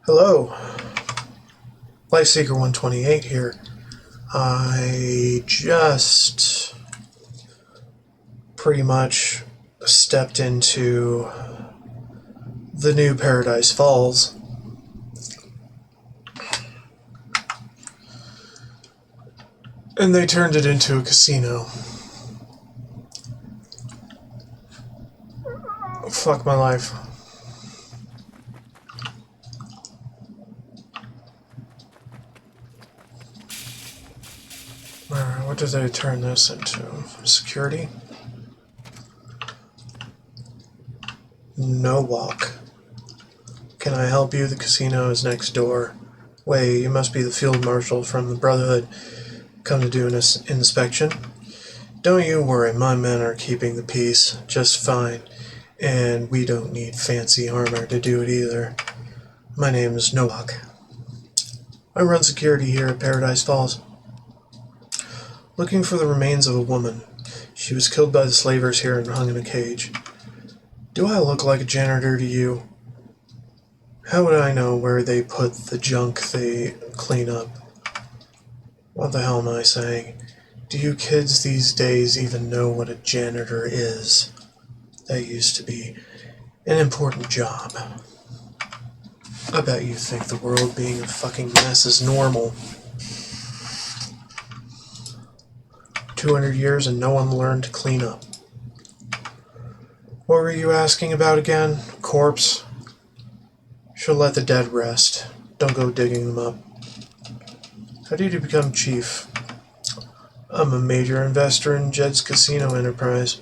Hello, Lifeseeker 128 here. I just pretty much stepped into the new Paradise Falls. And they turned it into a casino. Fuck my life. Alright, what did they turn this into? Security? No walk. Can I help you? The casino is next door. Wait, you must be the field marshal from the Brotherhood. Come to do an inspection? Don't you worry, my men are keeping the peace just fine. And we don't need fancy armor to do it either. My name is Nowak. I run security here at Paradise Falls. Looking for the remains of a woman. She was killed by the slavers here and hung in a cage. Do I look like a janitor to you? How would I know where they put the junk they clean up? What the hell am I saying? Do you kids these days even know what a janitor is? That used to be an important job. I bet you think the world being a fucking mess is normal. 200 years and no one learned to clean up. What were you asking about again? Corpse? Should let the dead rest. Don't go digging them up. How did you become chief? I'm a major investor in Jed's casino enterprise.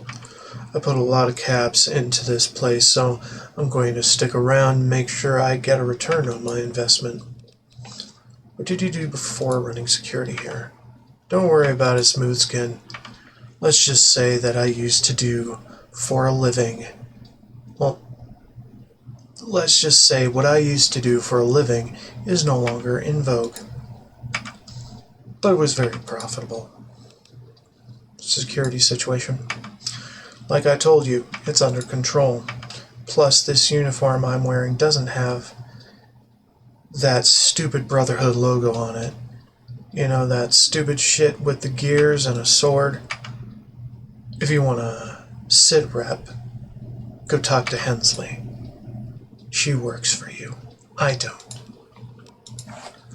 I put a lot of caps into this place, so I'm going to stick around and make sure I get a return on my investment. What did you do before running security here? Don't worry about his smooth skin. Let's just say that I used to do for a living. Well, let's just say what I used to do for a living is no longer in vogue. But it was very profitable. Security situation. Like I told you, it's under control. Plus, this uniform I'm wearing doesn't have that stupid Brotherhood logo on it. You know, that stupid shit with the gears and a sword. If you want a sit rep, go talk to Hensley. She works for you. I don't.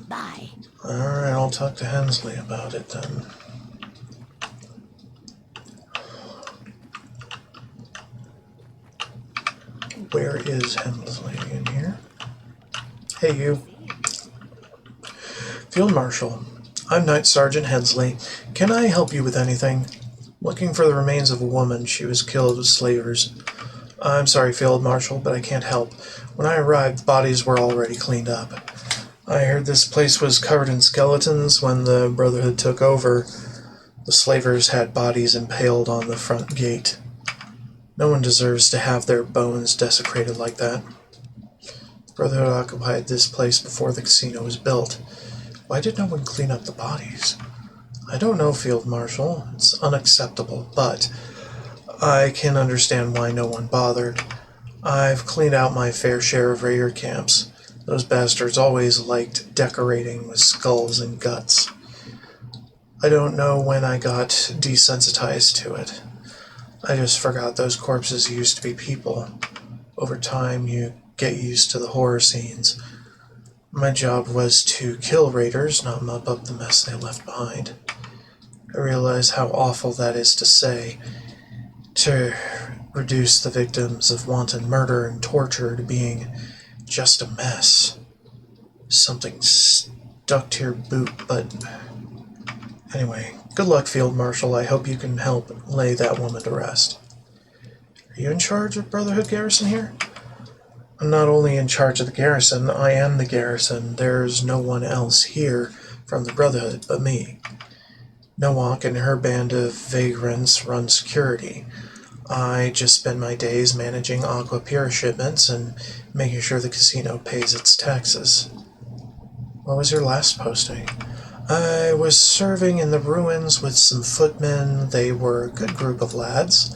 Bye. Alright, I'll talk to Hensley about it then. Where is Hensley in here? Hey, you. Field Marshal. I'm Night Sergeant Hensley. Can I help you with anything? Looking for the remains of a woman. She was killed with slavers. I'm sorry, Field Marshal, but I can't help. When I arrived, the bodies were already cleaned up. I heard this place was covered in skeletons when the Brotherhood took over. The slavers had bodies impaled on the front gate. No one deserves to have their bones desecrated like that. The Brotherhood occupied this place before the casino was built. Why did no one clean up the bodies? I don't know, Field Marshal. It's unacceptable, but I can understand why no one bothered. I've cleaned out my fair share of raider camps. Those bastards always liked decorating with skulls and guts. I don't know when I got desensitized to it. I just forgot those corpses used to be people. Over time, you get used to the horror scenes. My job was to kill raiders, not mop up the mess they left behind. I realize how awful that is to say, to reduce the victims of wanton murder and torture to being just a mess. Something stuck to your boot, but anyway, good luck, Field Marshal. I hope you can help lay that woman to rest. Are you in charge of Brotherhood Garrison here? I'm not only in charge of the garrison, I am the garrison. There's no one else here from the Brotherhood but me. Nowak and her band of vagrants run security. I just spend my days managing Aqua Pura shipments and making sure the casino pays its taxes. What was your last posting? I was serving in the ruins with some footmen. They were a good group of lads.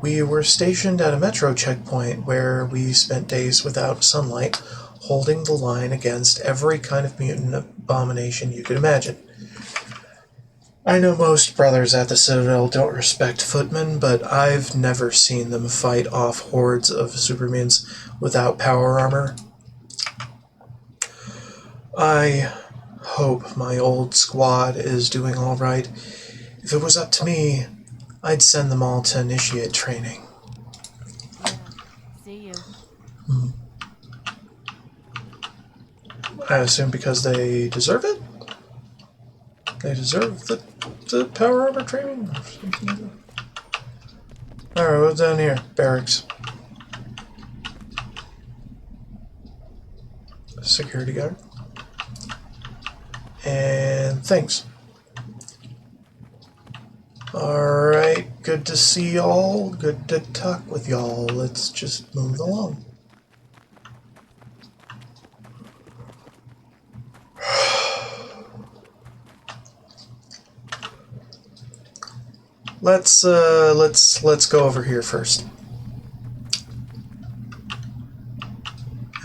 We were stationed at a metro checkpoint where we spent days without sunlight, holding the line against every kind of mutant abomination you could imagine. I know most brothers at the Citadel don't respect footmen, but I've never seen them fight off hordes of supermutants without power armor. I hope my old squad is doing all right. If it was up to me, I'd send them all to initiate training. Yeah, see you. I assume because they deserve it? They deserve the power armor training? Or something like that. Alright, what's down here? Barracks. Security guard. And things. Alright, good to see y'all. Good to talk with y'all. Let's just move along. Let's go over here first.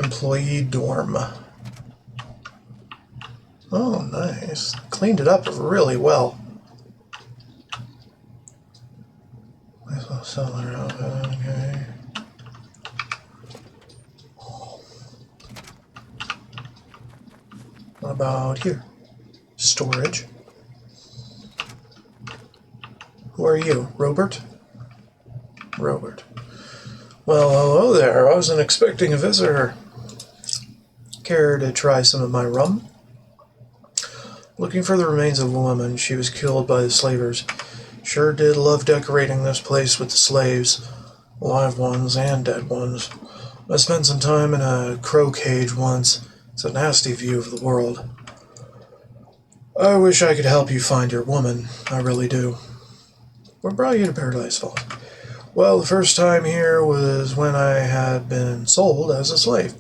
Employee dorm. Oh, nice. Cleaned it up really well. Okay. What about here? Storage. Who are you? Robert? Robert. Well, hello there. I wasn't expecting a visitor. Care to try some of my rum? Looking for the remains of a woman. She was killed by the slavers. Sure did love decorating this place with the slaves. Live ones and dead ones. I spent some time in a crow cage once. It's a nasty view of the world. I wish I could help you find your woman. I really do. What brought you to Paradise Falls? Well, the first time here was when I had been sold as a slave.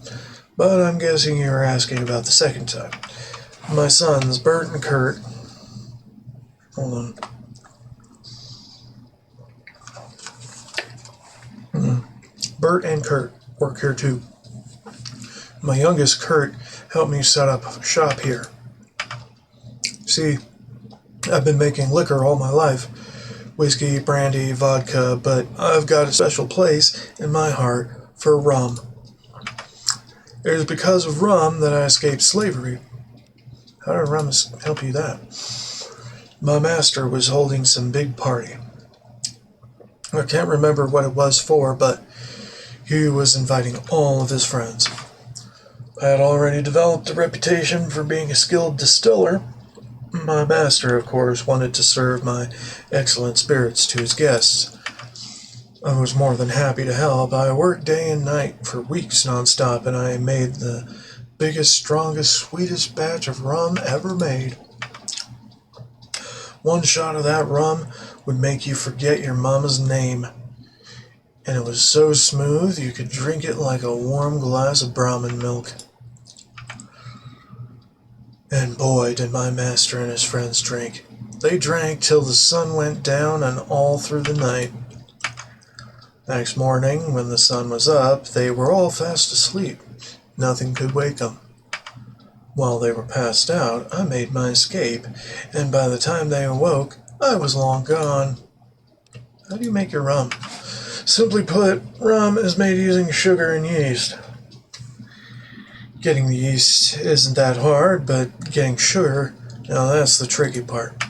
But I'm guessing you're asking about the second time. My sons, Bert and Kurt. Hold on. Bert and Kurt work here too. My youngest, Kurt, helped me set up shop here. See, I've been making liquor all my life. Whiskey, brandy, vodka, but I've got a special place in my heart for rum. It was because of rum that I escaped slavery. How did rum help you that? My master was holding some big party. I can't remember what it was for, but he was inviting all of his friends. I had already developed a reputation for being a skilled distiller. My master, of course, wanted to serve my excellent spirits to his guests. I was more than happy to help. I worked day and night for weeks nonstop, and I made the biggest, strongest, sweetest batch of rum ever made. One shot of that rum would make you forget your mama's name. And it was so smooth you could drink it like a warm glass of Brahmin milk. And boy, did my master and his friends drink. They drank till the sun went down and all through the night. Next morning, when the sun was up, they were all fast asleep. Nothing could wake them. While they were passed out, I made my escape, and by the time they awoke, I was long gone. How do you make your rum? Simply put, rum is made using sugar and yeast. Getting the yeast isn't that hard, but getting sugar, now that's the tricky part.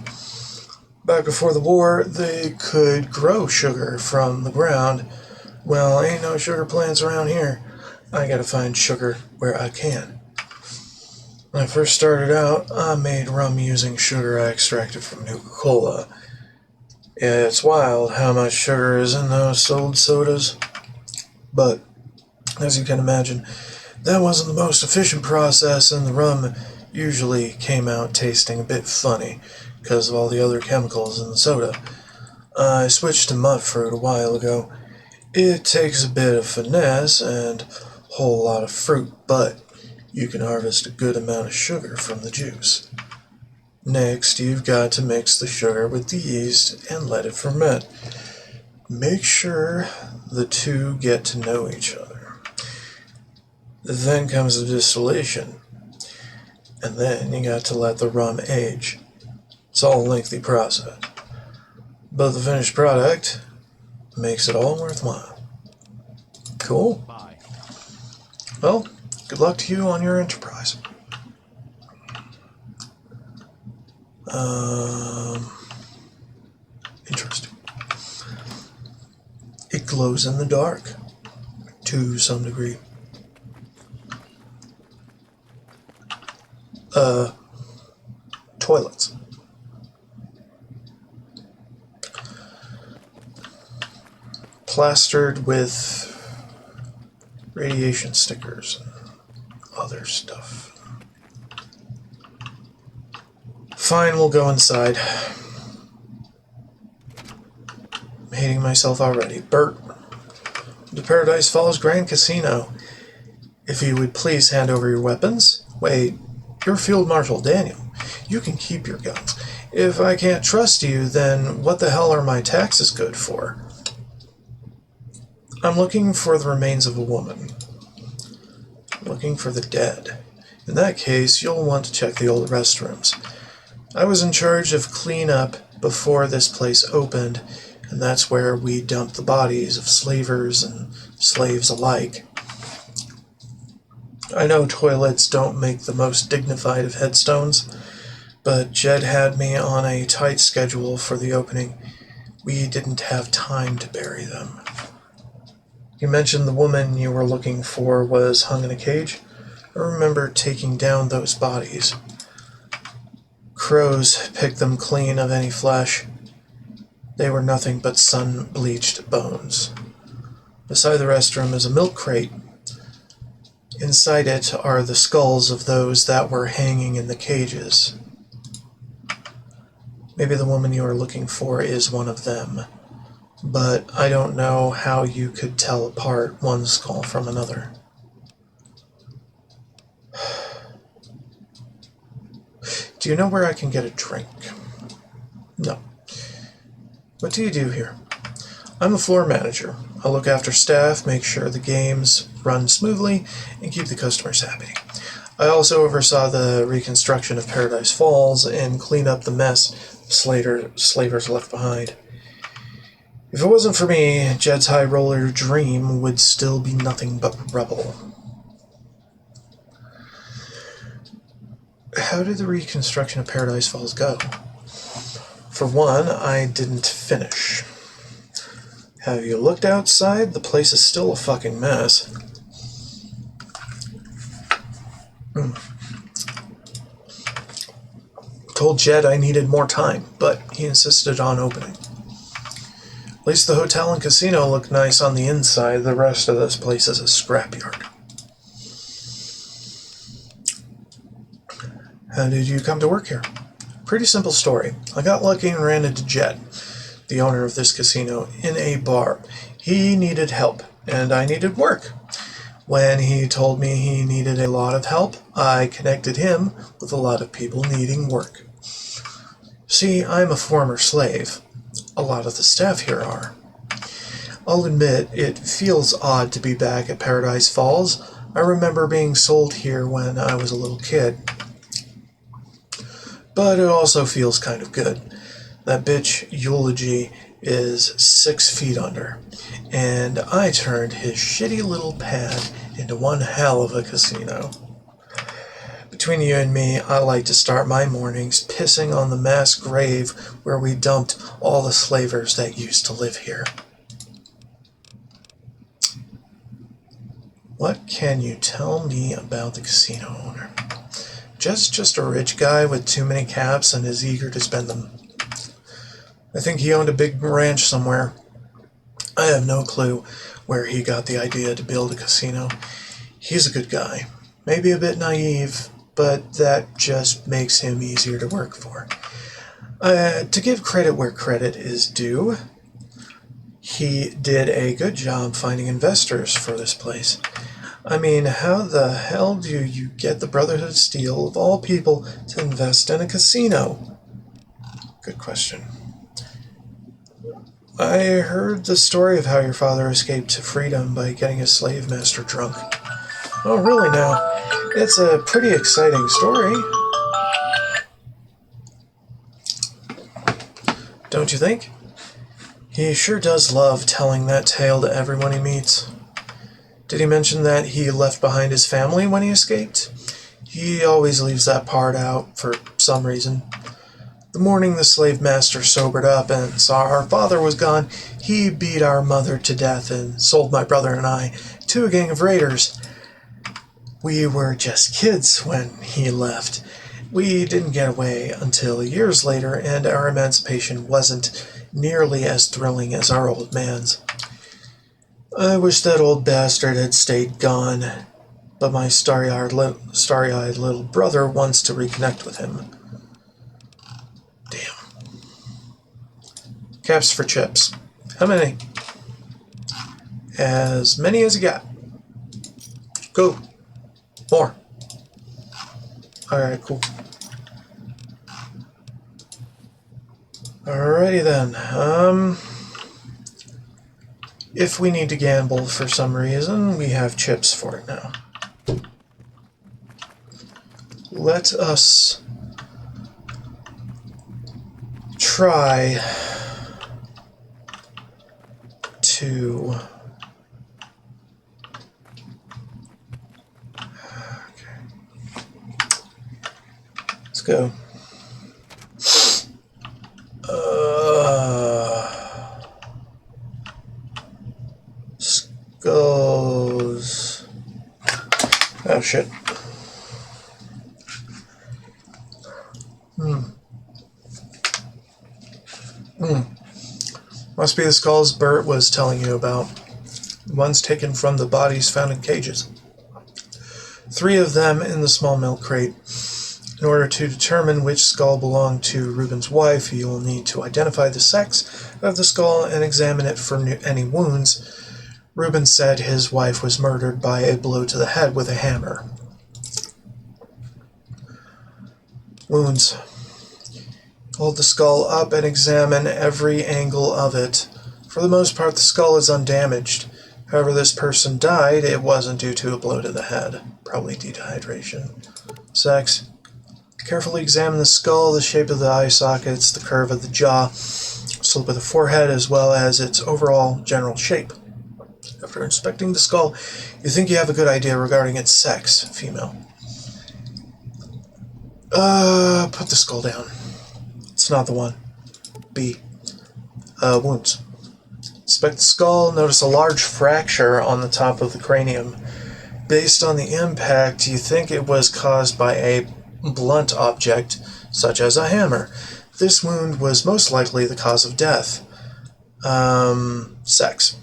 Back before the war, they could grow sugar from the ground. Well, ain't no sugar plants around here. I gotta find sugar where I can. When I first started out, I made rum using sugar I extracted from Nuka-Cola. It's wild how much sugar is in those sold sodas. But, as you can imagine, that wasn't the most efficient process, and the rum usually came out tasting a bit funny because of all the other chemicals in the soda. I switched to mutt fruit a while ago. It takes a bit of finesse and a whole lot of fruit, but you can harvest a good amount of sugar from the juice. Next, you've got to mix the sugar with the yeast and let it ferment. Make sure the two get to know each other. Then comes the distillation, and then you got to let the rum age. It's all a lengthy process, but the finished product makes it all worthwhile. Cool. Bye. Well, good luck to you on your enterprise. Interesting. It glows in the dark, to some degree. Toilets. Plastered with radiation stickers and other stuff. Fine, we'll go inside. I'm hating myself already. Bert, to Paradise Falls Grand Casino. If you would please hand over your weapons. Wait, you're Field Marshal Daniel. You can keep your guns. If I can't trust you, then what the hell are my taxes good for? I'm looking for the remains of a woman. Looking for the dead. In that case, you'll want to check the old restrooms. I was in charge of cleanup before this place opened, and that's where we dumped the bodies of slavers and slaves alike. I know toilets don't make the most dignified of headstones, but Jed had me on a tight schedule for the opening. We didn't have time to bury them. You mentioned the woman you were looking for was hung in a cage. I remember taking down those bodies. Crows picked them clean of any flesh. They were nothing but sun-bleached bones. Beside the restroom is a milk crate. Inside it are the skulls of those that were hanging in the cages. Maybe the woman you are looking for is one of them, but I don't know how you could tell apart one skull from another. Do you know where I can get a drink? No. What do you do here? I'm the floor manager. I look after staff, make sure the games run smoothly, and keep the customers happy. I also oversaw the reconstruction of Paradise Falls and clean up the mess slavers left behind. If it wasn't for me, Jed's high roller dream would still be nothing but rubble. How did the reconstruction of Paradise Falls go? For one, I didn't finish. Have you looked outside? The place is still a fucking mess. Told Jed I needed more time, but he insisted on opening. At least the hotel and casino look nice on the inside. The rest of this place is a scrapyard. How did you come to work here? Pretty simple story. I got lucky and ran into Jed, the owner of this casino, in a bar. He needed help, and I needed work. When he told me he needed a lot of help, I connected him with a lot of people needing work. See, I'm a former slave. A lot of the staff here are. I'll admit, it feels odd to be back at Paradise Falls. I remember being sold here when I was a little kid. But it also feels kind of good. That bitch eulogy is 6 feet under, and I turned his shitty little pad into one hell of a casino. Between you and me, I like to start my mornings pissing on the mass grave where we dumped all the slavers that used to live here. What can you tell me about the casino owner? Just a rich guy with too many caps and is eager to spend them. I think he owned a big ranch somewhere. I have no clue where he got the idea to build a casino. He's a good guy. Maybe a bit naive, but that just makes him easier to work for. To give credit where credit is due, he did a good job finding investors for this place. I mean, how the hell do you get the Brotherhood of Steel, of all people, to invest in a casino? Good question. I heard the story of how your father escaped to freedom by getting his slave master drunk. Oh, really now? It's a pretty exciting story. Don't you think? He sure does love telling that tale to everyone he meets. Did he mention that he left behind his family when he escaped? He always leaves that part out for some reason. The morning the slave master sobered up and saw our father was gone, he beat our mother to death and sold my brother and I to a gang of raiders. We were just kids when he left. We didn't get away until years later, and our emancipation wasn't nearly as thrilling as our old man's. I wish that old bastard had stayed gone, but my starry-eyed little brother wants to reconnect with him. Damn. Caps for chips. How many? As many as you got. Go. More. Alright, cool. Alrighty then. If we need to gamble for some reason, we have chips for it now. Let us try to... Okay. Let's go. Goes. Oh shit. Must be the skulls Bert was telling you about. Ones taken from the bodies found in cages. 3 of them in the small milk crate. In order to determine which skull belonged to Reuben's wife, you will need to identify the sex of the skull and examine it for any wounds. Reuben said his wife was murdered by a blow to the head with a hammer. Wounds. Hold the skull up and examine every angle of it. For the most part, the skull is undamaged. However, this person died, it wasn't due to a blow to the head. Probably dehydration. Sex. Carefully examine the skull, the shape of the eye sockets, the curve of the jaw, slope of the forehead, as well as its overall general shape. After inspecting the skull, you think you have a good idea regarding its sex, female. Put the skull down. It's not the one. B. Wounds. Inspect the skull, notice a large fracture on the top of the cranium. Based on the impact, you think it was caused by a blunt object, such as a hammer. This wound was most likely the cause of death. Sex.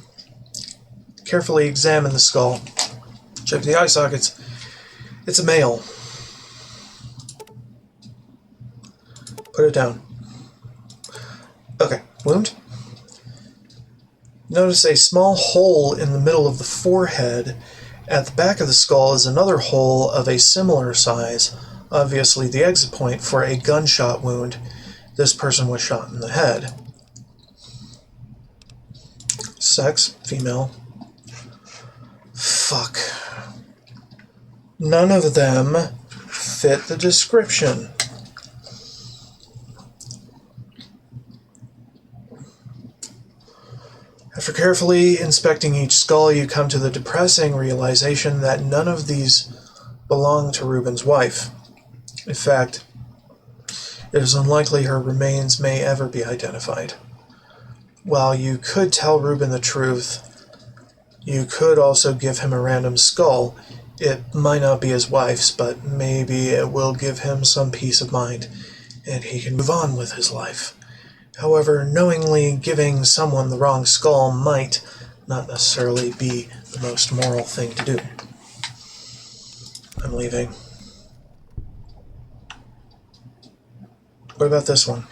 Carefully examine the skull. Check the eye sockets. It's a male. Put it down. Okay, wound. Notice a small hole in the middle of the forehead. At the back of the skull is another hole of a similar size, obviously the exit point for a gunshot wound. This person was shot in the head. Sex, female. Fuck. None of them fit the description. After carefully inspecting each skull, you come to the depressing realization that none of these belong to Reuben's wife. In fact, it is unlikely her remains may ever be identified. While you could tell Reuben the truth, you could also give him a random skull. It might not be his wife's, but maybe it will give him some peace of mind, and he can move on with his life. However, knowingly giving someone the wrong skull might not necessarily be the most moral thing to do. I'm leaving. What about this one?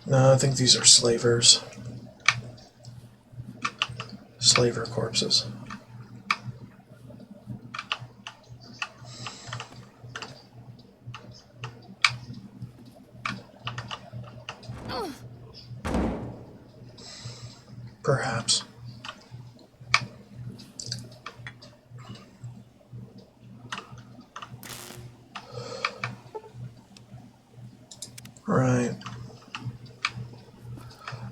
No, I think these are slavers. Slaver corpses. Perhaps. Right.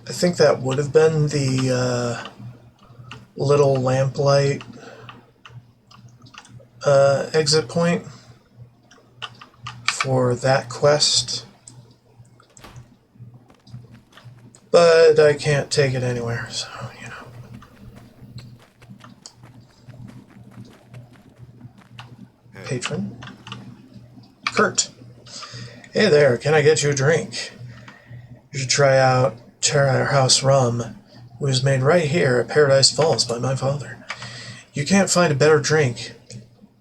I think that would have been the little lamplight exit point for that quest. But I can't take it anywhere, so, you know. Patron. Kurt. Hey there, can I get you a drink? You should try out Terra House Rum. It was made right here at Paradise Falls by my father. You can't find a better drink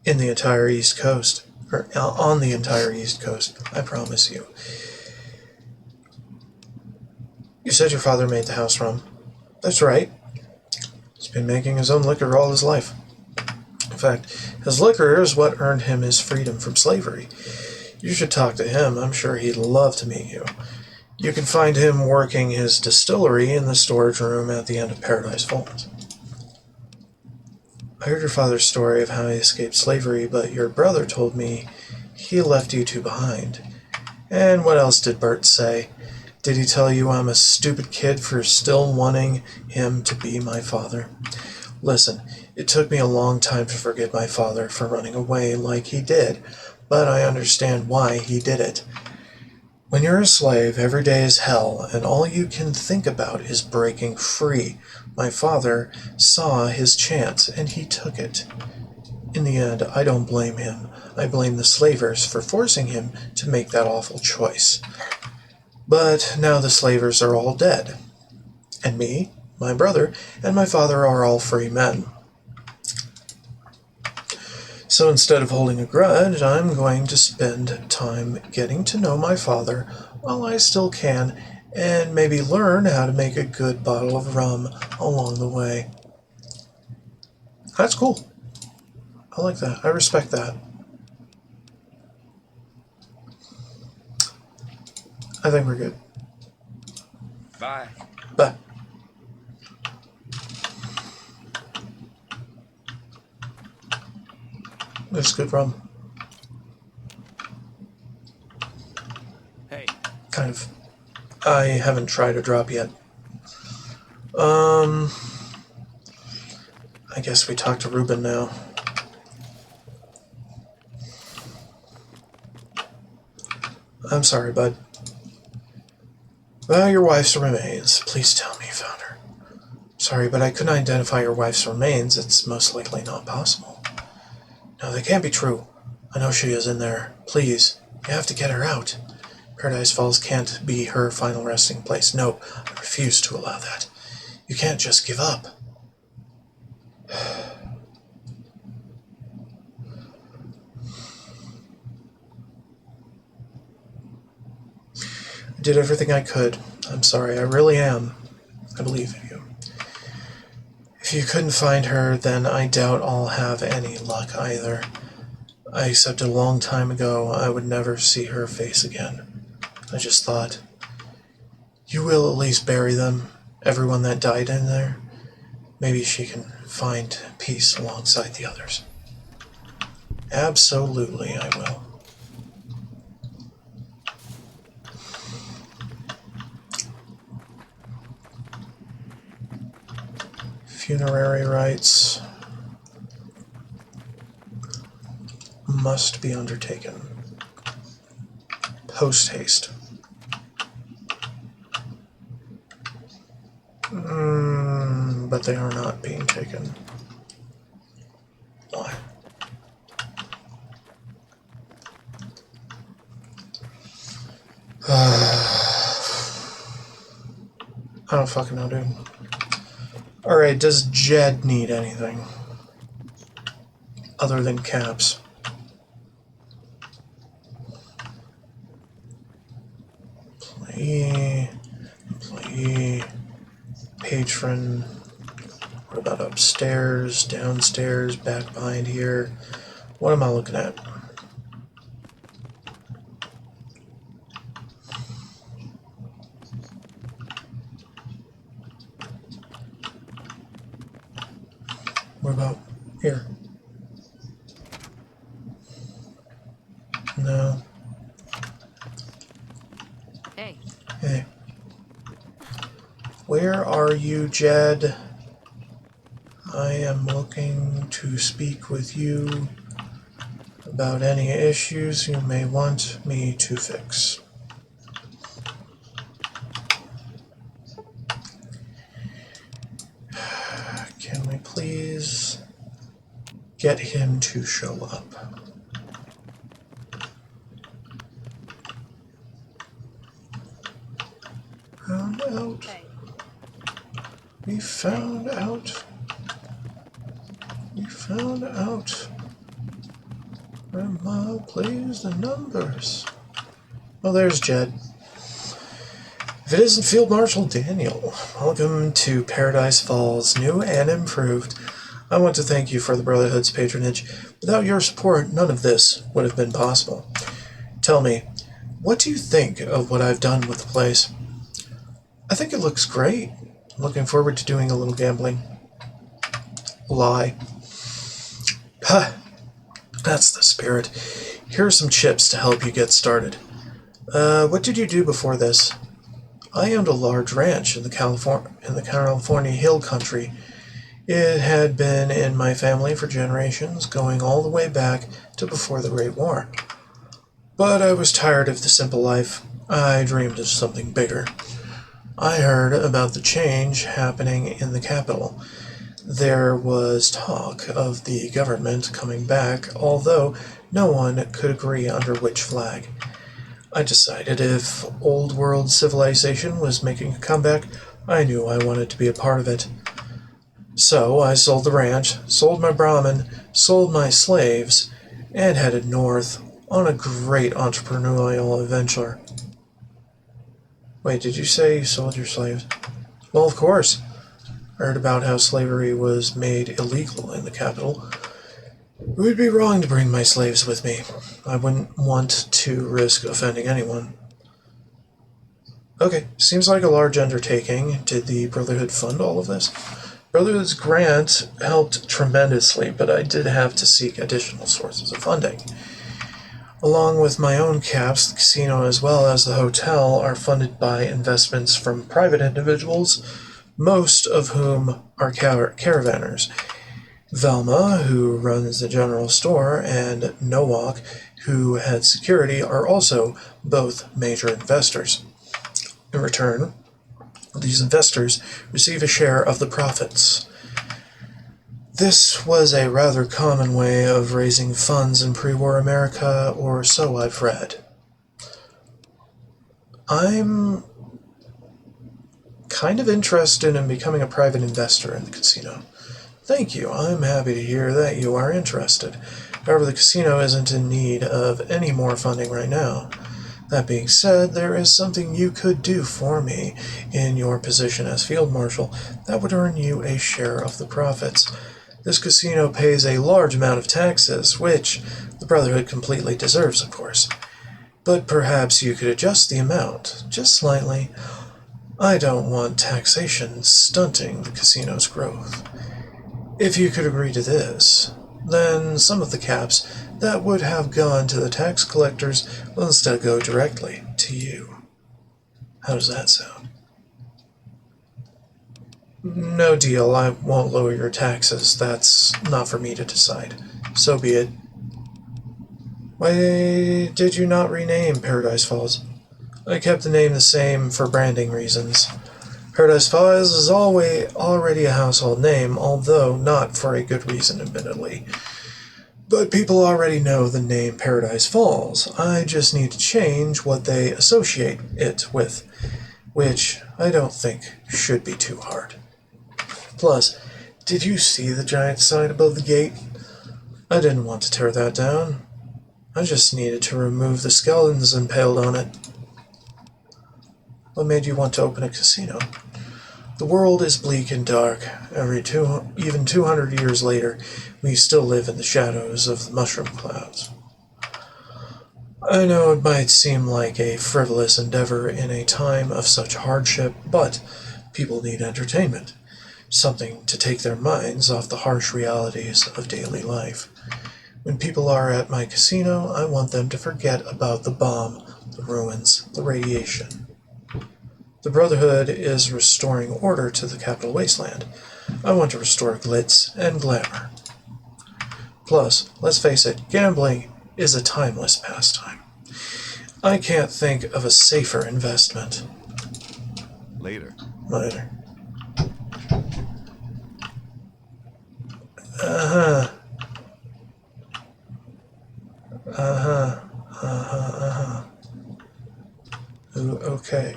in the entire East Coast. Or on the entire East Coast, I promise you. You said your father made the house rum. That's right. He's been making his own liquor all his life. In fact, his liquor is what earned him his freedom from slavery. You should talk to him. I'm sure he'd love to meet you. You can find him working his distillery in the storage room at the end of Paradise Falls. I heard your father's story of how he escaped slavery, but your brother told me he left you two behind. And what else did Bert say? Did he tell you I'm a stupid kid for still wanting him to be my father? Listen, it took me a long time to forgive my father for running away like he did, but I understand why he did it. When you're a slave, every day is hell, and all you can think about is breaking free. My father saw his chance, and he took it. In the end, I don't blame him. I blame the slavers for forcing him to make that awful choice. But now the slavers are all dead. And me, my brother, and my father are all free men. So instead of holding a grudge, I'm going to spend time getting to know my father while I still can, and maybe learn how to make a good bottle of rum along the way. That's cool. I like that. I respect that. I think we're good. Bye. Bye. It's good rum. Hey. Kind of. I haven't tried a drop yet. I guess we talk to Ruben now. I'm sorry, bud. Well, your wife's remains. Please tell me you found her. Sorry, but I couldn't identify your wife's remains. It's most likely not possible. No, that can't be true. I know she is in there. Please, you have to get her out. Paradise Falls can't be her final resting place. No, I refuse to allow that. You can't just give up. I did everything I could. I'm sorry, I really am. I believe in you. If you couldn't find her, then I doubt I'll have any luck either. I accepted a long time ago I would never see her face again. I just thought, you will at least bury them, everyone that died in there. Maybe she can find peace alongside the others. Absolutely, I will. Funerary rites must be undertaken. Post haste. But they are not being taken. Why? I don't fucking know, dude. Alright, does Jed need anything? Other than caps? Employee, patron. What about upstairs, downstairs, back behind here? What am I looking at? What about here? No. Hey, Hey. Where are you, Jed? I am looking to speak with you about any issues you may want me to fix. Can we please get him to show up? Found out. hey. We found out. We found out. Grandma plays the numbers. Well, there's Jed. If it isn't Field Marshal Daniel, welcome to Paradise Falls, new and improved. I want to thank you for the Brotherhood's patronage. Without your support, none of this would have been possible. Tell me, what do you think of what I've done with the place? I think it looks great. I'm looking forward to doing a little gambling. Lie. Ha! That's the spirit. Here are some chips to help you get started. What did you do before this? I owned a large ranch in the California Hill Country. It had been in my family for generations, going all the way back to before the Great War. But I was tired of the simple life. I dreamed of something bigger. I heard about the change happening in the capital. There was talk of the government coming back, although no one could agree under which flag. I decided if old world civilization was making a comeback, I knew I wanted to be a part of it. So I sold the ranch, sold my Brahmin, sold my slaves, and headed north on a great entrepreneurial adventure. Wait, did you say you sold your slaves? Well, of course. I heard about how slavery was made illegal in the capital. It would be wrong to bring my slaves with me. I wouldn't want to risk offending anyone. Okay, seems like a large undertaking. Did the Brotherhood fund all of this? Brotherhood's grant helped tremendously, but I did have to seek additional sources of funding. Along with my own caps, the casino as well as the hotel are funded by investments from private individuals, most of whom are caravanners. Velma, who runs the general store, and Nowak, who heads security, are also both major investors. In return, these investors receive a share of the profits. This was a rather common way of raising funds in pre-war America, or so I've read. I'm kind of interested in becoming a private investor in the casino. Thank you. I'm happy to hear that you are interested. However, the casino isn't in need of any more funding right now. That being said, there is something you could do for me in your position as Field Marshal that would earn you a share of the profits. This casino pays a large amount of taxes, which the Brotherhood completely deserves, of course. But perhaps you could adjust the amount, just slightly. I don't want taxation stunting the casino's growth. If you could agree to this, then some of the caps that would have gone to the tax collectors will instead go directly to you. How does that sound? No deal. I won't lower your taxes. That's not for me to decide. So be it. Why did you not rename Paradise Falls? I kept the name the same for branding reasons. Paradise Falls is already a household name, although not for a good reason, admittedly. But people already know the name Paradise Falls. I just need to change what they associate it with, which I don't think should be too hard. Plus, did you see the giant sign above the gate? I didn't want to tear that down. I just needed to remove the skeletons impaled on it. What made you want to open a casino? The world is bleak and dark. Even 200 years later, we still live in the shadows of the mushroom clouds. I know it might seem like a frivolous endeavor in a time of such hardship, but people need entertainment. something to take their minds off the harsh realities of daily life. When people are at my casino, I want them to forget about the bomb, the ruins, the radiation. The Brotherhood is restoring order to the capital wasteland. I want to restore glitz and glamour. Plus, let's face it, gambling is a timeless pastime. I can't think of a safer investment. Later. Later. Uh-huh. Uh-huh. Uh-huh. Uh-huh. Ooh, okay.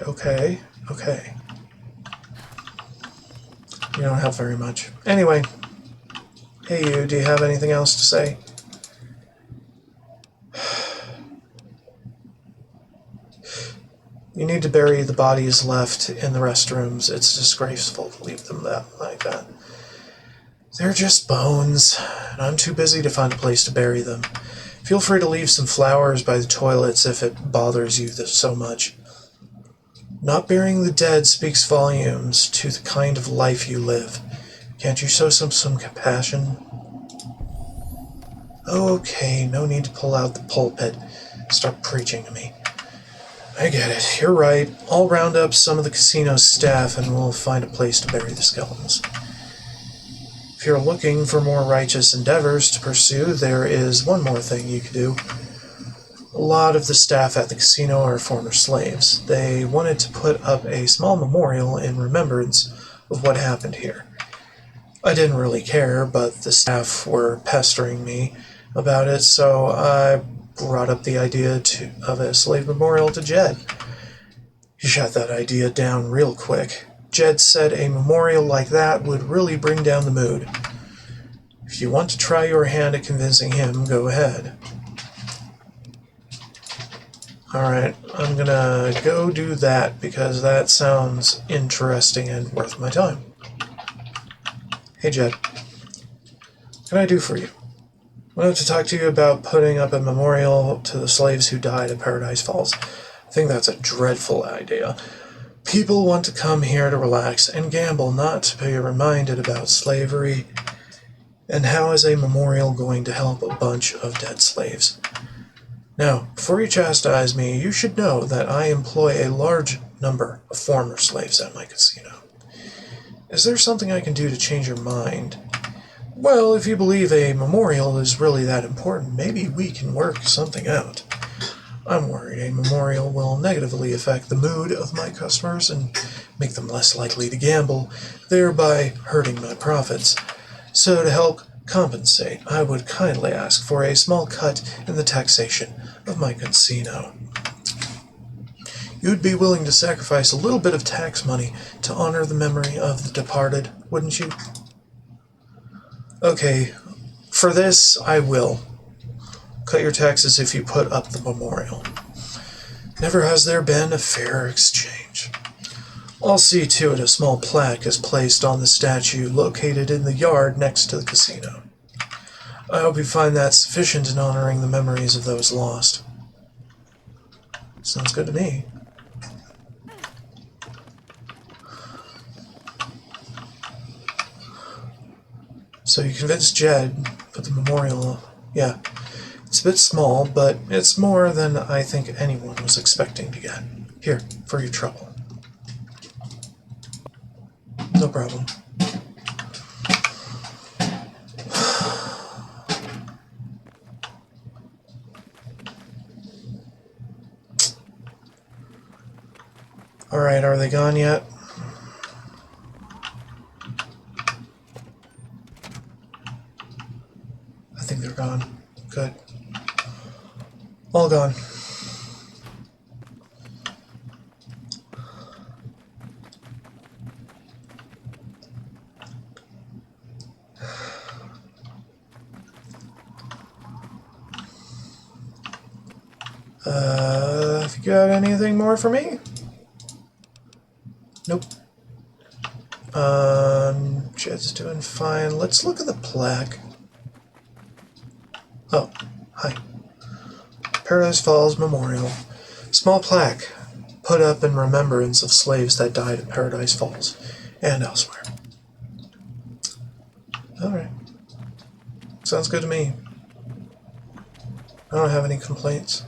You don't have very much. Anyway. Hey you, do you have anything else to say? You need to bury the bodies left in the restrooms. It's disgraceful to leave them like that. They're just bones, and I'm too busy to find a place to bury them. Feel free to leave some flowers by the toilets if it bothers you so much. Not burying the dead speaks volumes to the kind of life you live. Can't you show some compassion? Okay, no need to pull out the pulpit. Start preaching to me. I get it. You're right. I'll round up some of the casino's staff and we'll find a place to bury the skeletons. If you're looking for more righteous endeavors to pursue, there is one more thing you could do. A lot of the staff at the casino are former slaves. They wanted to put up a small memorial in remembrance of what happened here. I didn't really care, but the staff were pestering me about it, so I brought up the idea of a slave memorial to Jed. He shot that idea down real quick. Jed said a memorial like that would really bring down the mood. If you want to try your hand at convincing him, go ahead. Alright, I'm gonna go do that because that sounds interesting and worth my time. Hey Jed, what can I do for you? I wanted to talk to you about putting up a memorial to the slaves who died at Paradise Falls. I think that's a dreadful idea. People want to come here to relax and gamble, not to be reminded about slavery. And how is a memorial going to help a bunch of dead slaves? Now, before you chastise me, you should know that I employ a large number of former slaves at my casino. Is there something I can do to change your mind? Well, if you believe a memorial is really that important, maybe we can work something out. I'm worried a memorial will negatively affect the mood of my customers and make them less likely to gamble, thereby hurting my profits. So to help compensate, I would kindly ask for a small cut in the taxation of my casino. You'd be willing to sacrifice a little bit of tax money to honor the memory of the departed, wouldn't you? Okay, for this, I will. Cut your taxes if you put up the memorial. Never has there been a fair exchange. I'll see to it a small plaque is placed on the statue located in the yard next to the casino. I hope you find that sufficient in honoring the memories of those lost. Sounds good to me. So you convinced Jed, put the memorial up. Yeah, it's a bit small, but it's more than I think anyone was expecting to get. Here, for your trouble. No problem. Alright, are they gone yet? I think they're gone. Good. All gone. Have you got anything more for me? Nope. Jed's doing fine. Let's look at the plaque. Oh, hi. Paradise Falls Memorial. Small plaque put up in remembrance of slaves that died at Paradise Falls and elsewhere. Alright. Sounds good to me. I don't have any complaints.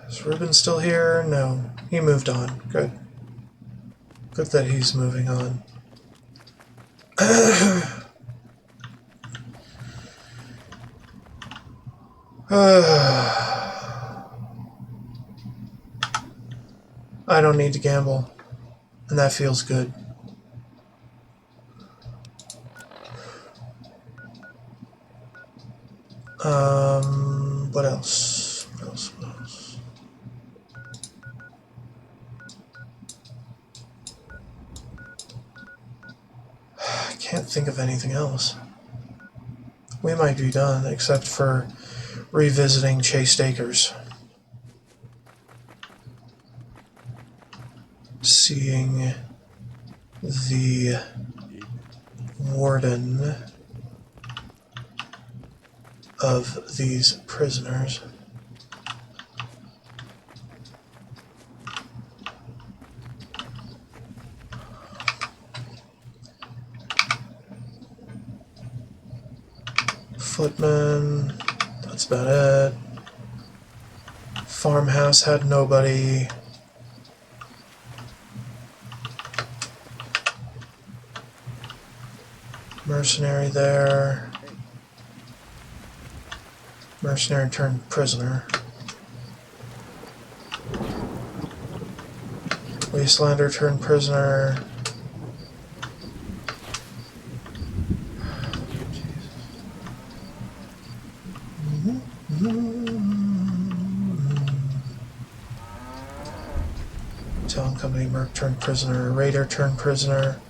Is Ruben still here? No. He moved on. Good. Good that he's moving on. I don't need to gamble, and that feels good. What else? What else? What else? I can't think of anything else. We might be done, except for revisiting Chased Acres. Seeing the warden of these prisoners. Footman, that's about it. Farmhouse had nobody. Mercenary there. Mercenary turned prisoner. Wastelander turned prisoner. Talent Company Merc turned prisoner. Raider turned prisoner.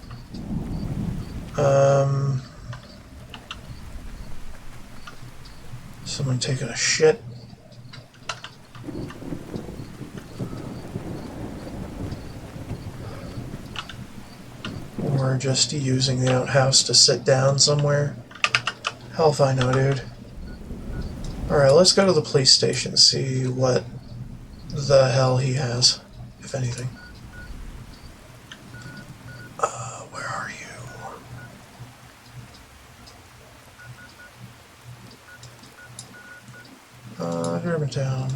Someone taking a shit. Or just using the outhouse to sit down somewhere. Hell if I know, dude. Alright, let's go to the police station and see what the hell he has, if anything. Where are you? Germantown.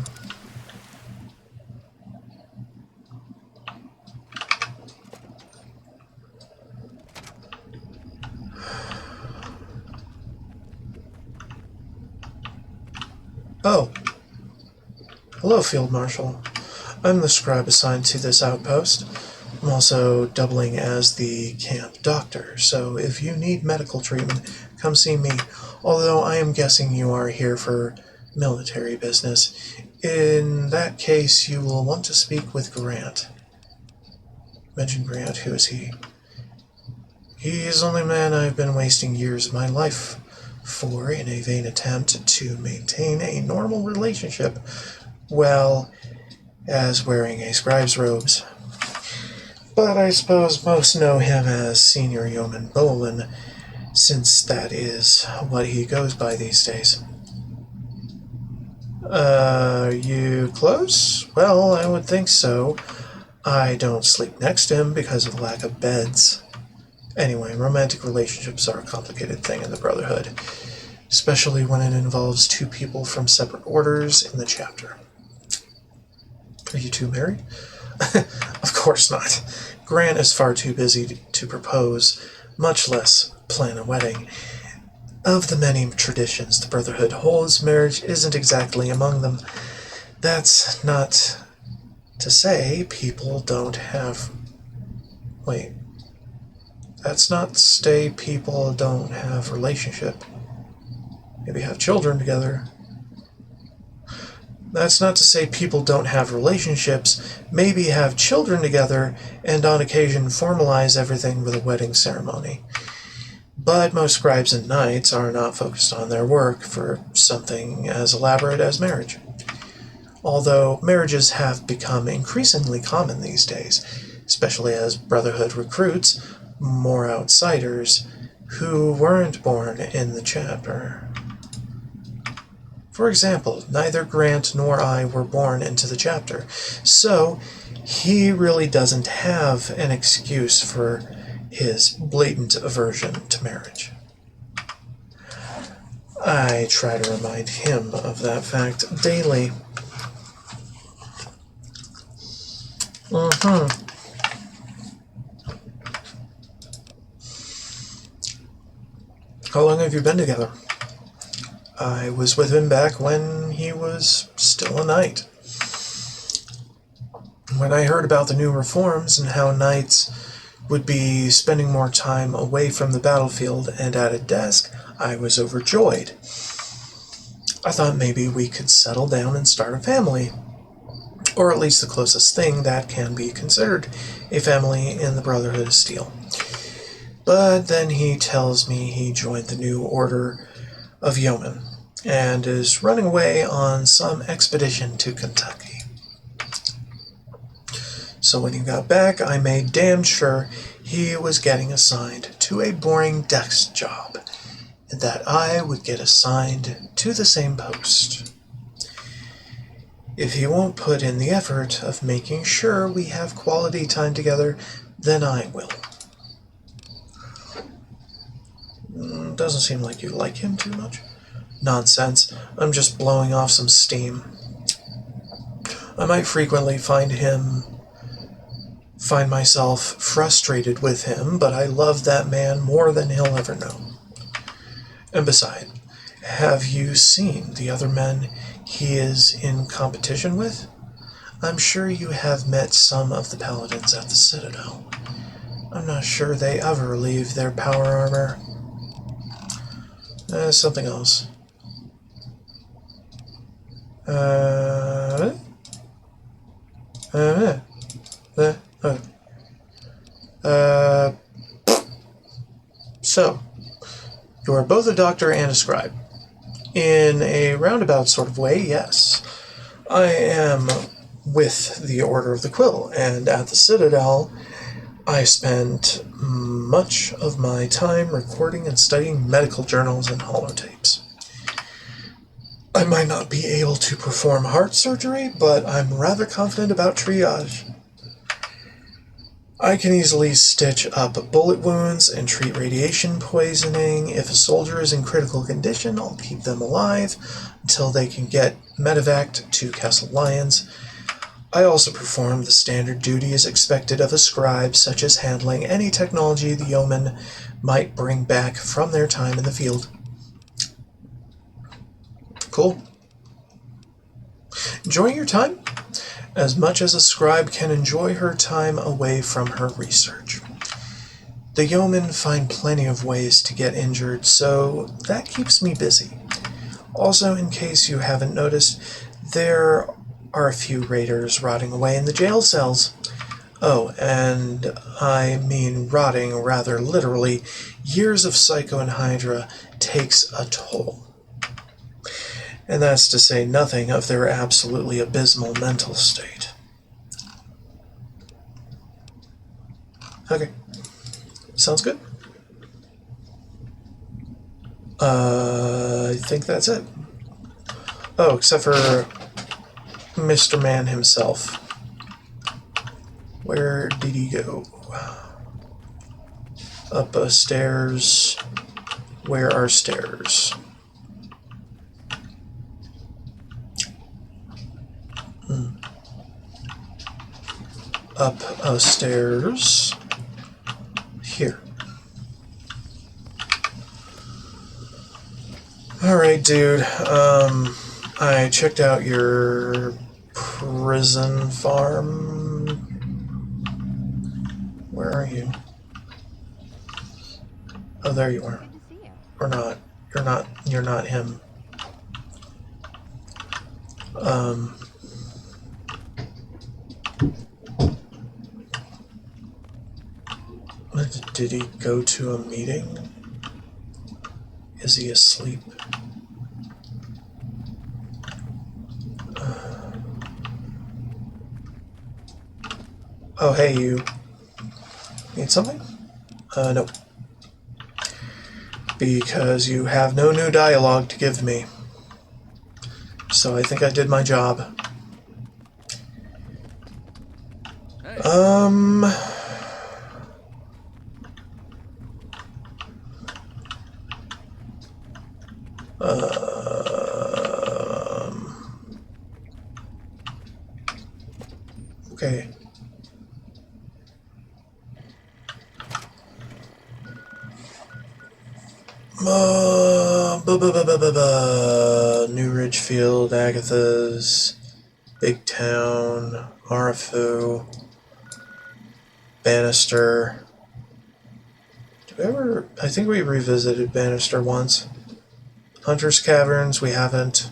Oh. Hello, Field Marshal. I'm the scribe assigned to this outpost. I'm also doubling as the camp doctor, so if you need medical treatment, come see me. Although I am guessing you are here for military business. In that case, you will want to speak with Grant. Mention Grant. Who is he? He is the only man I've been wasting years of my life for in a vain attempt to maintain a normal relationship, well as wearing a scribe's robes. But I suppose most know him as Senior Yeoman Bolin, since that is what he goes by these days. You close? Well, I would think so. I don't sleep next to him because of lack of beds. Anyway, romantic relationships are a complicated thing in the Brotherhood, especially when it involves two people from separate orders in the chapter. Are you two married? Of course not. Grant is far too busy to propose, much less plan a wedding. Of the many traditions the Brotherhood holds, marriage isn't exactly among them. That's not to say people don't have... Wait. That's not to say people don't have relationship. Maybe have children together. That's not to say people don't have relationships, maybe have children together, and on occasion formalize everything with a wedding ceremony. But most scribes and knights are not focused on their work for something as elaborate as marriage. Although marriages have become increasingly common these days, especially as Brotherhood recruits more outsiders who weren't born in the chapter. For example, neither Grant nor I were born into the chapter, so he really doesn't have an excuse for his blatant aversion to marriage. I try to remind him of that fact daily. How long have you been together? I was with him back when he was still a knight. When I heard about the new reforms and how knights would be spending more time away from the battlefield and at a desk, I was overjoyed. I thought maybe we could settle down and start a family, or at least the closest thing that can be considered a family in the Brotherhood of Steel. But then he tells me he joined the new Order of Yeomen and is running away on some expedition to Kentucky. So when he got back, I made damn sure he was getting assigned to a boring desk job, and that I would get assigned to the same post. If he won't put in the effort of making sure we have quality time together, then I will. Doesn't seem like you like him too much. Nonsense. I'm just blowing off some steam. I might frequently find myself frustrated with him, but I love that man more than he'll ever know. And besides, have you seen the other men he is in competition with? I'm sure you have met some of the paladins at the Citadel. I'm not sure they ever leave their power armor. Something else. So, you are both a doctor and a scribe. In a roundabout sort of way, yes. I am with the Order of the Quill, and at the Citadel, I spent much of my time recording and studying medical journals and holotapes. I might not be able to perform heart surgery, but I'm rather confident about triage. I can easily stitch up bullet wounds and treat radiation poisoning. If a soldier is in critical condition, I'll keep them alive until they can get medevaced to Castle Lyons. I also perform the standard duties expected of a scribe, such as handling any technology the yeomen might bring back from their time in the field. Cool. Enjoying your time? As much as a scribe can enjoy her time away from her research. The yeomen find plenty of ways to get injured, so that keeps me busy. Also, in case you haven't noticed, there are a few raiders rotting away in the jail cells. Oh, and I mean rotting rather literally. Years of Psycho and Hydra takes a toll. And that's to say nothing of their absolutely abysmal mental state. Okay. Sounds good. I think that's it. Oh, except for Mr. Man himself. Where did he go? Up a stairs. Where are stairs? Up a stairs. Here. Alright, dude. I checked out your prison farm. Where are you? Oh, there you are. Good to see you. Or not. You're not him. Did he go to a meeting? Is he asleep? Oh, hey, you. Need something? No. Because you have no new dialogue to give me. So I think I did my job. Hey. Okay. New Ridgefield, Agatha's, Big Town, Arafu, Bannister. Did we ever? I think we revisited Bannister once. Hunter's Caverns, we haven't.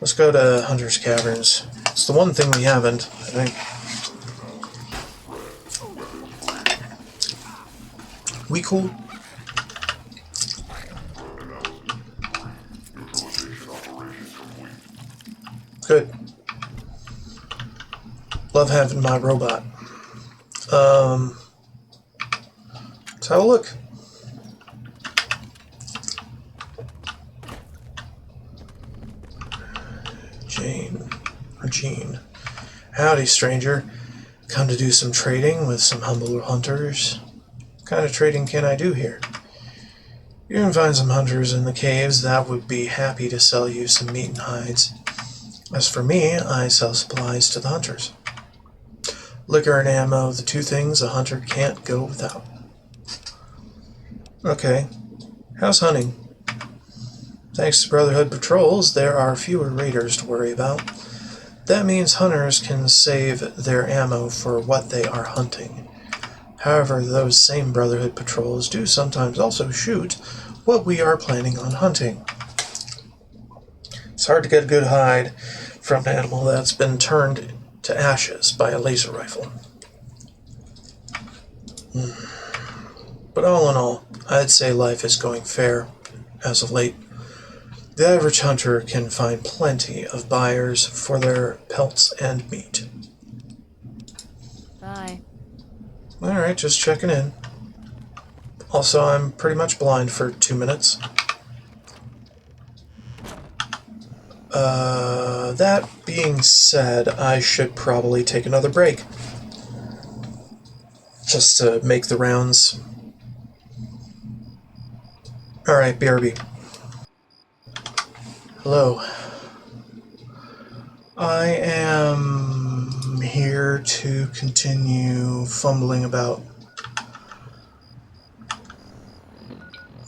Let's go to Hunter's Caverns. It's the one thing we haven't, I think. We cool? Good. Love having my robot. Let's have a look. Jean. Howdy, stranger. Come to do some trading with some humble hunters. What kind of trading can I do here? You can find some hunters in the caves that would be happy to sell you some meat and hides. As for me, I sell supplies to the hunters. Liquor and ammo, the two things a hunter can't go without. Okay. How's hunting? Thanks to Brotherhood patrols, there are fewer raiders to worry about. That means hunters can save their ammo for what they are hunting. However, those same Brotherhood patrols do sometimes also shoot what we are planning on hunting. It's hard to get a good hide from an animal that's been turned to ashes by a laser rifle. But all in all, I'd say life is going fair as of late. The average hunter can find plenty of buyers for their pelts and meat. Bye. Alright, just checking in. Also, I'm pretty much blind for 2 minutes. That being said, I should probably take another break. Just to make the rounds. Alright, BRB. Hello. I am here to continue fumbling about.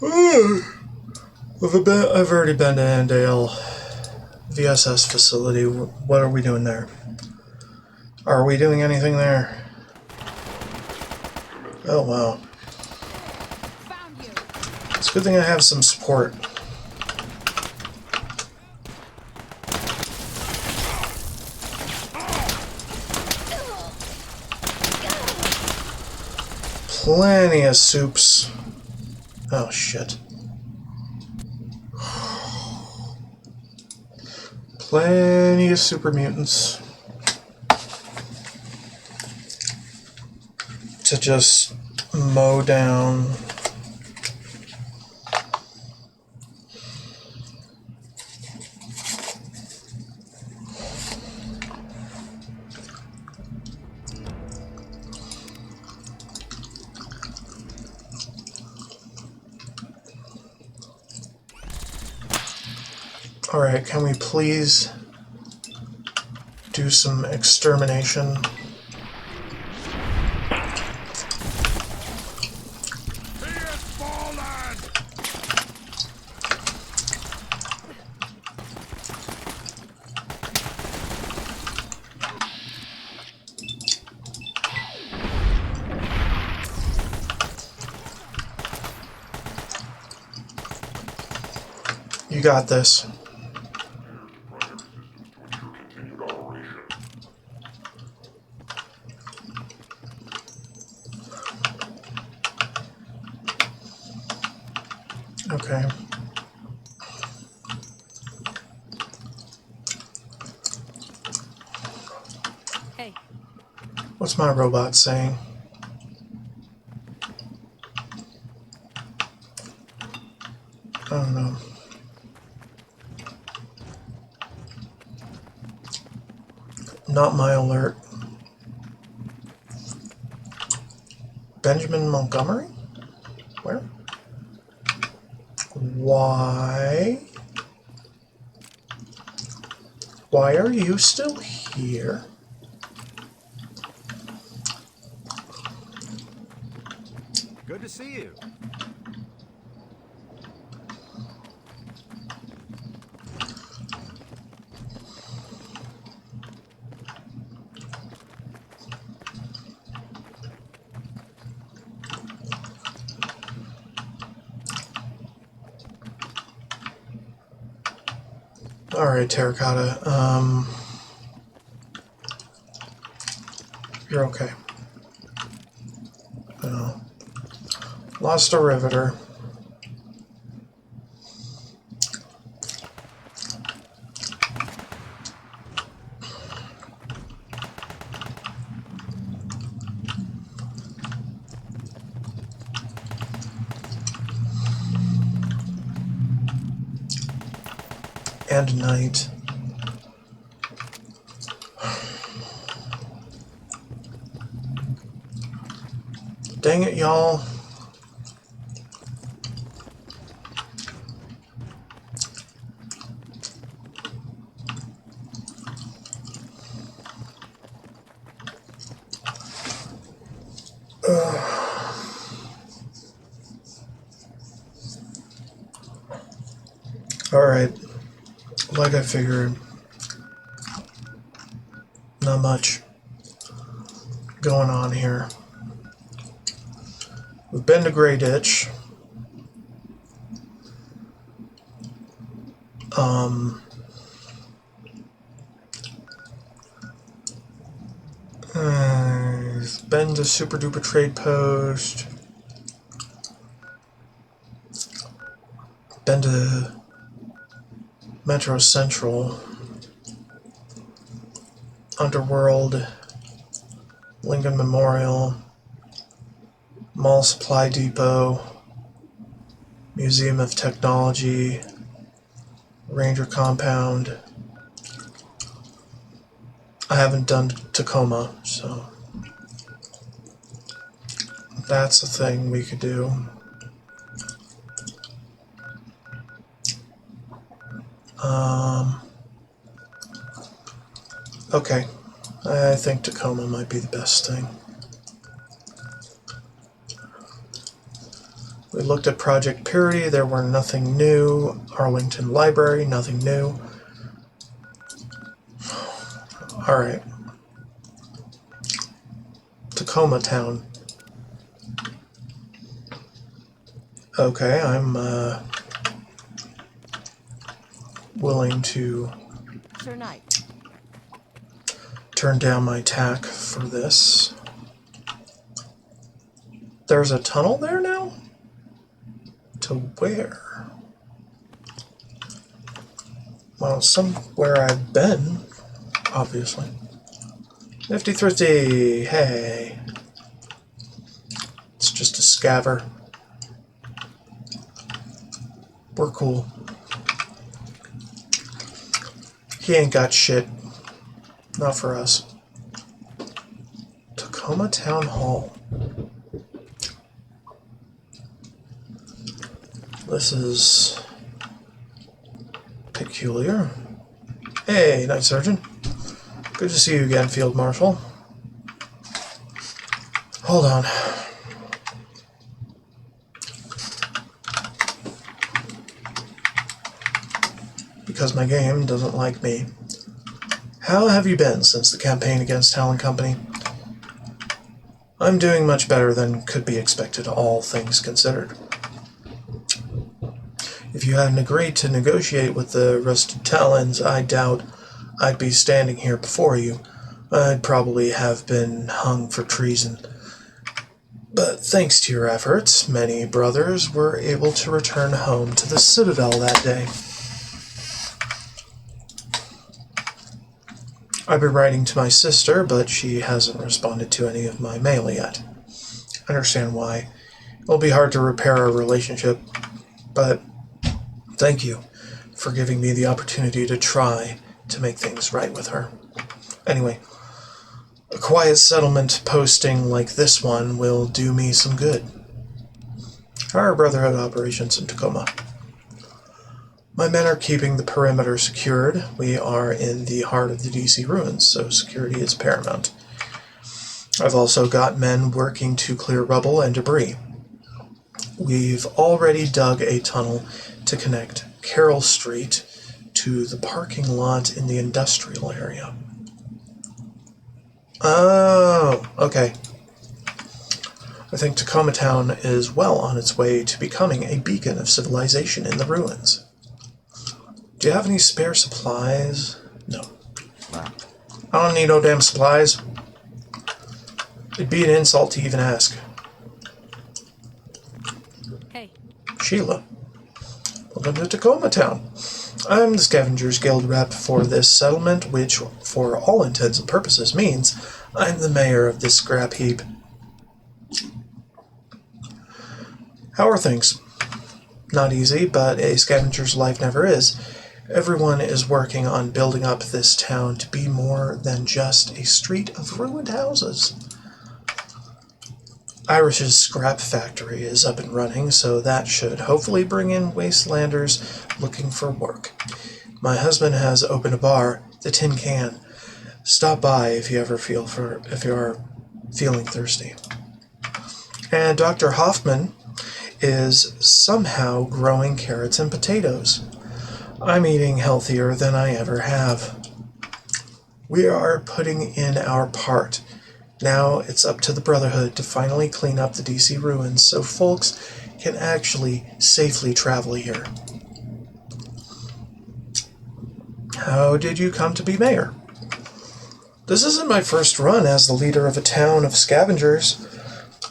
I've already been to Andale VSS facility. What are we doing there? Are we doing anything there? Oh wow. It's a good thing I have some support. Plenty of soups. Oh shit. Plenty of super mutants to just mow down. Alright, can we please do some extermination? You got this. Okay. Hey. What's my robot saying? I don't know. Not my alert. Benjamin Montgomery? Where? Why? Why are you still here? Good to see you. Alright, Terracotta. You're okay. Oh. Lost a riveter. And night. Dang it, y'all. Alright. Like I figured. Not much going on here. We've been to Grey Ditch. Been to Super Duper Trade Post. Been to Metro Central. Underworld. Lincoln Memorial. Mall Supply Depot. Museum of Technology. Ranger Compound. I haven't done Tacoma, so that's a thing we could do. Okay, I think Tacoma might be the best thing. We looked at Project Purity, there were nothing new. Arlington Library, nothing new. Alright. Tacoma Town. Okay, I'm willing to Sir Knight. turn down my tack for this. There's a tunnel there now? To where? Well, somewhere I've been, obviously. Nifty Thrifty, hey. It's just a scaver. We're cool. He ain't got shit. Not for us. Tacoma Town Hall. This is peculiar. Hey, Night Sergeant. Good to see you again, Field Marshal. Hold on. Because my game doesn't like me. How have you been since the campaign against Talon Company? I'm doing much better than could be expected, all things considered. If you hadn't agreed to negotiate with the Rusted Talons, I doubt I'd be standing here before you. I'd probably have been hung for treason. But thanks to your efforts, many brothers were able to return home to the Citadel that day. I've been writing to my sister, but she hasn't responded to any of my mail yet. I understand why. It'll be hard to repair our relationship, but thank you for giving me the opportunity to try to make things right with her. Anyway, a quiet settlement posting like this one will do me some good. How are Brotherhood operations in Tacoma? My men are keeping the perimeter secured. We are in the heart of the DC ruins, so security is paramount. I've also got men working to clear rubble and debris. We've already dug a tunnel to connect Carroll Street to the parking lot in the industrial area. Oh, okay. I think Tacoma Town is well on its way to becoming a beacon of civilization in the ruins. Do you have any spare supplies? No. Wow. I don't need no damn supplies. It'd be an insult to even ask. Hey. Sheila. Welcome to Tacoma Town. I'm the Scavengers Guild rep for this settlement, which, for all intents and purposes, means I'm the mayor of this scrap heap. How are things? Not easy, but a scavenger's life never is. Everyone is working on building up this town to be more than just a street of ruined houses. Irish's scrap factory is up and running, so that should hopefully bring in wastelanders looking for work. My husband has opened a bar, the Tin Can. Stop by if you are feeling thirsty. And Dr. Hoffman is somehow growing carrots and potatoes. I'm eating healthier than I ever have. We are putting in our part. Now it's up to the Brotherhood to finally clean up the DC ruins so folks can actually safely travel here. How did you come to be mayor? This isn't my first run as the leader of a town of scavengers.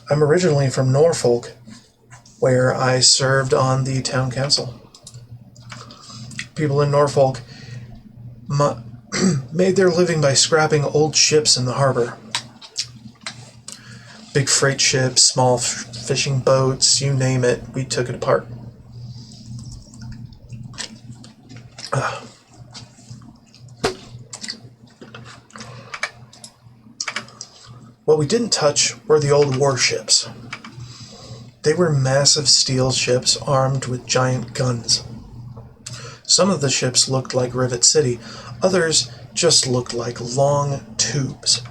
I'm originally from Norfolk, where I served on the town council. People in Norfolk made their living by scrapping old ships in the harbor. Big freight ships, small fishing boats, you name it, we took it apart. What we didn't touch were the old warships. They were massive steel ships armed with giant guns. Some of the ships looked like Rivet City, others just looked like long tubes.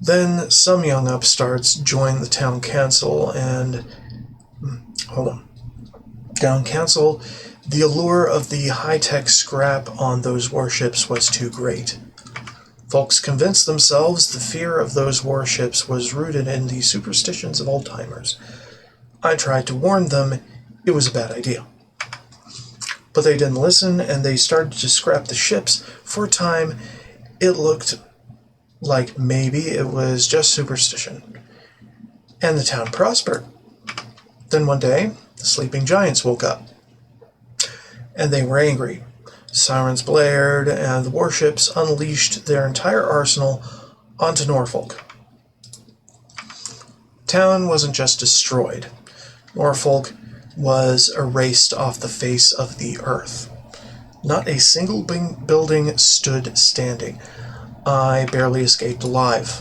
Then some young upstarts joined the town council and... Town council, the allure of the high-tech scrap on those warships was too great. Folks convinced themselves the fear of those warships was rooted in the superstitions of old-timers. I tried to warn them it was a bad idea. But they didn't listen, and they started to scrap the ships. For a time, it looked like maybe it was just superstition. And the town prospered. Then one day, the sleeping giants woke up. And they were angry. Sirens blared, and the warships unleashed their entire arsenal onto Norfolk. Town wasn't just destroyed. Norfolk was erased off the face of the earth. Not a single building stood standing. I barely escaped alive.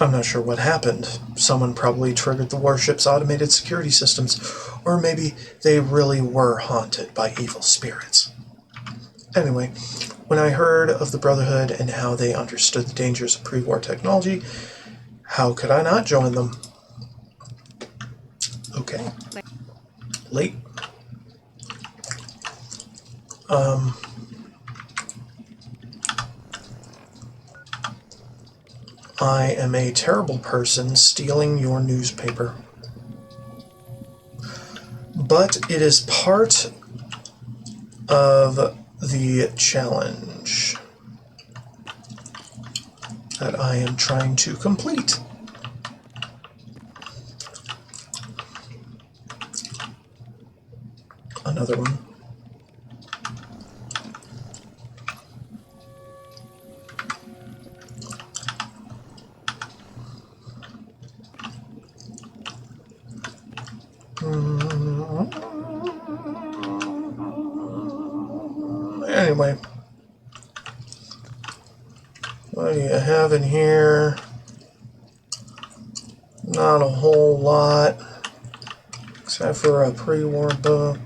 I'm not sure what happened. Someone probably triggered the warship's automated security systems, or maybe they really were haunted by evil spirits. Anyway, when I heard of the Brotherhood and how they understood the dangers of pre-war technology, how could I not join them? Okay. Late. I am a terrible person stealing your newspaper. But it is part of the challenge that I am trying to complete. Another one. Anyway, What do you have in here? Not a whole lot, except for a pre-war book.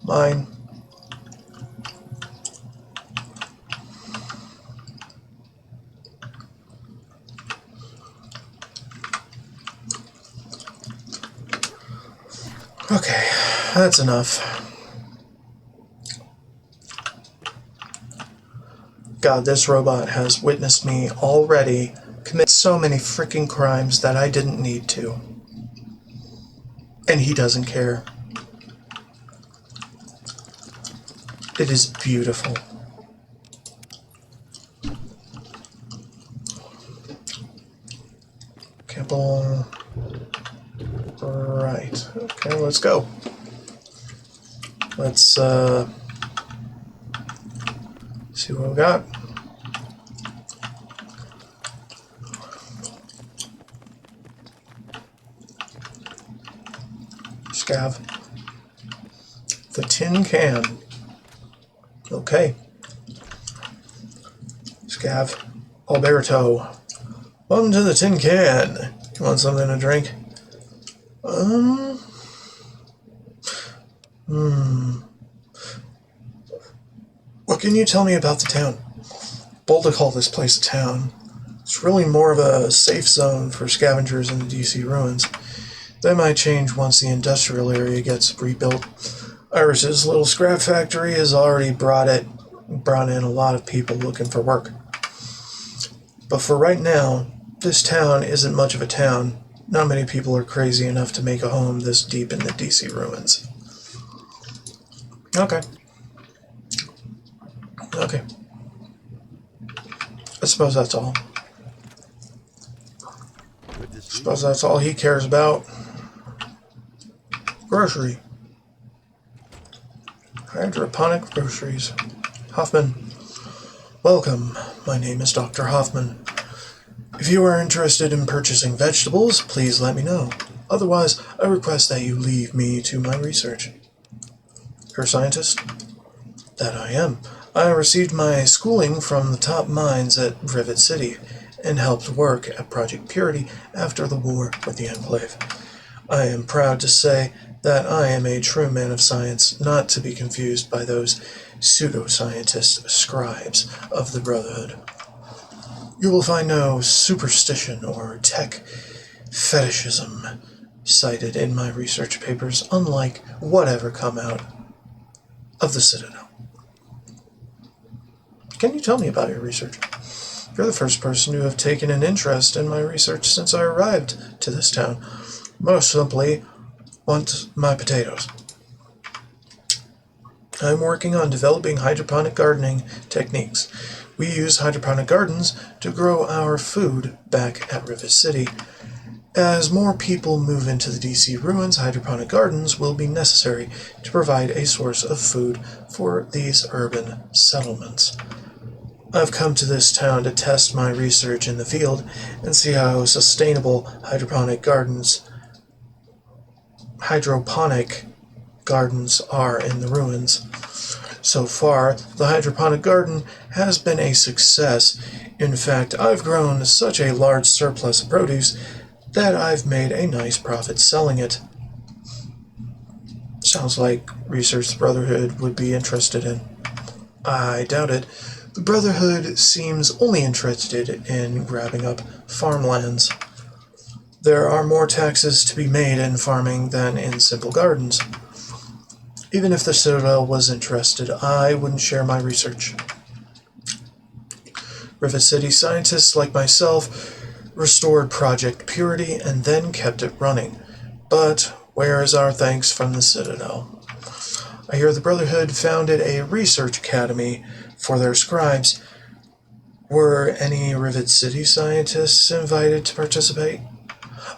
Mine. Okay, that's enough. God, this robot has witnessed me already commit so many freaking crimes that I didn't need to. And he doesn't care. It is beautiful. Campbell. Right. Okay, let's go. Let's see what we got. Scav. The tin can. Okay. Scav. Alberto. Welcome to the tin can. You want something to drink? What can you tell me about the town? Bold to call this place a town. It's really more of a safe zone for scavengers in the DC ruins. That might change once the industrial area gets rebuilt. Iris's little scrap factory has already brought in a lot of people looking for work. But for right now, this town isn't much of a town. Not many people are crazy enough to make a home this deep in the DC ruins. Okay. Okay. I suppose that's all. Good to see Suppose that's all he cares about. Grocery. Hydroponic groceries. Hoffman. Welcome. My name is Dr. Hoffman. If you are interested in purchasing vegetables, please let me know. Otherwise, I request that you leave me to my research. You're a scientist? That I am. I received my schooling from the top mines at Rivet City and helped work at Project Purity after the war with the Enclave. I am proud to say that I am a true man of science, not to be confused by those pseudoscientist scribes of the Brotherhood. You will find no superstition or tech fetishism cited in my research papers, unlike whatever come out of the Citadel. Can you tell me about your research? You're the first person to have taken an interest in my research since I arrived to this town. Most simply, want my potatoes. I'm working on developing hydroponic gardening techniques. We use hydroponic gardens to grow our food back at Rivet City. As more people move into the DC ruins, hydroponic gardens will be necessary to provide a source of food for these urban settlements. I've come to this town to test my research in the field and see how sustainable hydroponic gardens are in the ruins. So far, the hydroponic garden has been a success. In fact, I've grown such a large surplus of produce that I've made a nice profit selling it. Sounds like research the Brotherhood would be interested in. I doubt it. The Brotherhood seems only interested in grabbing up farmlands. There are more taxes to be made in farming than in simple gardens. Even if the Citadel was interested, I wouldn't share my research. Rivet City scientists like myself restored Project Purity and then kept it running. But where is our thanks from the Citadel? I hear the Brotherhood founded a research academy for their scribes. Were any Rivet City scientists invited to participate?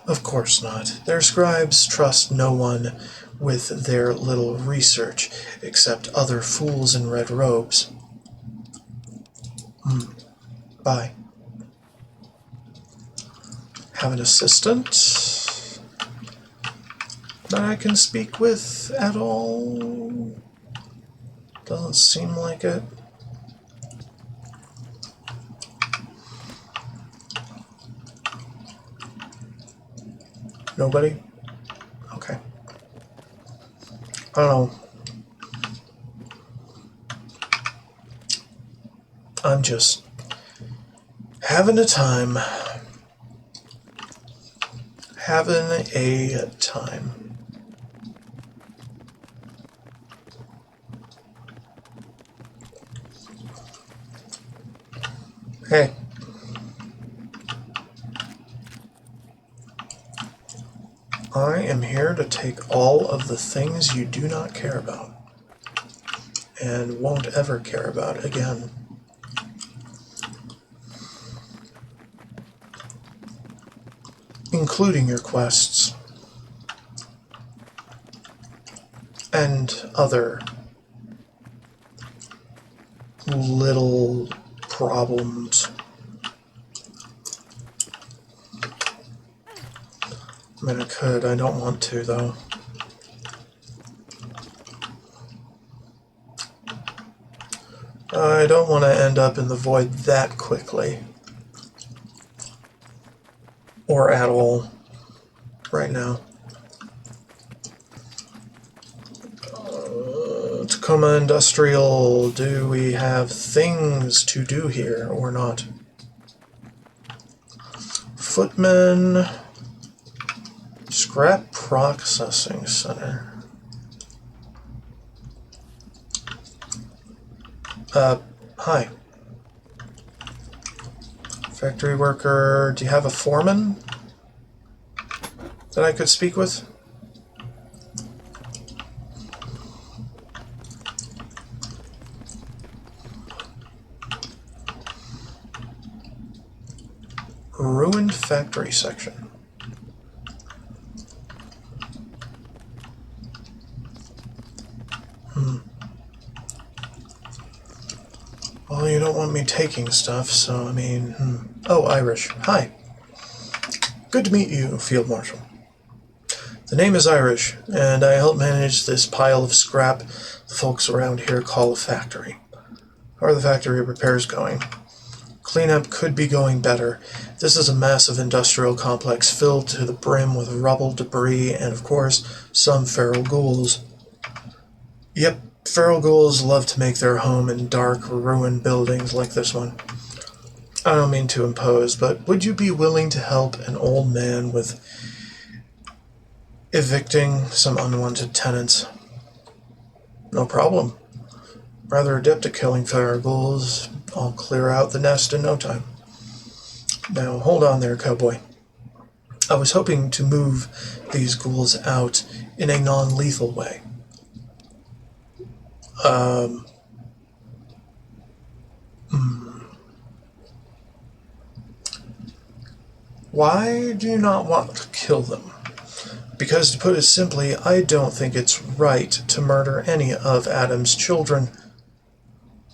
Of course not. Their scribes trust no one with their little research except other fools in red robes. Bye. Have an assistant that I can speak with at all? Doesn't seem like it. Nobody? Okay. I don't know. I'm just having a time. Having a time. Hey. I am here to take all of the things you do not care about and won't ever care about again. Including your quests and other little problems. I mean, I could. I don't want to, though. I don't want to end up in the void that quickly. Or at all. Right now. Tacoma Industrial, do we have things to do here or not? Footman, Scrap Processing Center. Hi. Factory worker, do you have a foreman that I could speak with? Ruined factory section. Well, you don't want me taking stuff, so I mean... Oh, Irish. Hi. Good to meet you, Field Marshal. The name is Irish, and I help manage this pile of scrap the folks around here call a factory. How are the factory repairs going? Cleanup could be going better. This is a massive industrial complex filled to the brim with rubble, debris, and of course, some feral ghouls. Yep, feral ghouls love to make their home in dark, ruined buildings like this one. I don't mean to impose, but would you be willing to help an old man with evicting some unwanted tenants? No problem. Rather adept at killing feral ghouls. I'll clear out the nest in no time. Now, hold on there, cowboy. I was hoping to move these ghouls out in a non-lethal way. Why do you not want to kill them? Because, to put it simply, I don't think it's right to murder any of Adam's children,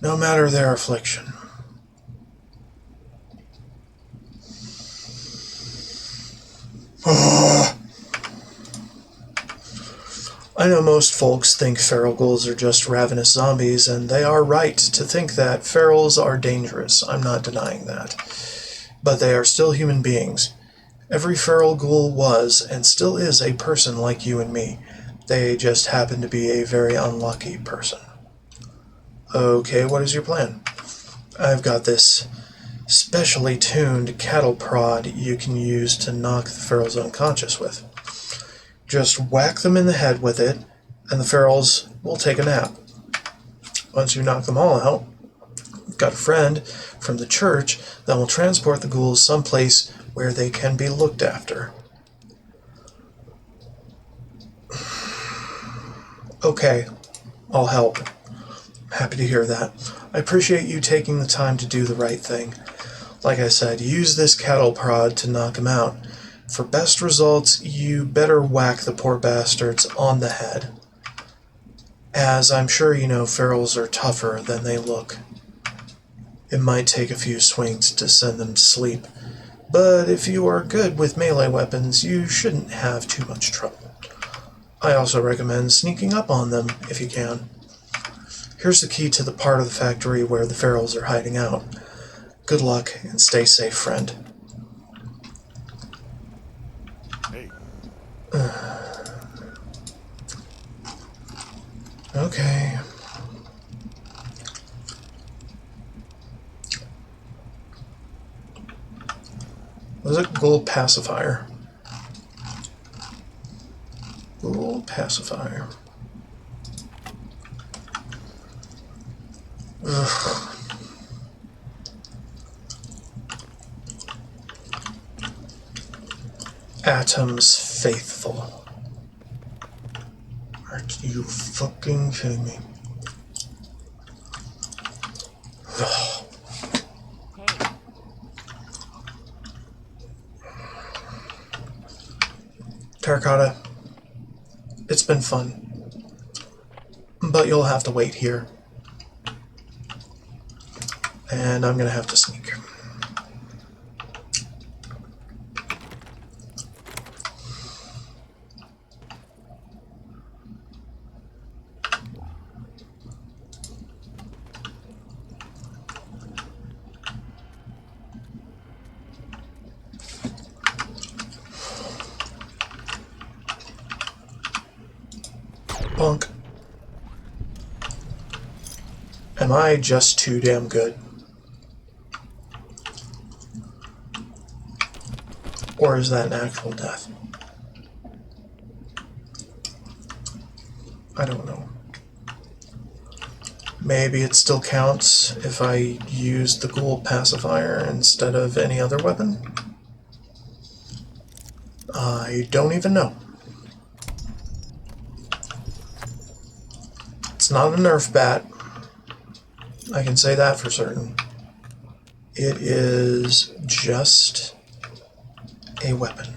no matter their affliction. I know most folks think feral ghouls are just ravenous zombies, and they are right to think that. Ferals are dangerous. I'm not denying that. But they are still human beings. Every feral ghoul was, and still is, a person like you and me. They just happen to be a very unlucky person. Okay, what is your plan? I've got this specially tuned cattle prod you can use to knock the ferals unconscious with. Just whack them in the head with it, and the ferals will take a nap. Once you knock them all out, I've got a friend from the church that will transport the ghouls someplace where they can be looked after. Okay, I'll help. Happy to hear that. I appreciate you taking the time to do the right thing. Like I said, use this cattle prod to knock them out. For best results, you better whack the poor bastards on the head. As I'm sure you know, ferals are tougher than they look. It might take a few swings to send them to sleep, but if you are good with melee weapons, you shouldn't have too much trouble. I also recommend sneaking up on them if you can. Here's the key to the part of the factory where the ferals are hiding out. Good luck and stay safe, friend. Hey, Okay. What is it? Ghoul pacifier. Ghoul pacifier. Ugh. Atoms faithful. Are you fucking kidding me? Ugh. Hey, Terracotta, it's been fun, but you'll have to wait here. And I'm gonna have to sneak. Bunk. Am I just too damn good? Or is that an actual death? I don't know. Maybe it still counts if I use the ghoul pacifier instead of any other weapon? I don't even know. It's not a Nerf bat. I can say that for certain. It is just a weapon.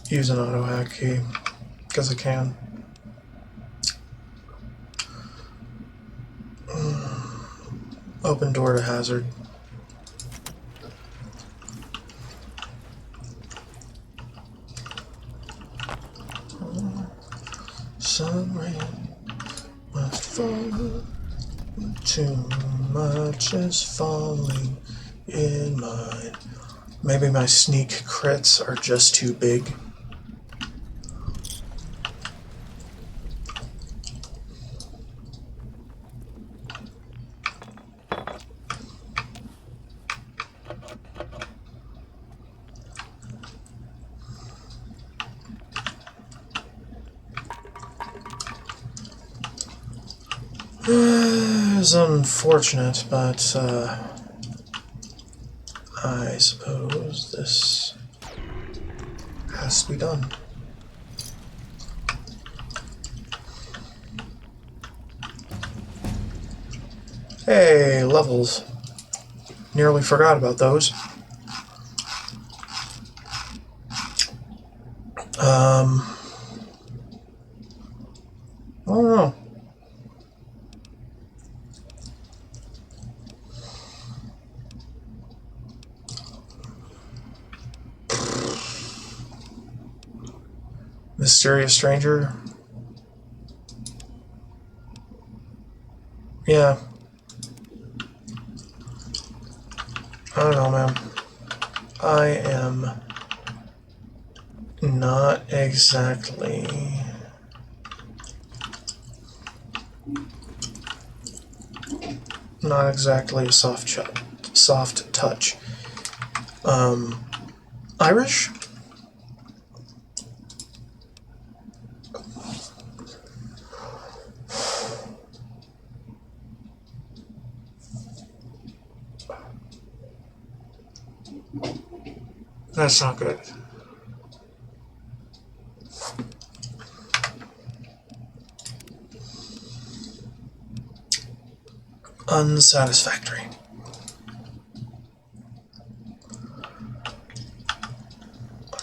Use an auto hack key because I can. Open door to hazard. Some rain must fall. Too much is falling in mine. Maybe my sneak crits are just too big. It's unfortunate, but I suppose this has to be done. Hey, levels. Nearly forgot about those. I don't know. Mysterious stranger. Yeah. I don't know, man. I am not exactly a soft touch. Irish? That's not good. Unsatisfactory.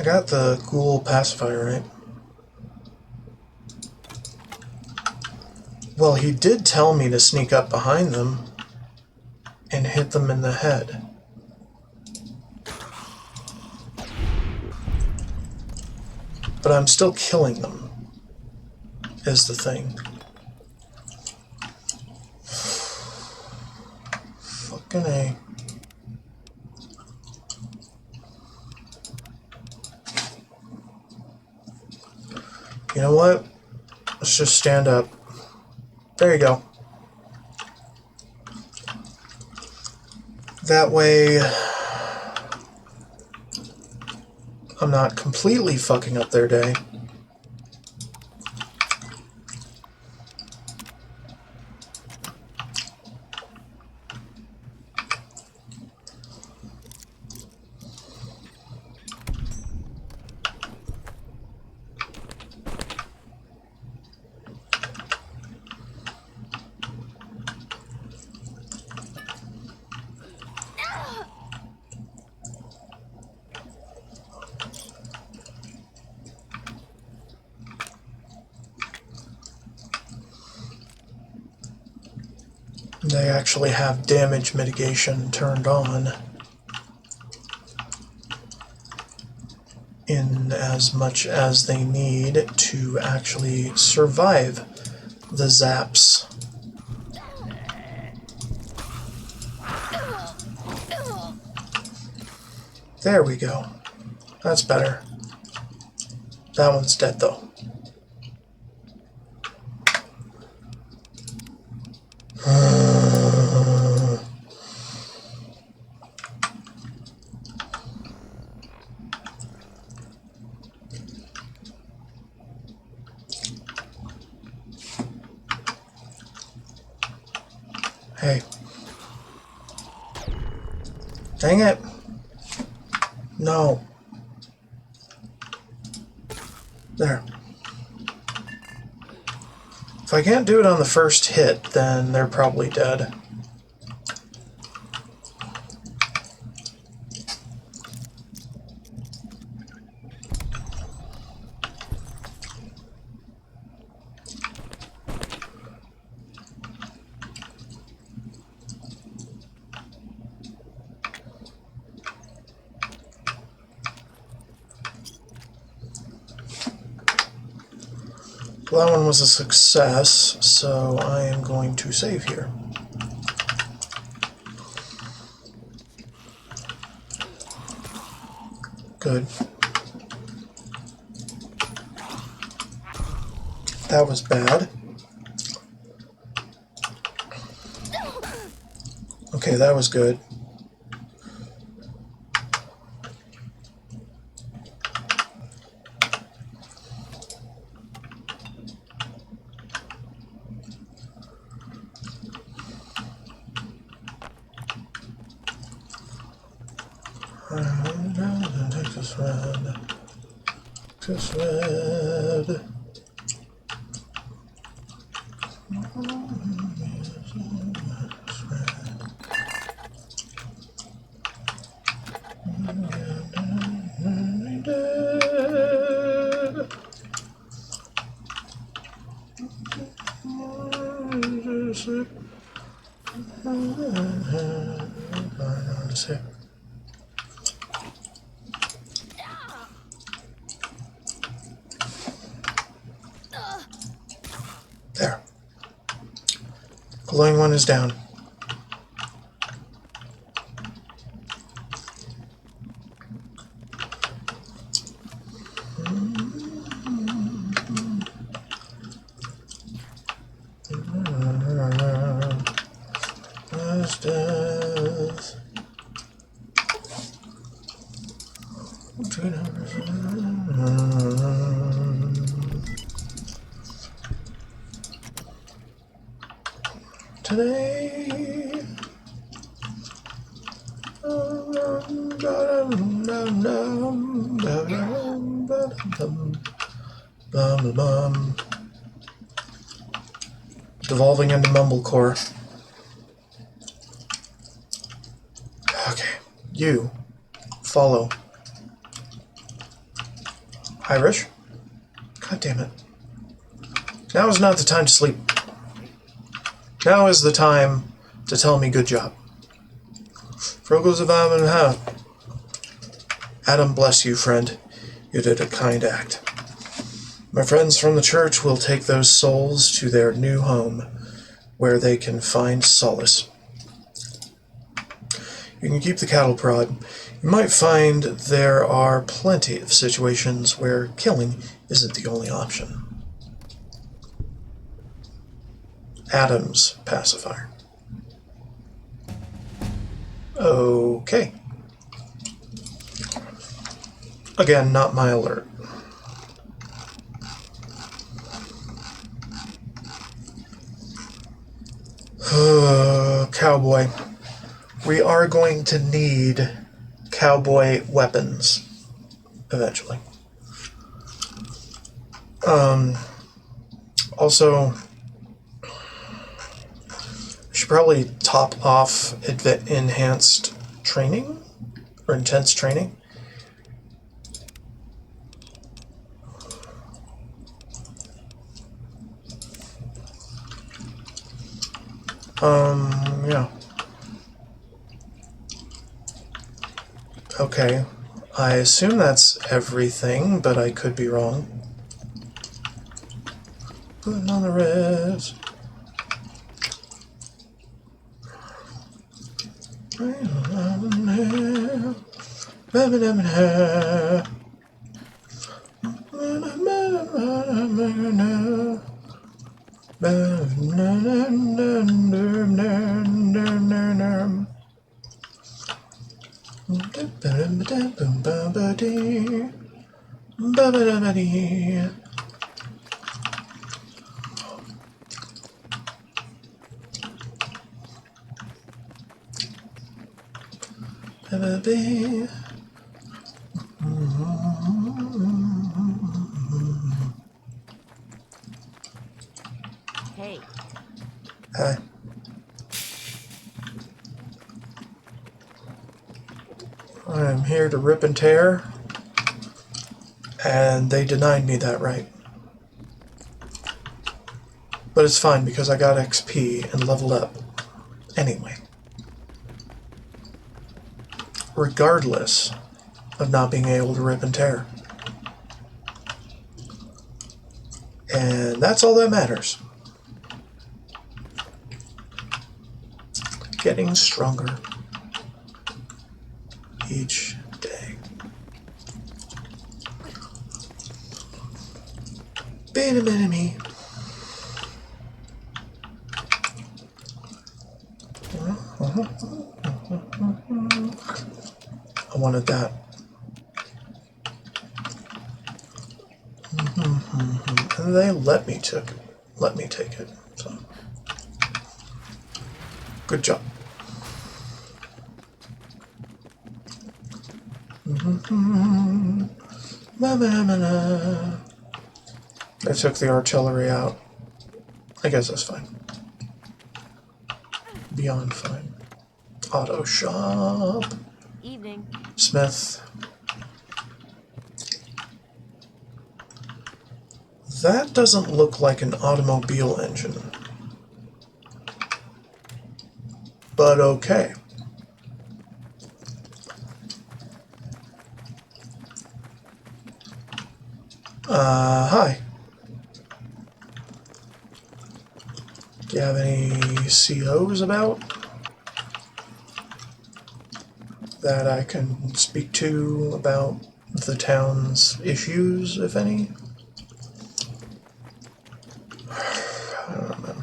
I got the ghoul pacifier, right? Well, he did tell me to sneak up behind them and hit them in the head. But I'm still killing them, is the thing. fucking A. You know what? Let's just stand up. There you go. That way, I'm not completely fucking up their day. They actually have damage mitigation turned on in as much as they need to actually survive the zaps. There we go. That's better. That one's dead though. Hey. Dang it. No. There. If I can't do it on the first hit, then they're probably dead. Well, that one was a success, so I am going to save here. Good. That was bad. Okay, that was good. Take this red. This red. There. Glowing one is down. Death. Today. Devolving into mumblecore. Okay, you follow. Irish? God damn it. Now is not the time to sleep. Now is the time to tell me good job. Frogos of Adam. Adam bless you, friend. You did a kind act. My friends from the church will take those souls to their new home, where they can find solace. You can keep the cattle prod. You might find there are plenty of situations where killing isn't the only option. Adams pacifier. Okay. Again, not my alert. Cowboy. We are going to need cowboy weapons eventually. Also, I should probably top off enhanced training or intense training. Yeah. Okay. I assume that's everything, but I could be wrong. Putting on the res. Hey, Hi. I'm here to rip and tear, and they denied me that right. But it's fine because I got XP and leveled up anyway. Regardless of not being able to rip and tear. And that's all that matters. Getting stronger each day. Be-a-minute-me. I wanted that. And they let me take it. So good job. I took the artillery out. I guess that's fine. Beyond fine. Auto shop. evening. Smith. That doesn't look like an automobile engine. But okay. Hi. Do you have any COs about that I can speak to about the town's issues, if any? I don't know.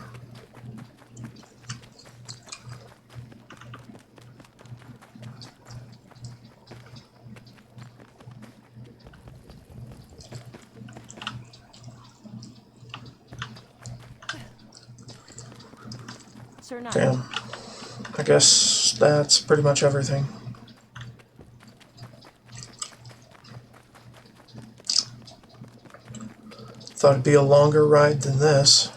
Sir Knight. Damn. I guess that's pretty much everything. Thought it'd be a longer ride than this.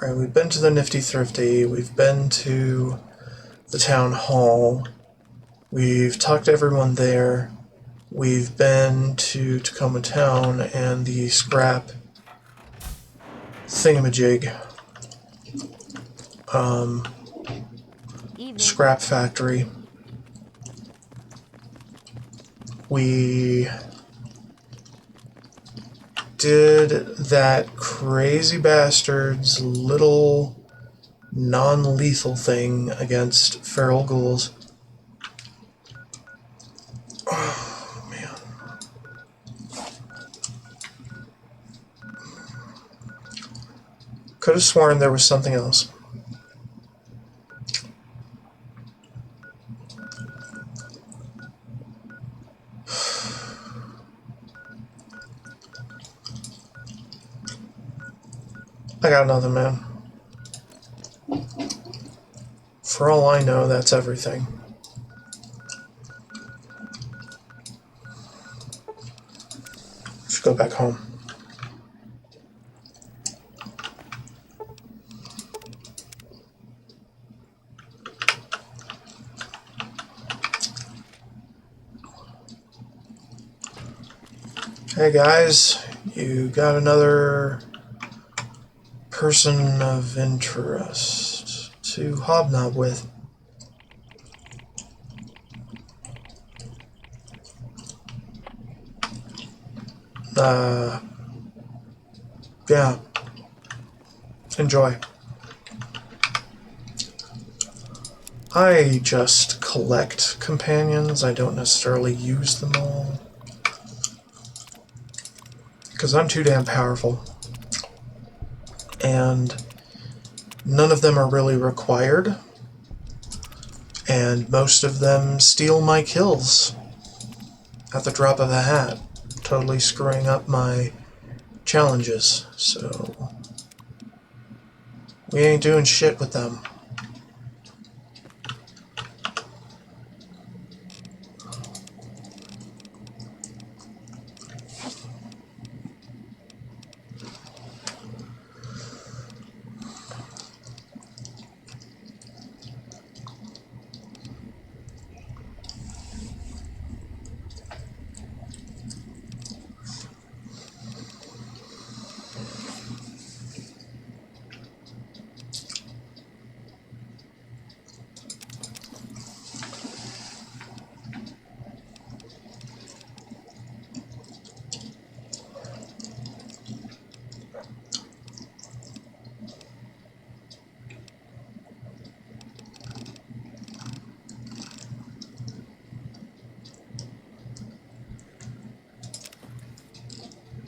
Right, we've been to the Nifty Thrifty, we've been to the town hall, we've talked to everyone there, we've been to Tacoma Town and the scrap thingamajig, Evening. scrap factory. we did that crazy bastard's little non-lethal thing against feral ghouls. Oh, man. Could have sworn there was something else. I got nothing, man. For all I know, that's everything. Let's go back home. Hey guys, you got another person of interest to hobnob with. Yeah. Enjoy. I just collect companions. I don't necessarily use them all. Because I'm too damn powerful. And none of them are really required. And most of them steal my kills at the drop of a hat, totally screwing up my challenges. So we ain't doing shit with them.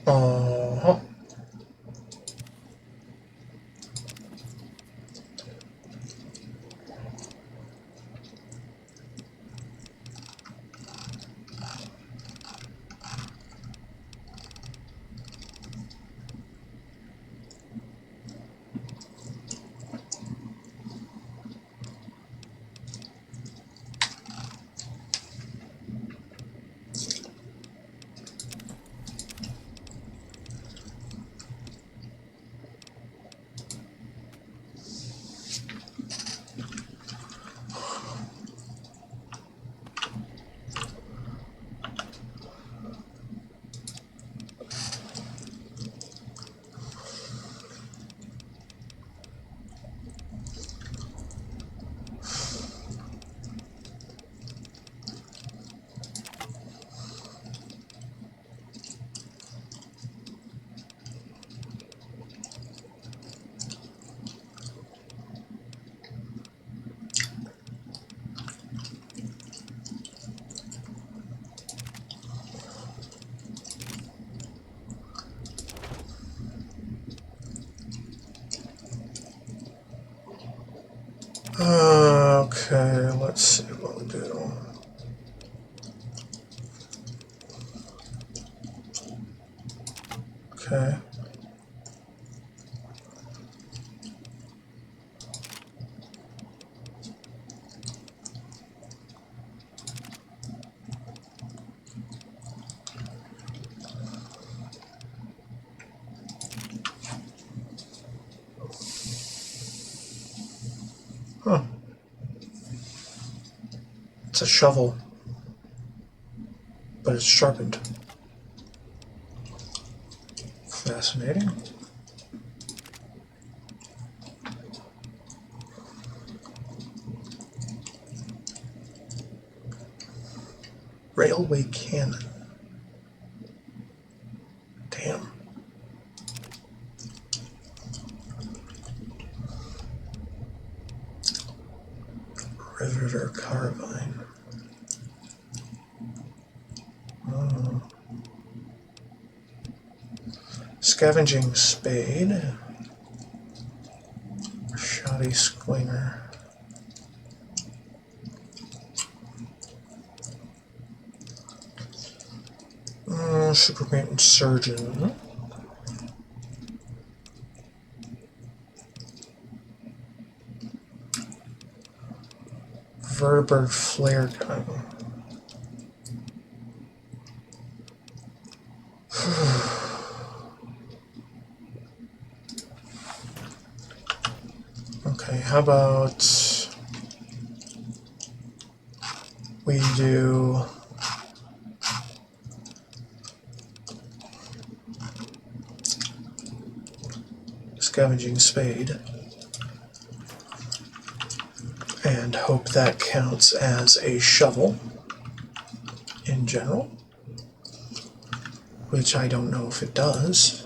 Uh-huh. Okay, let's see what we do. Okay. Huh. It's a shovel, but it's sharpened. Fascinating. Rail. railway cannon. Damn. Riveter carbine. Oh. Scavenging spade. Shoddy squinger. Super mutant surgeon. Vertibird flare gun. Okay, how about we do scavenging spade and hope that counts as a shovel in general, which I don't know if it does.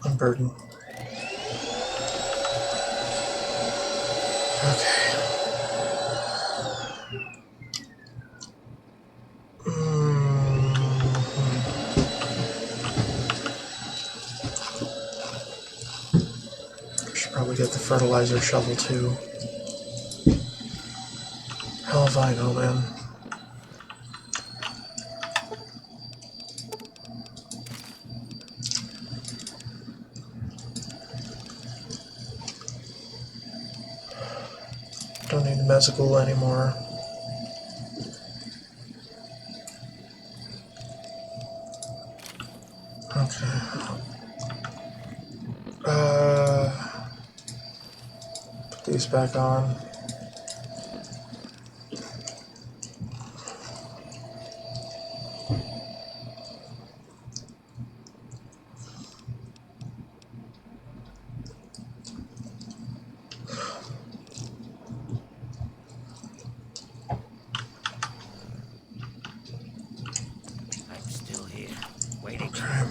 Unburden. Okay. Should probably get the fertilizer shovel too. Hell if I know, man. Don't need the mesical anymore. Okay. Put these back on. I'm still here, waiting. Okay.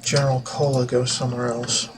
General Cola goes somewhere else.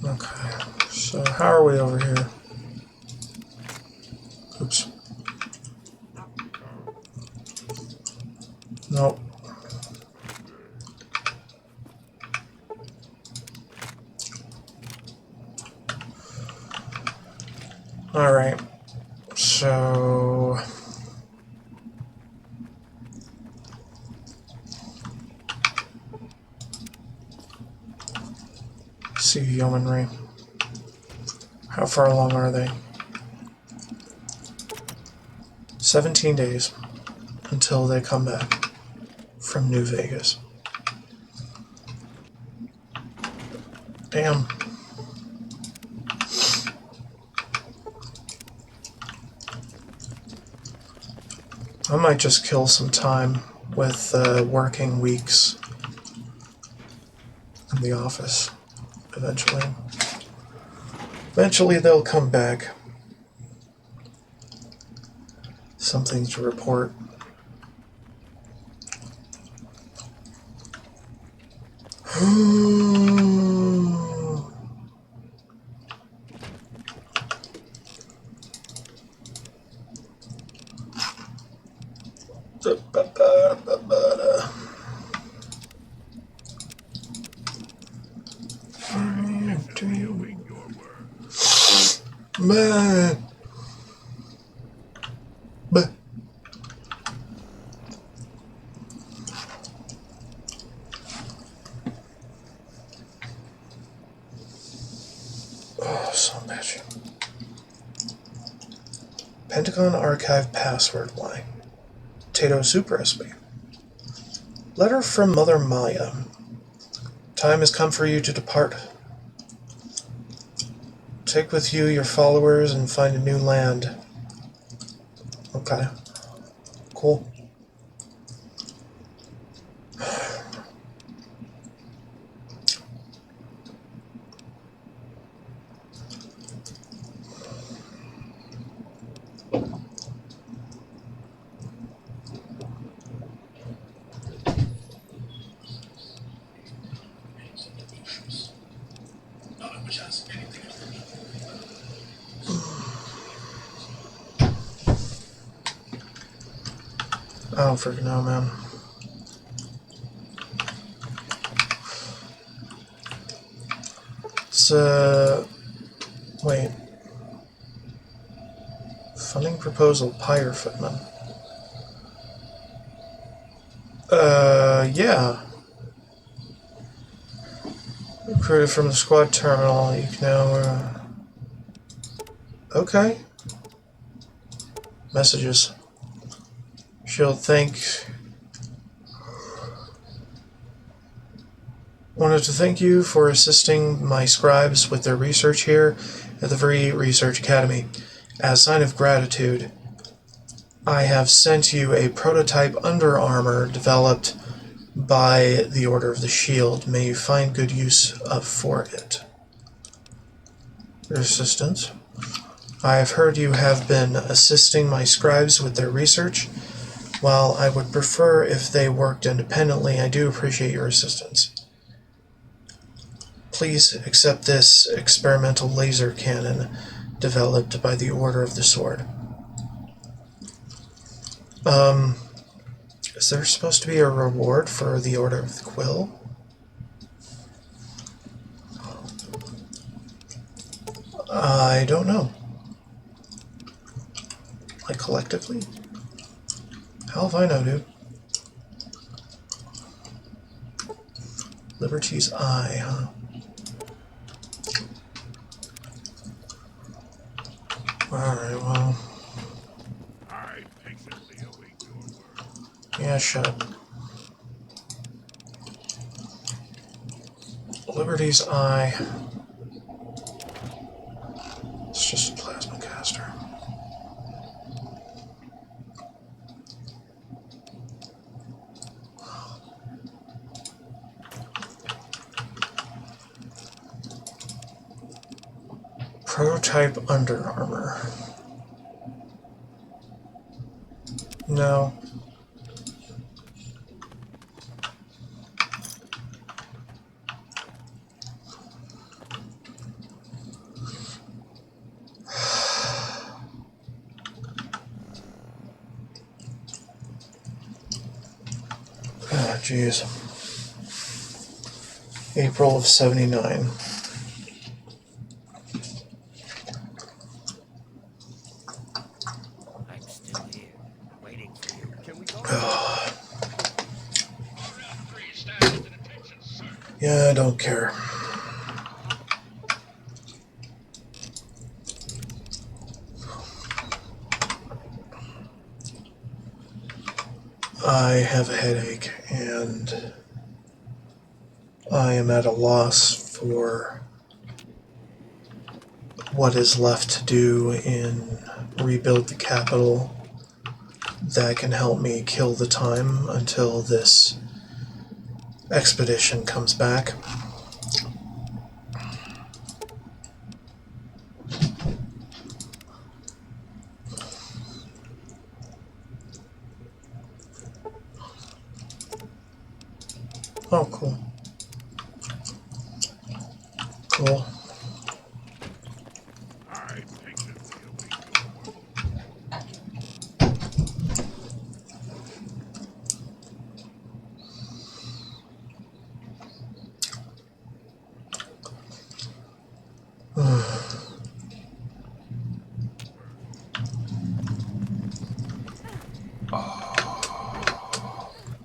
Okay, so how are we over here? Oops. Nope. Alright, so... See yeomanry. How far along are they? 17 days until they come back from New Vegas. Damn. I might just kill some time with working weeks in the office eventually. Eventually they'll come back. Something to report. Doing your work. Man. But oh, so bitchy. Pentagon archive password. Why? Potato soup recipe. Letter from Mother Maya. Time has come for you to depart. Take with you your followers and find a new land. Okay. Cool. I don't freaking know, man. It's, wait. Funding proposal, Pyre Footman. Yeah. Recruited from the squad terminal, you can now, okay. Messages. She'll wanted to thank you for assisting my scribes with their research here at the Free Research Academy. As a sign of gratitude, I have sent you a prototype Under Armour developed by the Order of the Shield. May you find good use for it. Your assistance. I have heard you have been assisting my scribes with their research. While I would prefer if they worked independently, I do appreciate your assistance. Please accept this experimental laser cannon developed by the Order of the Sword. Is there supposed to be a reward for the Order of the Quill? I don't know. Like collectively? Hell if I know, dude. Liberty's Eye, huh? Alright, well. I patiently await your work. Yeah, shut up. Liberty's Eye. It's just a plasma caster. Prototype Under Armour. No. Ah, jeez. April of '79. I'm still here, waiting for you. Can we go? Yeah, I don't care. I have a headache, and I am at a loss for what is left to do in rebuild the capital that can help me kill the time until this expedition comes back. Oh, cool. Cool. I patiently await your word.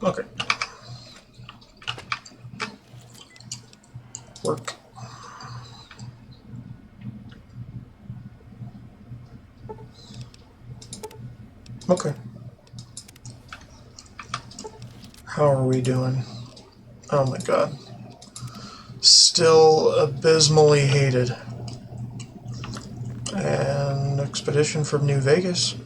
Okay. Work. Okay. How are we doing? Oh my god. Still abysmally hated. And expedition from New Vegas.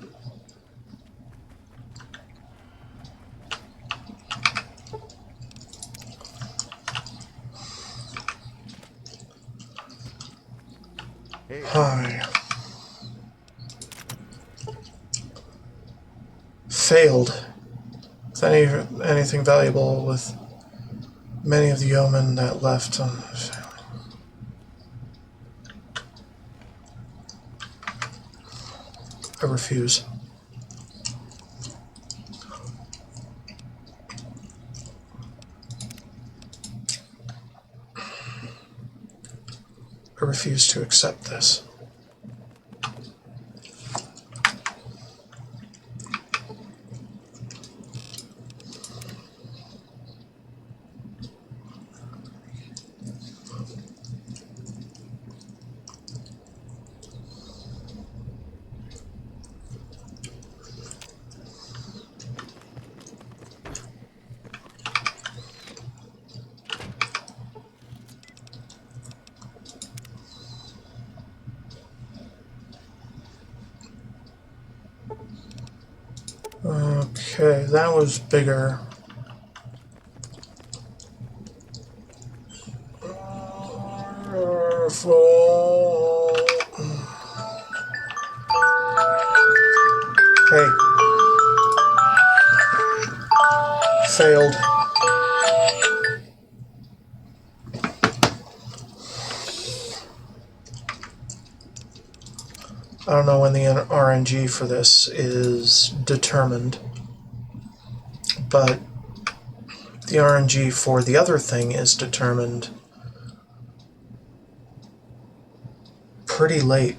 Hey, Hi. Failed. With anything valuable with many of the yeomen that left on sailing. I refuse. I refuse to accept this. Okay, that was bigger. Hey. Failed. I don't know when the RNG for this is determined, but the RNG for the other thing is determined pretty late.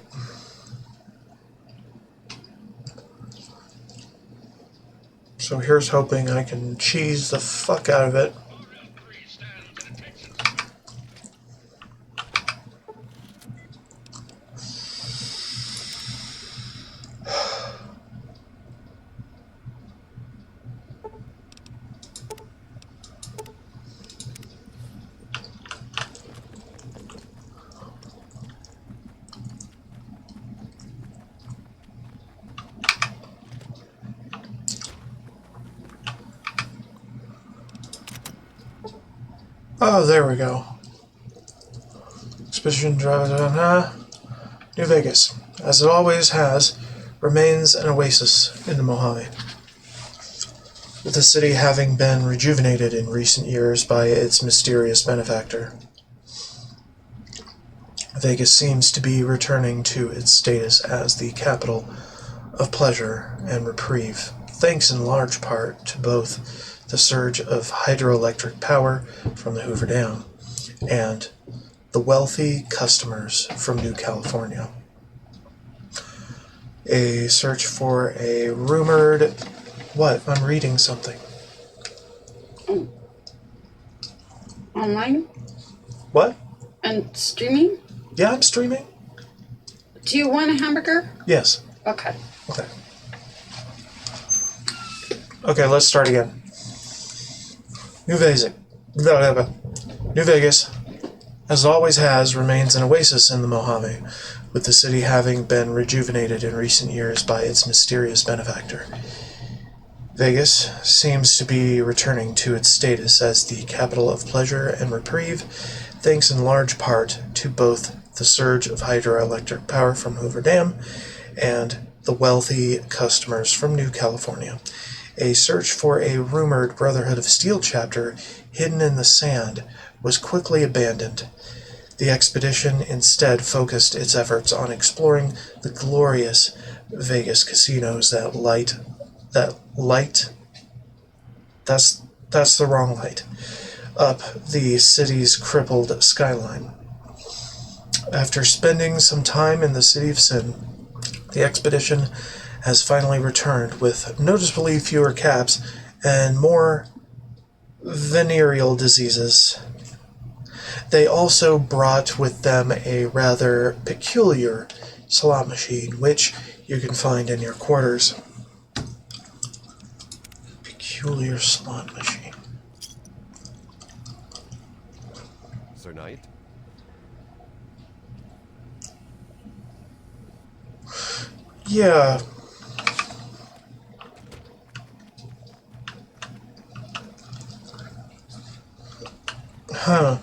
So here's hoping I can cheese the fuck out of it. Oh, there we go. Expedition driver, New Vegas, as it always has, remains an oasis in the Mojave, with the city having been rejuvenated in recent years by its mysterious benefactor. Vegas seems to be returning to its status as the capital of pleasure and reprieve, thanks in large part to both the surge of hydroelectric power from the Hoover Dam and the wealthy customers from New California. A search for a rumored... What? I'm reading something. Oh. Online? What? And streaming? Yeah, I'm streaming. Do you want a hamburger? Yes. Okay. Okay. Okay, let's start again. New Vegas, as it always has, remains an oasis in the Mojave, with the city having been rejuvenated in recent years by its mysterious benefactor. Vegas seems to be returning to its status as the capital of pleasure and reprieve, thanks in large part to both the surge of hydroelectric power from Hoover Dam and the wealthy customers from New California. A search for a rumored Brotherhood of Steel chapter hidden in the sand was quickly abandoned. The expedition instead focused its efforts on exploring the glorious Vegas casinos that's the wrong light, up the city's crippled skyline. After spending some time in the City of Sin, the expedition has finally returned with noticeably fewer caps and more venereal diseases. They also brought with them a rather peculiar slot machine, which you can find in your quarters. Peculiar slot machine. Sir Knight? Yeah. Huh.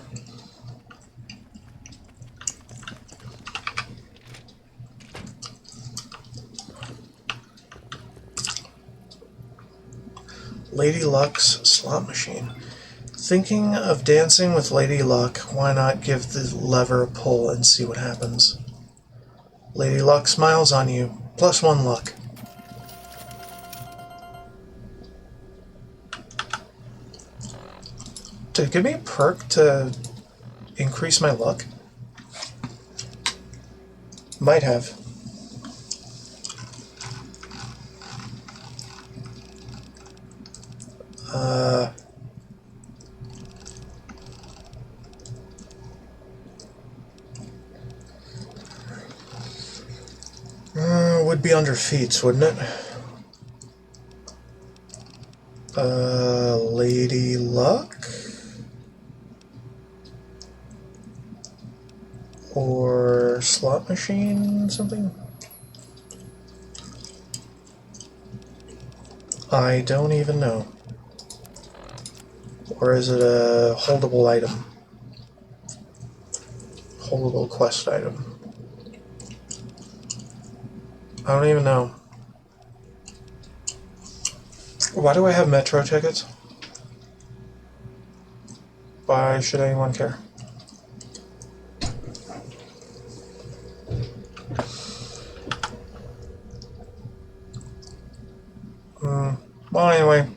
Lady Luck's slot machine. Thinking of dancing with Lady Luck, why not give the lever a pull and see what happens? Lady Luck smiles on you. +1 luck. Did it give me a perk to increase my luck? Might have. Would be under feats, wouldn't it? Lady Luck? Or slot machine something? I don't even know. Or is it a holdable item? Holdable quest item. I don't even know. Why do I have metro tickets? Why should anyone care? Well, anyway.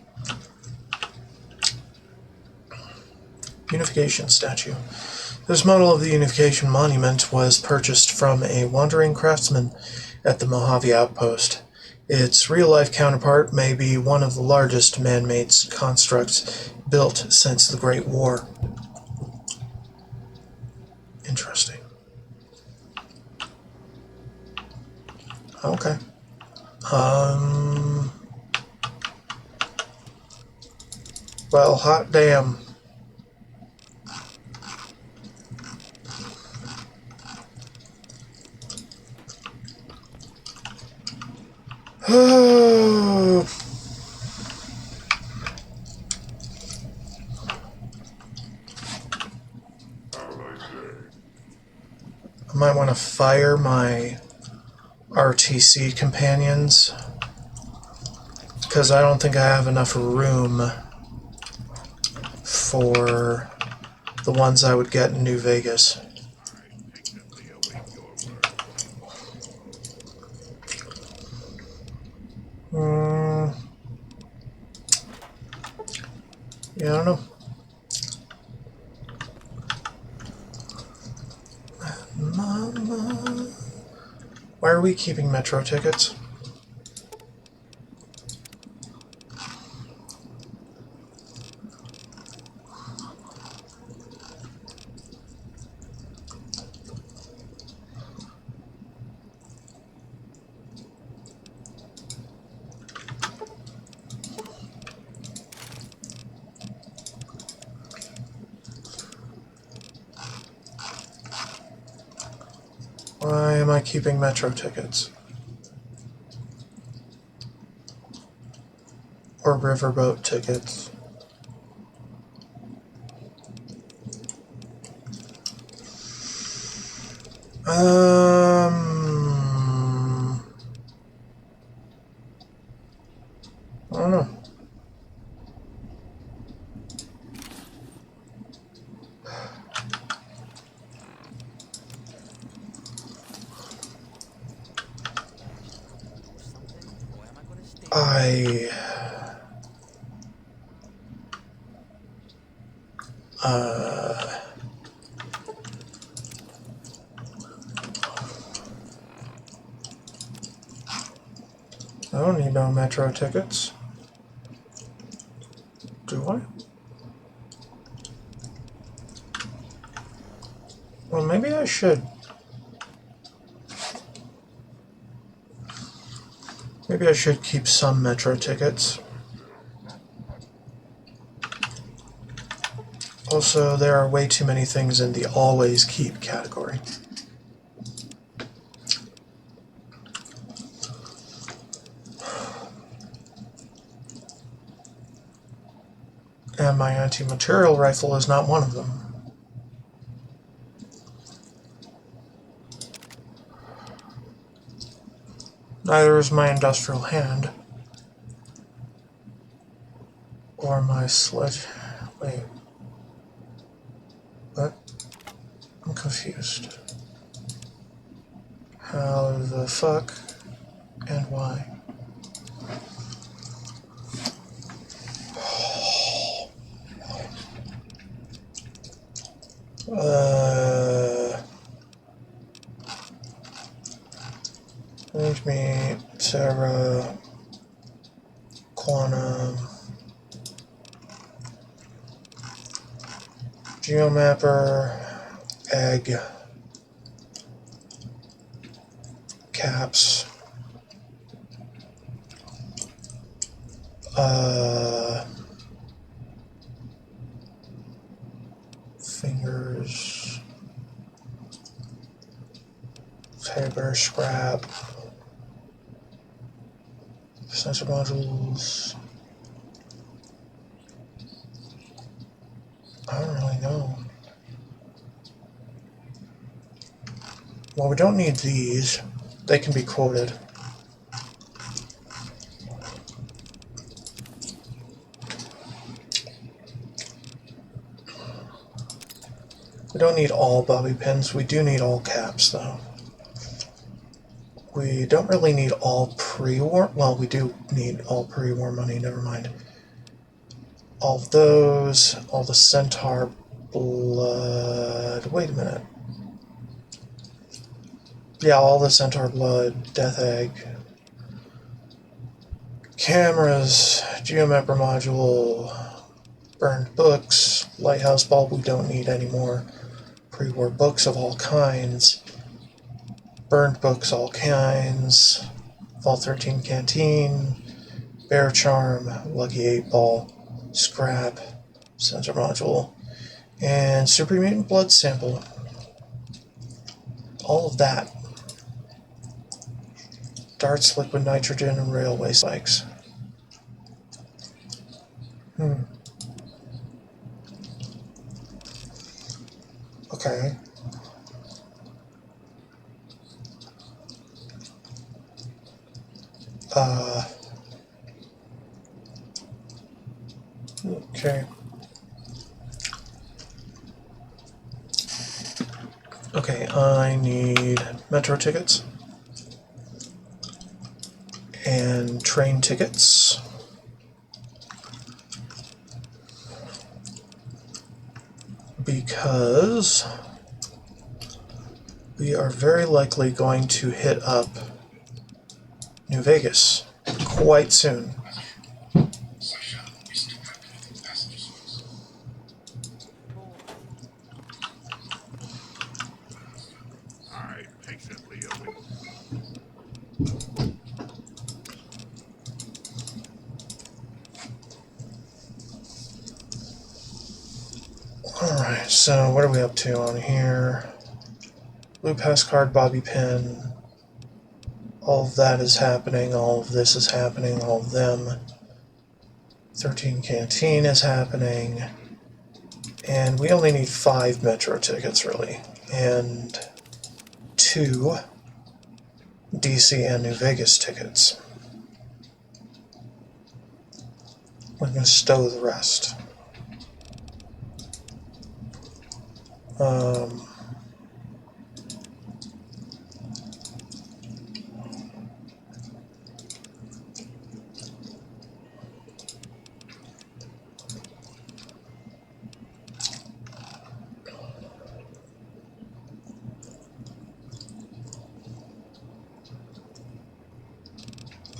Unification statue. This model of the Unification Monument was purchased from a wandering craftsman at the Mojave Outpost. Its real-life counterpart may be one of the largest man-made constructs built since the Great War. Interesting. Okay. Well, hot damn. I might want to fire my RTC companions because I don't think I have enough room for the ones I would get in New Vegas. Yeah, I don't know. Mama. Why are we keeping metro tickets? Why am I keeping metro tickets? or riverboat tickets. I don't know. I don't need no metro tickets. Do I? Well, maybe I should. Maybe I should keep some metro tickets. Also, there are way too many things in the always keep category. And my anti-material rifle is not one of them. Neither is my industrial hand. Or my sledge... Wait. What? I'm confused. How the fuck and why? Range me, Sarah, Quantum, Geomapper, Egg, Caps, Fingers, Paper, Scrap, Sensor Modules. I don't really know. Well, we don't need these. They can be quoted. We don't need all bobby pins. We do need all caps, though. We don't really need all pre-war. Well, we do need all pre-war money. Never mind. All of those. All the Centaur blood. Wait a minute. Yeah, all the Centaur blood. Death Egg. Cameras. Geomapper module. Burned books. Lighthouse bulb. We don't need anymore. Pre-war books of all kinds. Burned books all kinds. Fall 13 canteen. Bear charm. Lucky 8 ball. Scrap. Sensor module. And super mutant blood sample. All of that. Darts, liquid nitrogen, and railway spikes. Okay. Okay. Okay, I need metro tickets and train tickets. Because we are very likely going to hit up New Vegas quite soon. I patiently await. Alright, so what are we up to on here? Blue pass card, bobby pin. All of that is happening, all of this is happening, all of them. 13 canteen is happening. And we only need 5 metro tickets, really. And 2 DC and New Vegas tickets. We're going to stow the rest.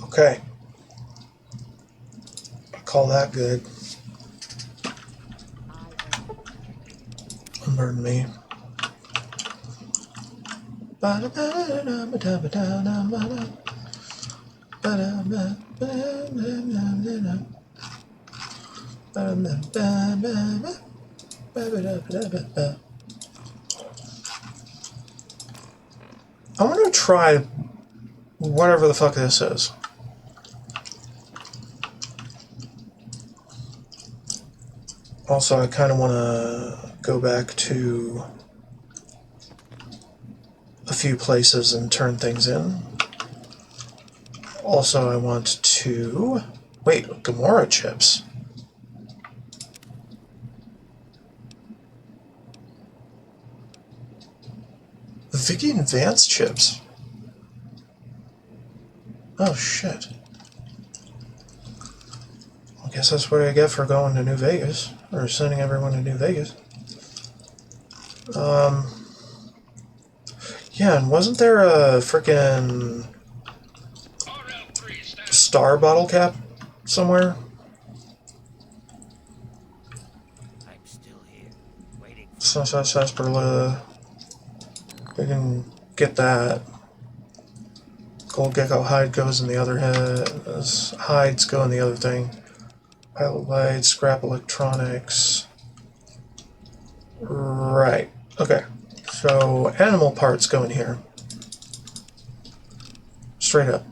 Okay. I call that good. Unburden me. I want to try whatever the fuck this is. Also, I kind of want to go back to a few places and turn things in. Also, I want to... Wait, Gamora chips. Vicky and Vance chips. Oh, shit. I guess that's what I get for going to New Vegas. Or sending everyone to New Vegas. Yeah, and wasn't there a frickin' star bottle cap somewhere? I'm still here, waiting. Sunset Sarsaparilla. We can get that. Gold Gecko hide goes in the other head. Hides go in the other thing. Pilot lights, scrap electronics. Right. Okay. So animal parts go in here. Straight up.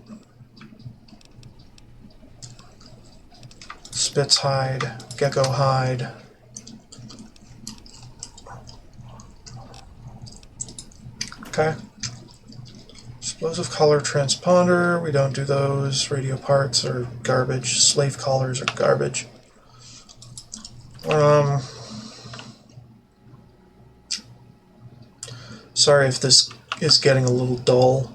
Spitz hide, gecko hide. Okay. Explosive collar transponder, we don't do those. Radio parts are garbage. Slave collars are garbage. Sorry if this is getting a little dull.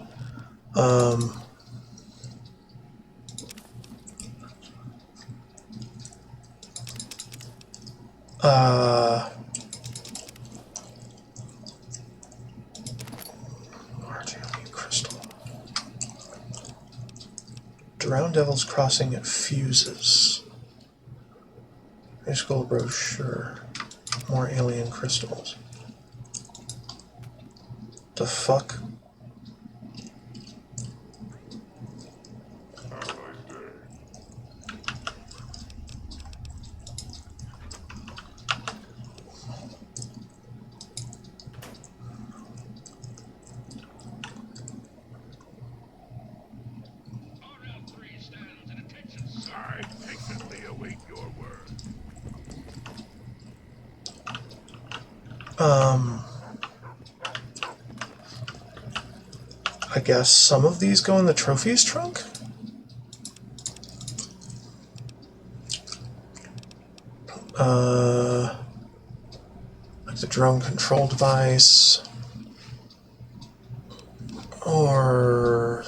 RGB crystal. Drowned Devil's Crossing at fuses. High school brochure. More alien crystals. The fuck? I patiently await your word. I guess some of these go in the trophies trunk? Like the drone control device. Or...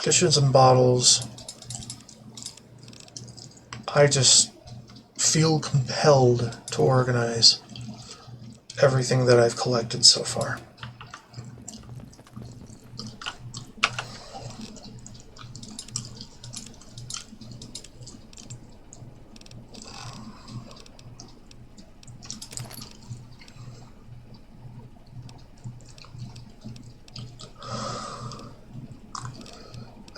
dishes and bottles. I just feel compelled to organize everything that I've collected so far.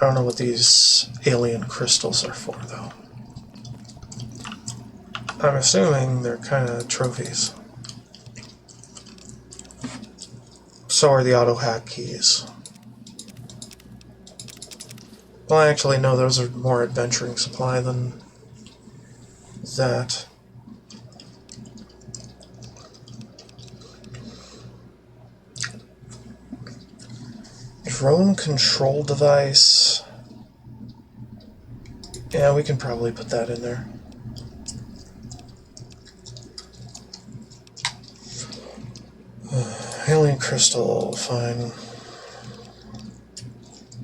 I don't know what these alien crystals are for, though. I'm assuming they're kind of trophies. So are the auto hack keys. Well, actually, no, those are more adventuring supply than that. Drone control device. Yeah, we can probably put that in there. Alien crystal, fine.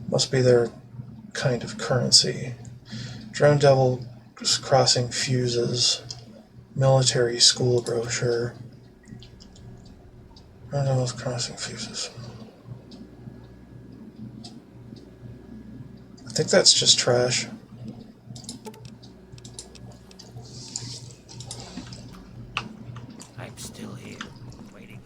Must be their kind of currency. Drone devil crossing fuses. Military school brochure. Drone devils crossing fuses. I think that's just trash. I'm still here, waiting.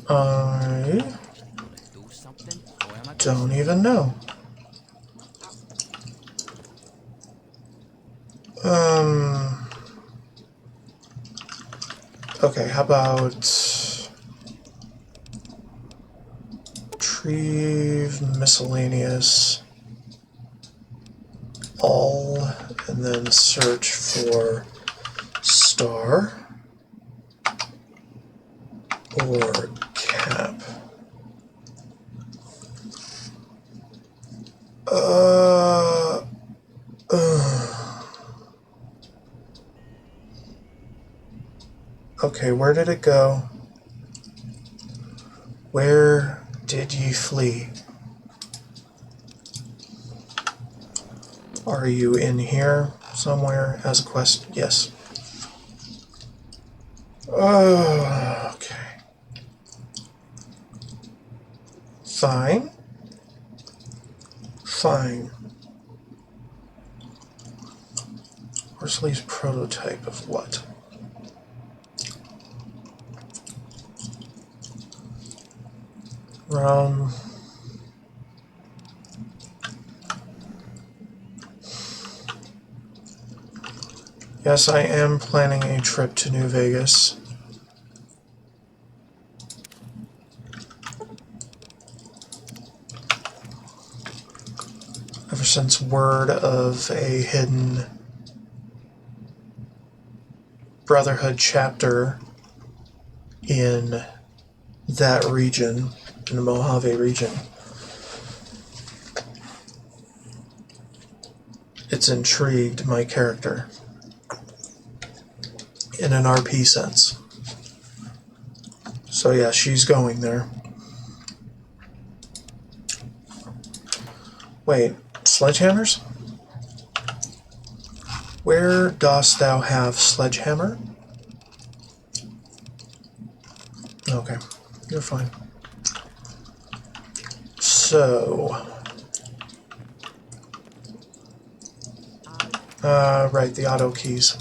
I Do something, or am I don't even know. Okay, how about retrieve miscellaneous all and then search for star or cap. Okay, where did it go? Where did ye flee? Are you in here somewhere as a quest? Yes. Oh, okay. Fine. Fine. Where's Lee's prototype of what? Yes, I am planning a trip to New Vegas. Ever since word of a hidden Brotherhood chapter in that region, in the Mojave region, it's intrigued my character in an RP sense. So yeah, she's going there. Wait, sledgehammers? Where dost thou have sledgehammer? Okay, you're fine. So, right, the auto keys.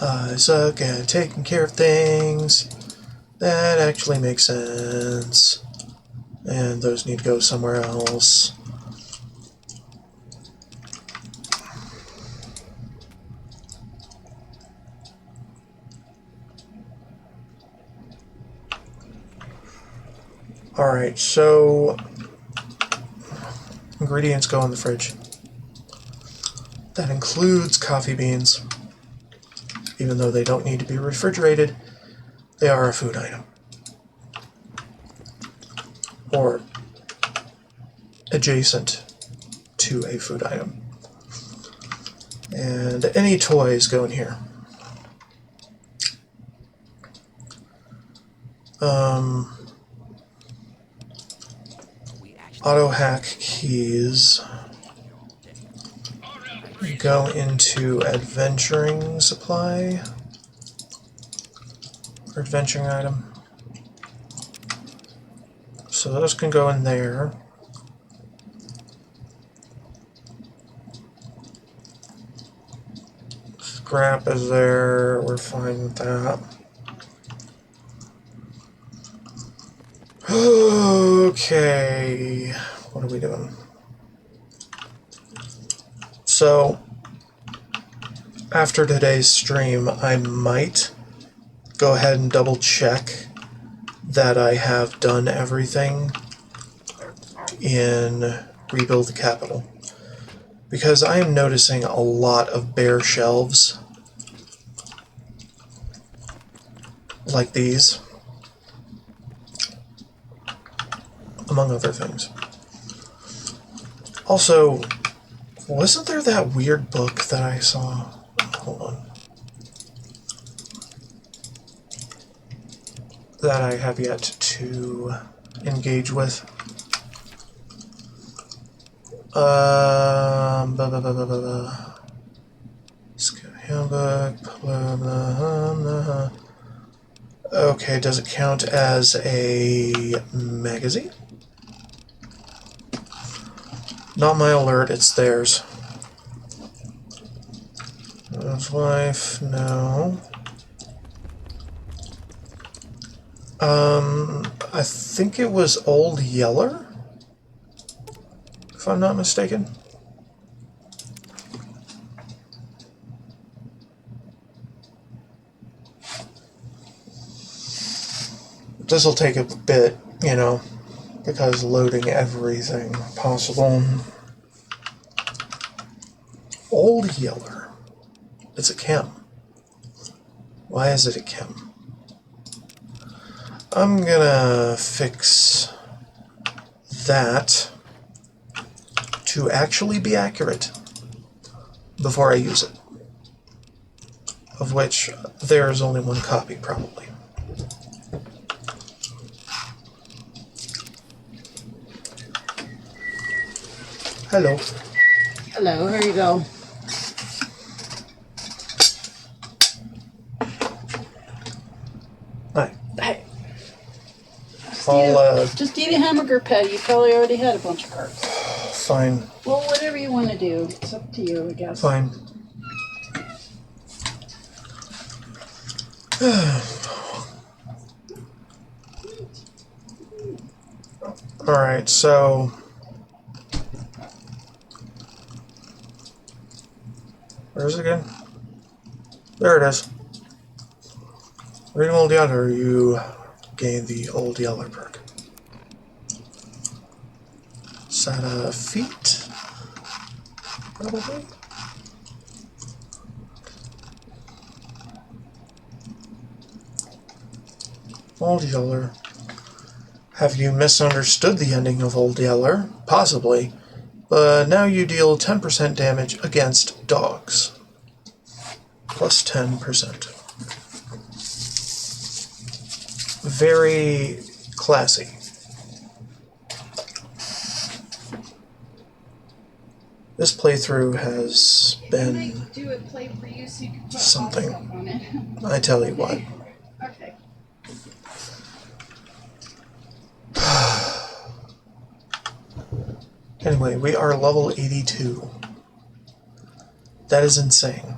I suck at taking care of things. That actually makes sense. And those need to go somewhere else. Alright, so ingredients go in the fridge. That includes coffee beans. Even though they don't need to be refrigerated, they are a food item. Or adjacent to a food item. And any toys go in here. Auto hack keys go into adventuring supply or adventuring item. So those can go in there. Scrap is there, we're fine with that. Okay, what are we doing? So, after today's stream, I might go ahead and double check that I have done everything in Rebuild the Capital. Because I am noticing a lot of bare shelves like these, among other things. Also, wasn't there that weird book that I saw? Hold on. That I have yet to engage with. Blah, blah, blah, blah, blah, blah. Handbook, blah, blah, blah. Okay, does it count as a magazine? Not my alert, it's theirs. His wife, no. I think it was Old Yeller, if I'm not mistaken. This will take a bit, you know, because loading everything possible. Old Yeller. It's a chem. Why is it a chem? I'm gonna fix that to actually be accurate before I use it. Of which there is only one copy, probably. Hello. Hello, here you go. Hi. Hey. I'll, Just eat a hamburger patty. You probably already had a bunch of carbs. fine. Well, whatever you want to do. It's up to you, I guess. Fine. Alright, so... Where is it again? There it is. Reading Old Yeller, you gain the Old Yeller perk. Is that a feat? Probably? Old Yeller. Have you misunderstood the ending of Old Yeller? Possibly. But now you deal 10% damage against dogs. Plus 10%. Very classy. This playthrough has been do a play for you so you can put something. stuff on it. I tell you what. Okay. Anyway, we are level 82. That is insane.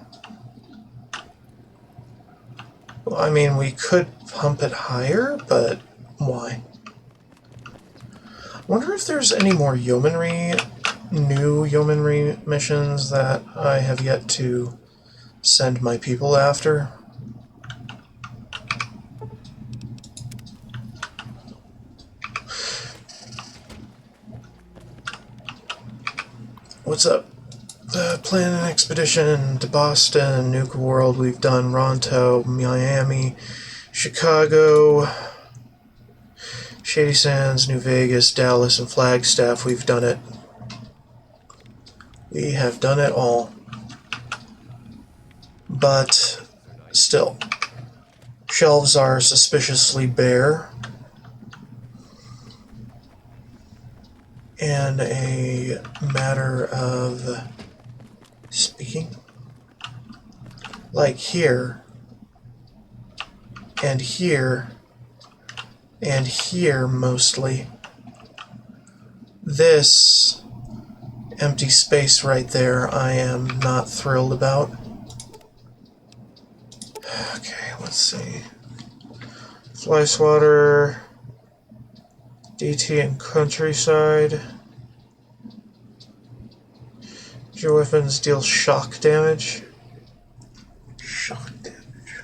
Well, I mean, we could pump it higher, but why? I wonder if there's any more new yeomanry missions that I have yet to send my people after. What's up? Plan an expedition to Boston, Nuke World. We've done Ronto, Miami, Chicago, Shady Sands, New Vegas, Dallas, and Flagstaff. We've done it. We have done it all. But still, shelves are suspiciously bare. And a matter of speaking, like here, and here, and here mostly, this empty space right there I am not thrilled about. Okay, let's see. Fly swatter. DT and countryside. Your weapons deal shock damage. Shock damage.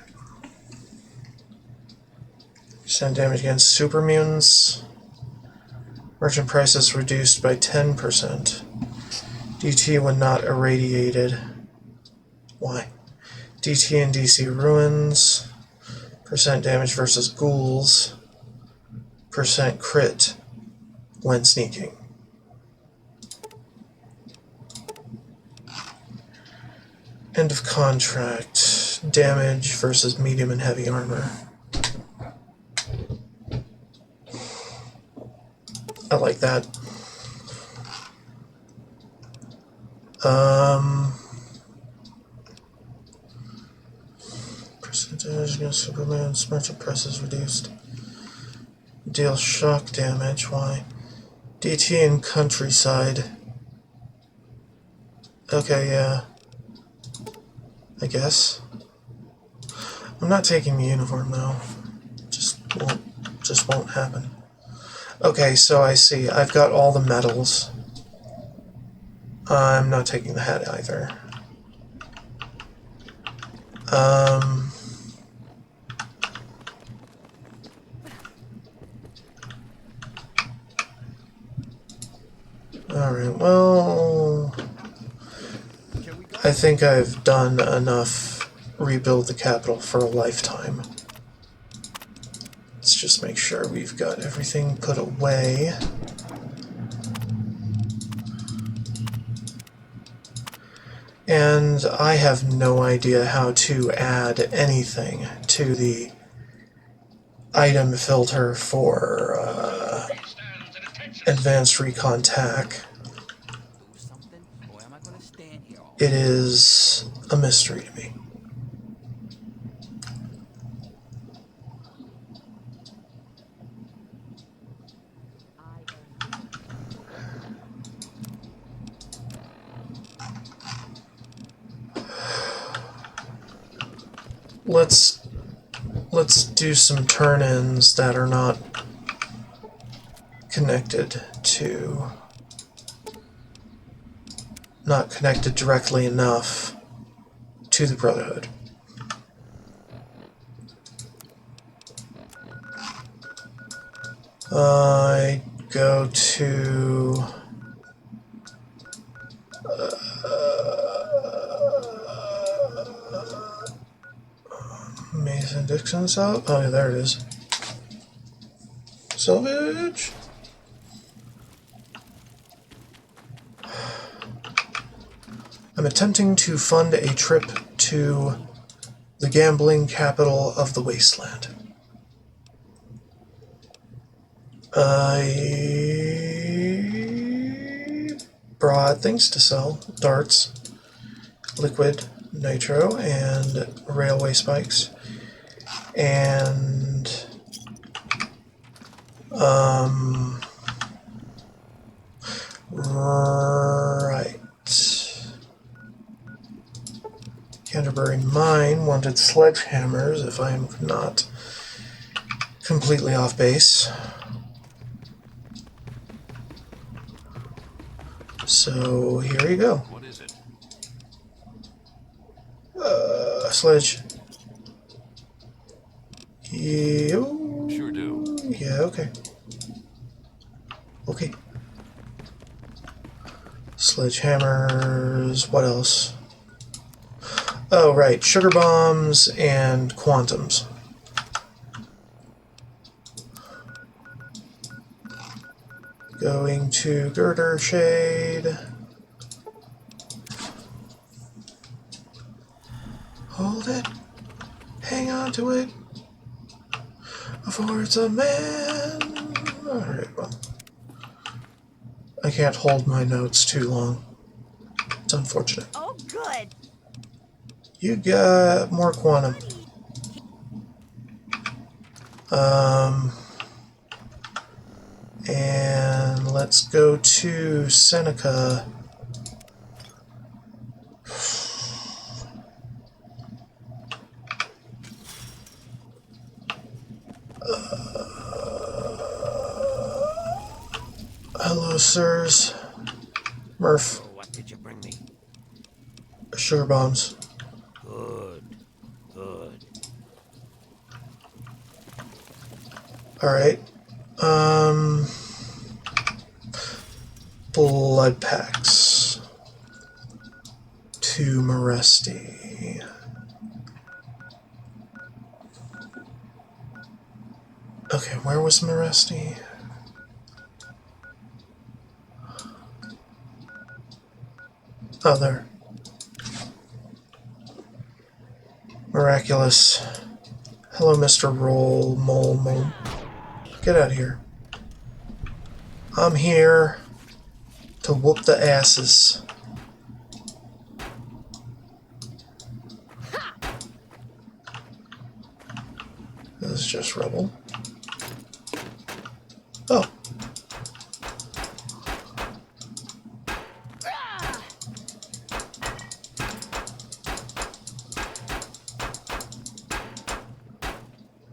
Percent damage against super mutants. Merchant prices reduced by 10%. DT when not irradiated. Why? DT and DC ruins. Percent damage versus ghouls. Percent crit when sneaking. End of contract. Damage versus medium and heavy armor. I like that. Percentage against Superman's merchant price is reduced. Deal shock damage. Why? DT and countryside. Okay, yeah. I guess. I'm not taking the uniform though. Just won't happen. Okay, so I see. I've got all the medals. I'm not taking the hat either. Alright, well, I think I've done enough rebuild the capital for a lifetime. Let's just make sure we've got everything put away. And I have no idea how to add anything to the item filter for advanced recon tac. Do something, or am I gonna stand here all It is a mystery to me. Let's do some turn-ins that are not connected directly enough to the Brotherhood. I go to Mason Dixon's out. Oh yeah, there it is. Salvage. I'm attempting to fund a trip to the gambling capital of the wasteland. I brought things to sell: darts, liquid, nitro, and railway spikes. And right. Canterbury Mine wanted sledgehammers, if I'm not completely off base. So here you go. What is it? Sledge. Yo. Sure do. Yeah, okay. Okay. Sledgehammers. What else? Oh, right. Sugar bombs and quantums. Going to girder shade. Hold it. Hang on to it. For it's a man. Alright, well. I can't hold my notes too long. It's unfortunate. Oh, good. You got more quantum. And let's go to Seneca. Hello, sirs. Murph. Oh, what did you bring me? Sugar bombs. Good. Good. Alright. Blood packs. To Moresti. Okay, where was Moresti? Oh, there. Miraculous. Hello, Mr. Roll Mole Mole. Get out of here. I'm here to whoop the asses. This is just rubble. Oh.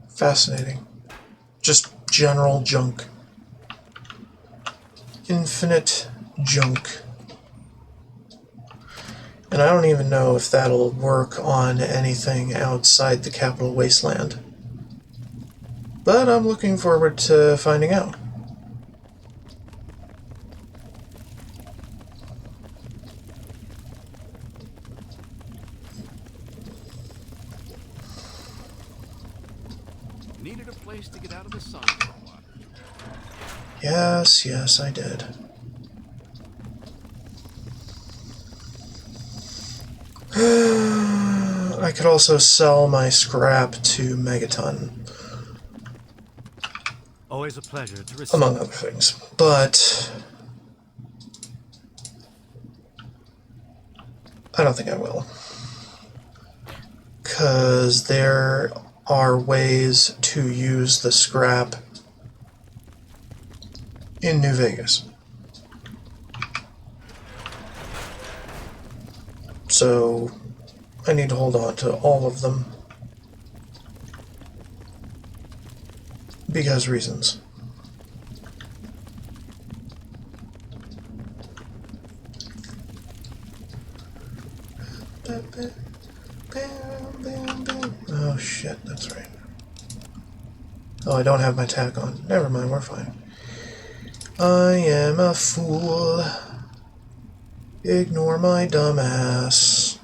Fascinating. Just general junk. Infinite junk. And I don't even know if that'll work on anything outside the Capital Wasteland. But I'm looking forward to finding out. Needed a place to get out of the sun for a while. Yes, yes, I did. I could also sell my scrap to Megaton, Always a pleasure to receive. among other things. But I don't think I will. Because there are ways to use the scrap in New Vegas. So I need to hold on to all of them. Because reasons. Oh shit, that's right. Oh, I don't have my tack on. Never mind, we're fine. I am a fool. Ignore my dumbass.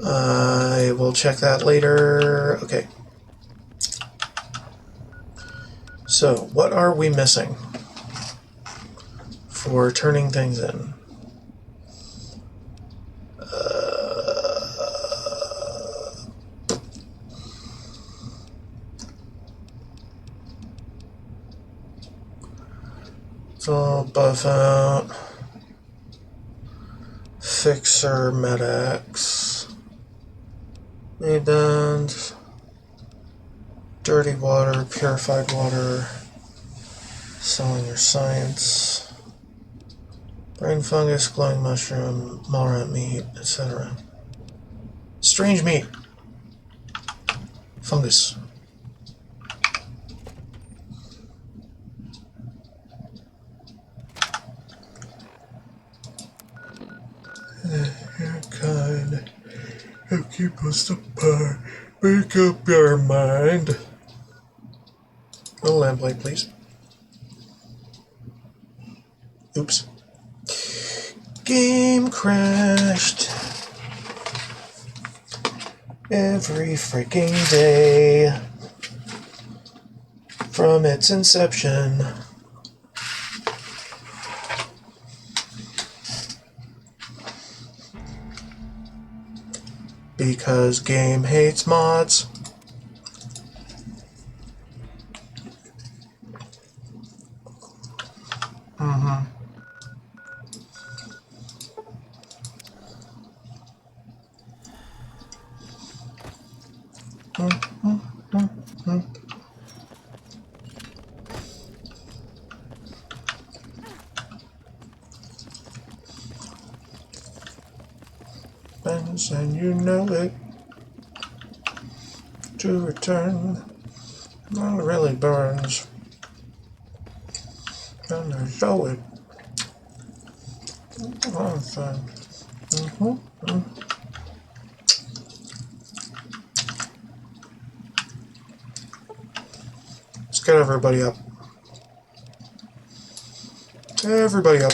I will check that later. Okay. So, what are we missing for turning things in? So, buff out. Fixer Med-X. Maidens. Dirty water, purified water. Selling your science. Brain fungus, glowing mushroom, Malrat meat, etc. Strange meat. Fungus. Your kind help keep us apart. Make up your mind. A lamplight, please. Oops. Game crashed. Every freaking day. From its inception. Because game hates mods. And you know it. To return. Well, it really burns. And there's Zoe. Awesome. Let's get everybody up. Everybody up.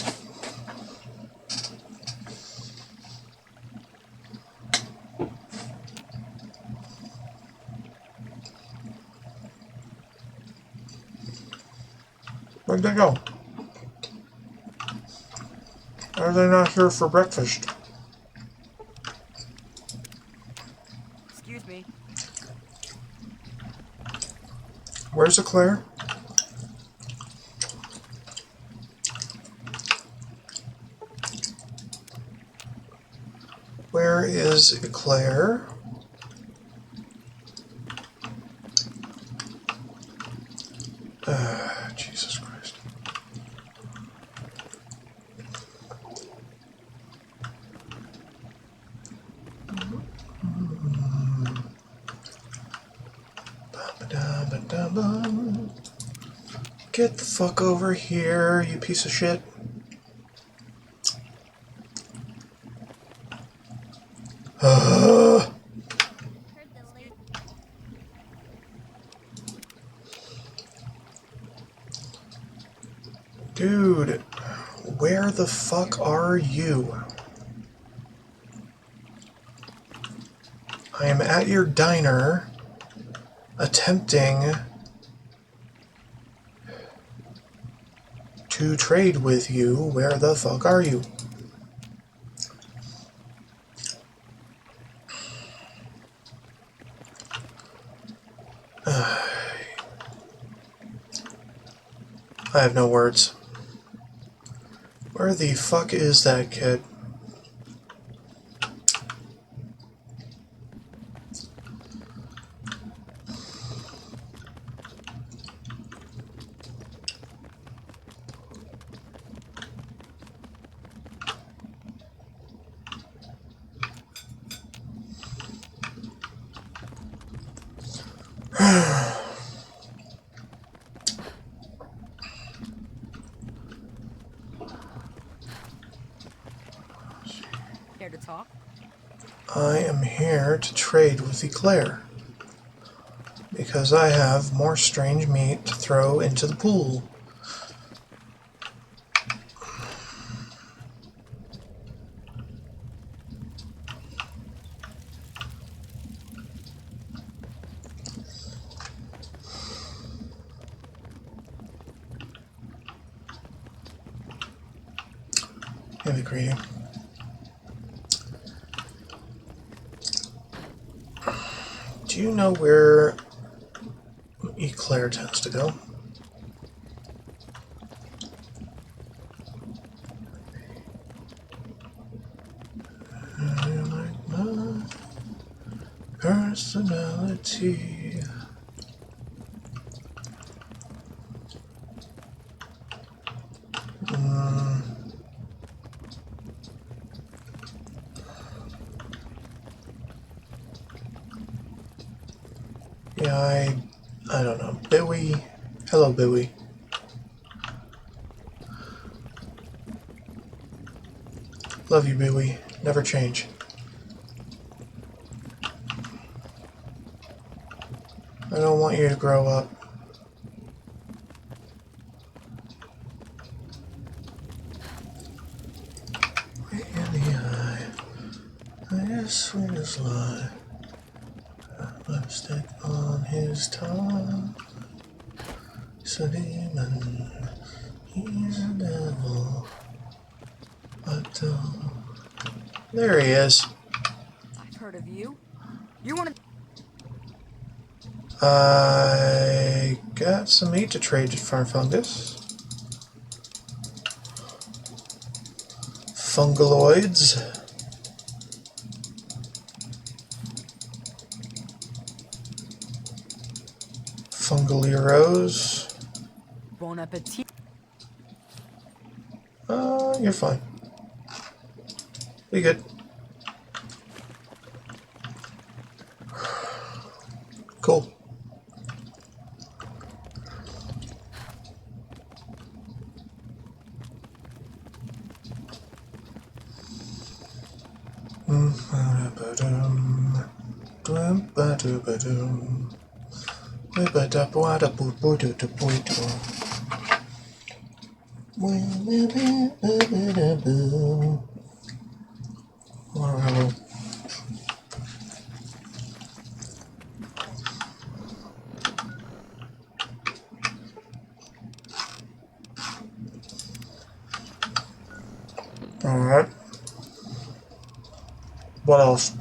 Where'd they go? Are they not here for breakfast? Excuse me. Where's Eclair? Where is Eclair? Jesus Christ. Ba-ba-da-ba-da-ba. Get the fuck over here, you piece of shit. Dude, where the fuck are you? I am at your diner, attempting to trade with you. Where the fuck are you? I have no words. Where the fuck is that kid? Care to talk? I am here to trade with Eclair. Because I have more strange meat to throw into the pool. Heavy greeting. Do you know where Eclair tends to go? Like my personality. Yeah, I don't know. Bowie. Hello, Bowie. Love you, Bowie. Never change. I don't want you to grow up. In the eye, as sweet as lie. Lipstick on his tongue. He's a demon. He's a devil. But there he is. I've heard of you. You're one of I got some meat to trade for fungus. Fungaloids. Fungaleros. Bon appetit. You're fine. Be good. Cool. Alright. What else?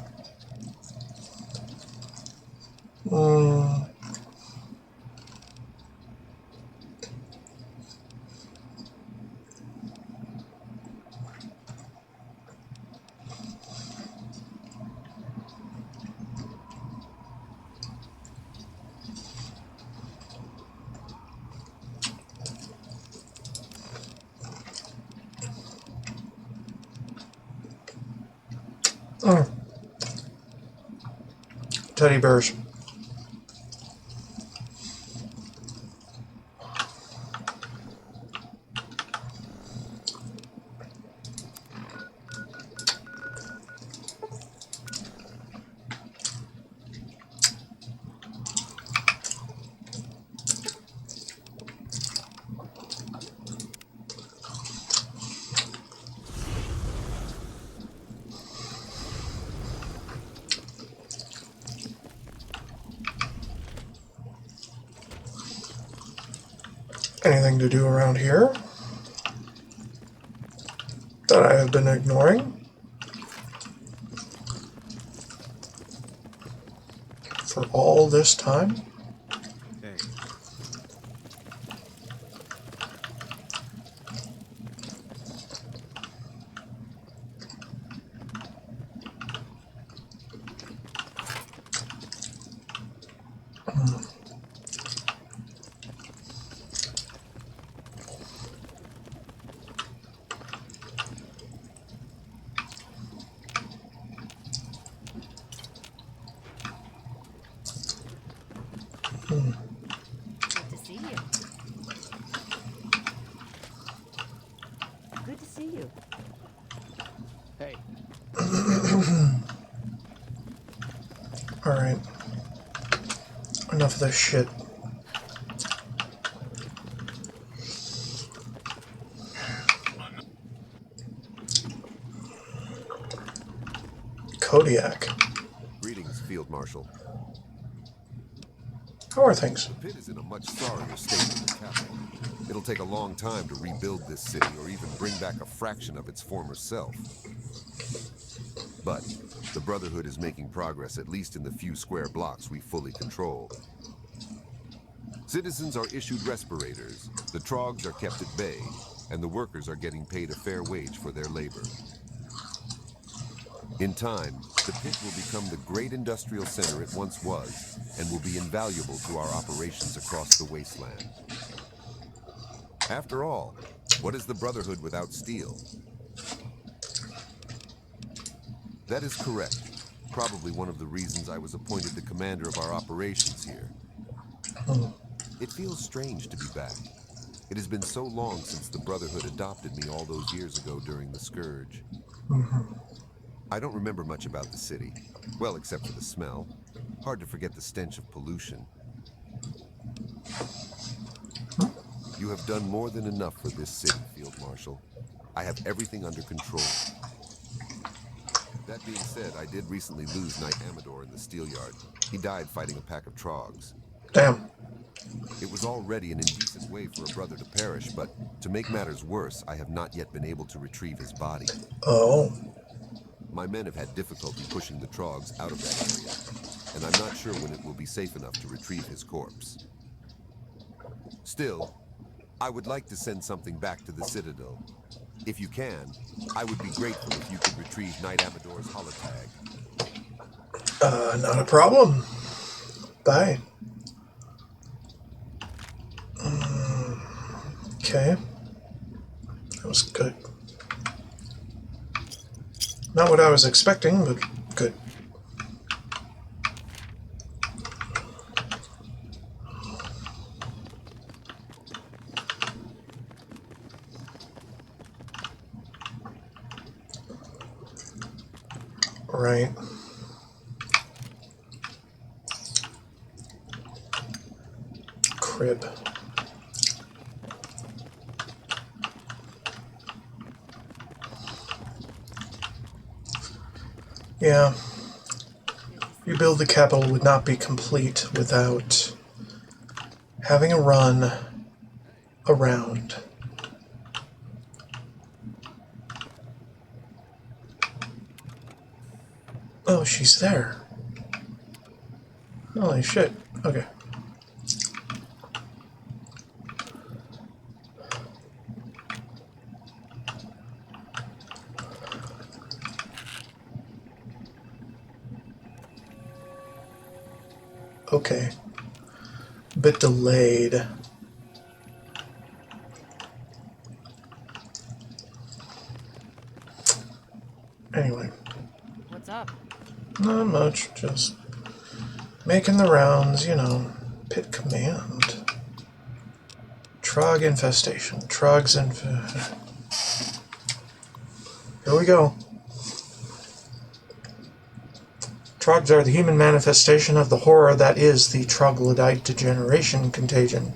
Teddy bears. Anything to do around here that I have been ignoring for all this time? Hey, Good to see you. Good to see you. hey. Alright. Enough of this shit. Kodiak. Greetings, Field Marshal. How are things? The pit is in a much sorrier state than the capital. It'll take a long time to rebuild this city or even bring back a fraction of its former self. But the Brotherhood is making progress, at least in the few square blocks we fully control. Citizens are issued respirators, the Trogs are kept at bay, and the workers are getting paid a fair wage for their labor. In time, the pit will become the great industrial center it once was, and will be invaluable to our operations across the wasteland. After all, what is the Brotherhood without steel? That is correct. Probably one of the reasons I was appointed the commander of our operations here. It feels strange to be back. It has been so long since the Brotherhood adopted me all those years ago during the Scourge. I don't remember much about the city. Well, except for the smell. Hard to forget the stench of pollution. You have done more than enough for this city, Field Marshal. I have everything under control. That being said, I did recently lose Knight Amador in the steel yard. He died fighting a pack of Trogs. Damn. It was already an indecent way for a brother to perish, but to make matters worse, I have not yet been able to retrieve his body. Oh. My men have had difficulty pushing the Trogs out of that area, and I'm not sure when it will be safe enough to retrieve his corpse. Still, I would like to send something back to the Citadel. If you can, I would be grateful if you could retrieve Knight Amador's holotag. Not a problem. Bye. Okay. That was good. Not what I was expecting, but good. Right. crib. Yeah. Rebuild the capital would not be complete without having a run around. Oh, she's there. Holy shit. Okay. Okay. A bit delayed. Anyway, What's up? not much, just making the rounds, you know. Pit command. Trog infestation. Here we go. Trogs are the human manifestation of the horror that is the troglodyte degeneration contagion.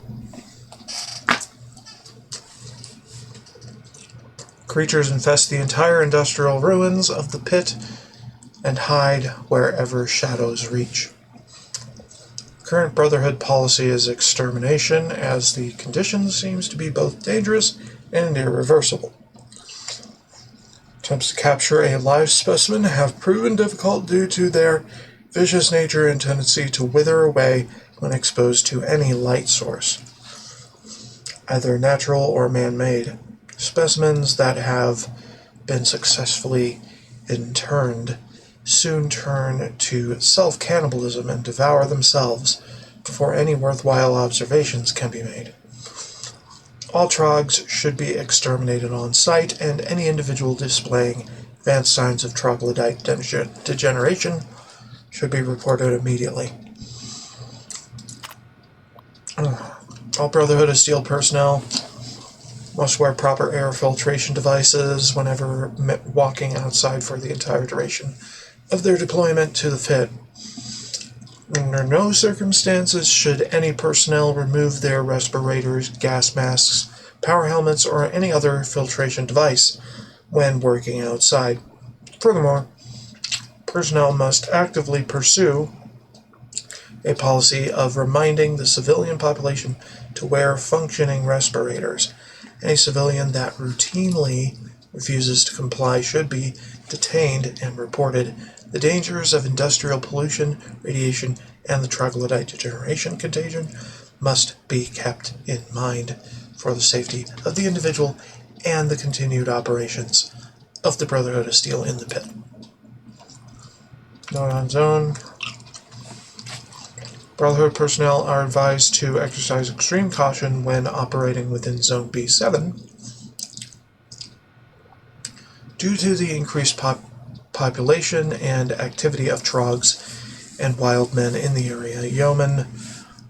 Creatures infest the entire industrial ruins of the pit and hide wherever shadows reach. Current Brotherhood policy is extermination, as the condition seems to be both dangerous and irreversible. Attempts to capture a live specimen have proven difficult due to their vicious nature and tendency to wither away when exposed to any light source, either natural or man-made. Specimens that have been successfully interned soon turn to self-cannibalism and devour themselves before any worthwhile observations can be made. All trogs should be exterminated on sight, and any individual displaying advanced signs of troglodyte degeneration should be reported immediately. All Brotherhood of Steel personnel must wear proper air filtration devices whenever walking outside for the entire duration of their deployment to the pit. Under no circumstances should any personnel remove their respirators, gas masks, power helmets, or any other filtration device when working outside. Furthermore, personnel must actively pursue a policy of reminding the civilian population to wear functioning respirators. Any civilian that routinely refuses to comply should be detained and reported. The dangers of industrial pollution, radiation, and the troglodyte degeneration contagion must be kept in mind for the safety of the individual and the continued operations of the Brotherhood of Steel in the pit. Not on zone. Brotherhood personnel are advised to exercise extreme caution when operating within Zone B7 due to the increased population and activity of trogs and wild men in the area. Yeomen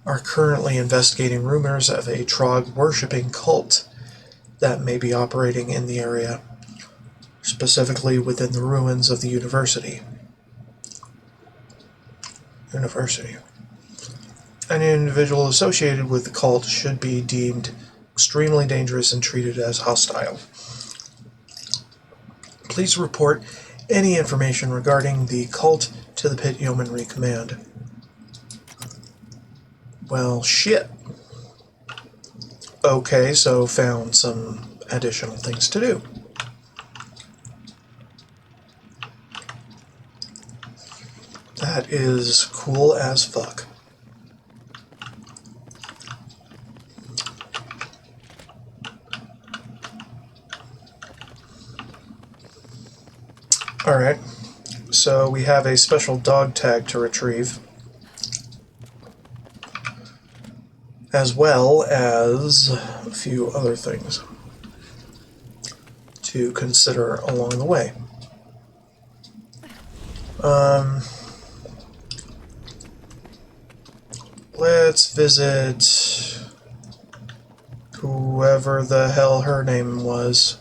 are currently investigating rumors of a trog-worshipping cult that may be operating in the area, specifically within the ruins of the university. Any individual associated with the cult should be deemed extremely dangerous and treated as hostile. Please report any information regarding the cult to the Pit Yeomanry Command. Well, shit. Okay, so found some additional things to do. That is cool as fuck. Alright, so we have a special dog tag to retrieve, as well as a few other things to consider along the way. Let's visit whoever the hell her name was.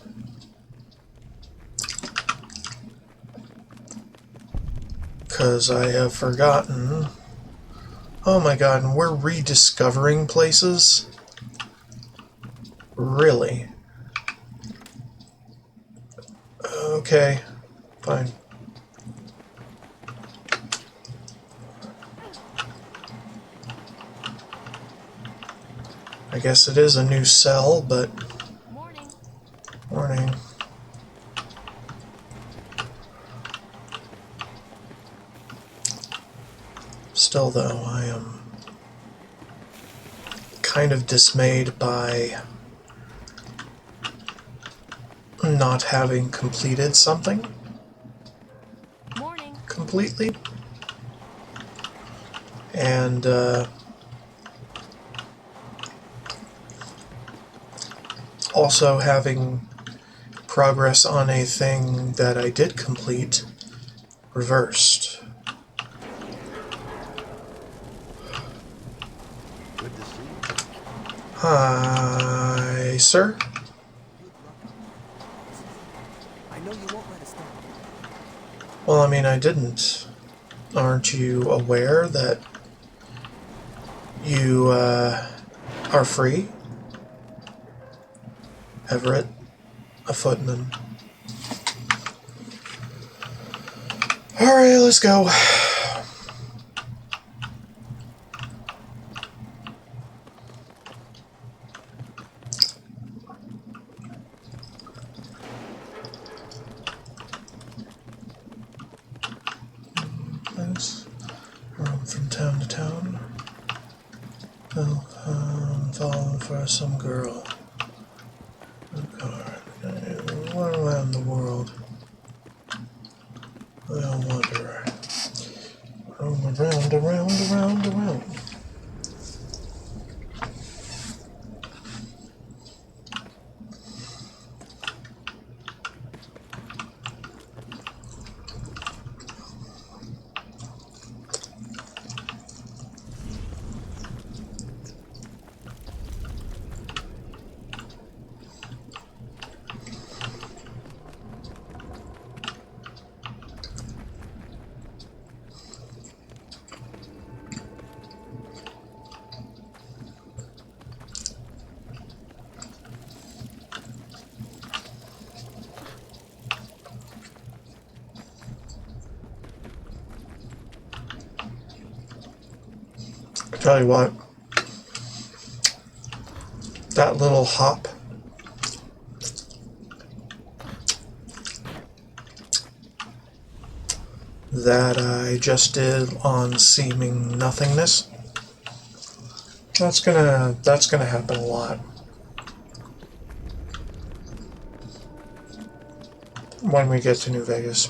Because I have forgotten. Oh my god, and we're rediscovering places? Really? Okay, fine. I guess it is a new cell, but... Morning. Morning. Still, though, I am kind of dismayed by not having completed something Morning. completely. And, also having progress on a thing that I did complete reversed. Good to see you. Hi, sir. Good luck. I know you won't let us down. Well, I mean, I didn't. Aren't you aware that you are free? Everett, a footman. Alright, let's go. Let's roam from town to town. Oh, falling for some girl. Oh God, what around the world? I'll wander. Roam around, around, around, around. I tell you what, that little hop that I just did on seeming nothingness, that's gonna happen a lot when we get to New Vegas.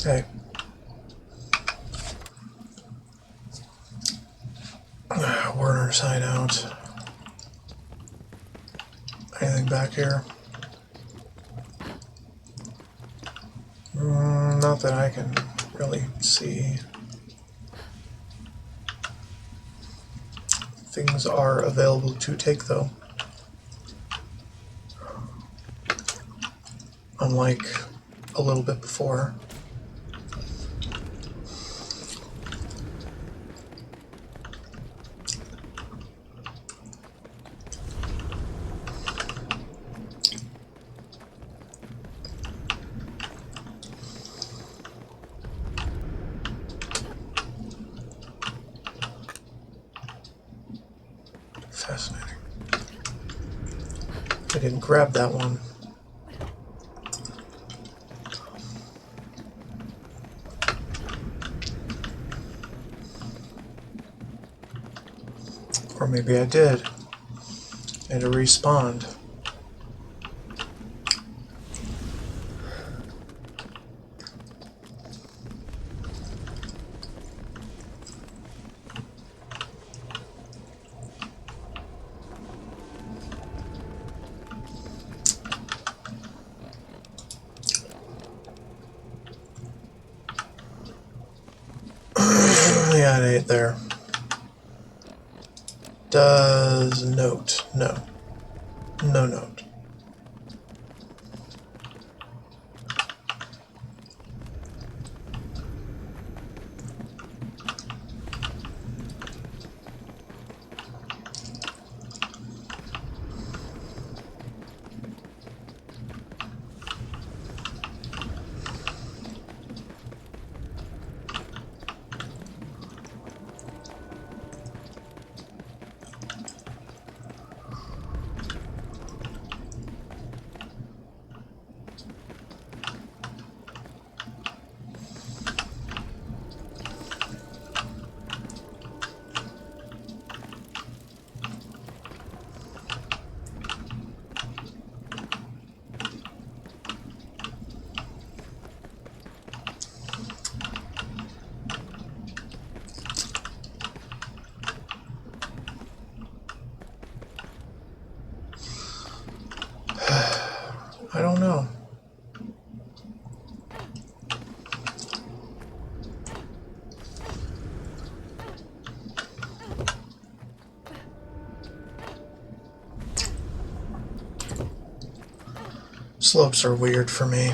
Hey. Werner's hideout. Anything back here? Not that I can really see. Things are available to take, though. Unlike a little bit before. didn't grab that one. Or maybe I did. And it respawned. Yeah, it ain't there. Does note? No. No note. I don't know. Slopes are weird for me.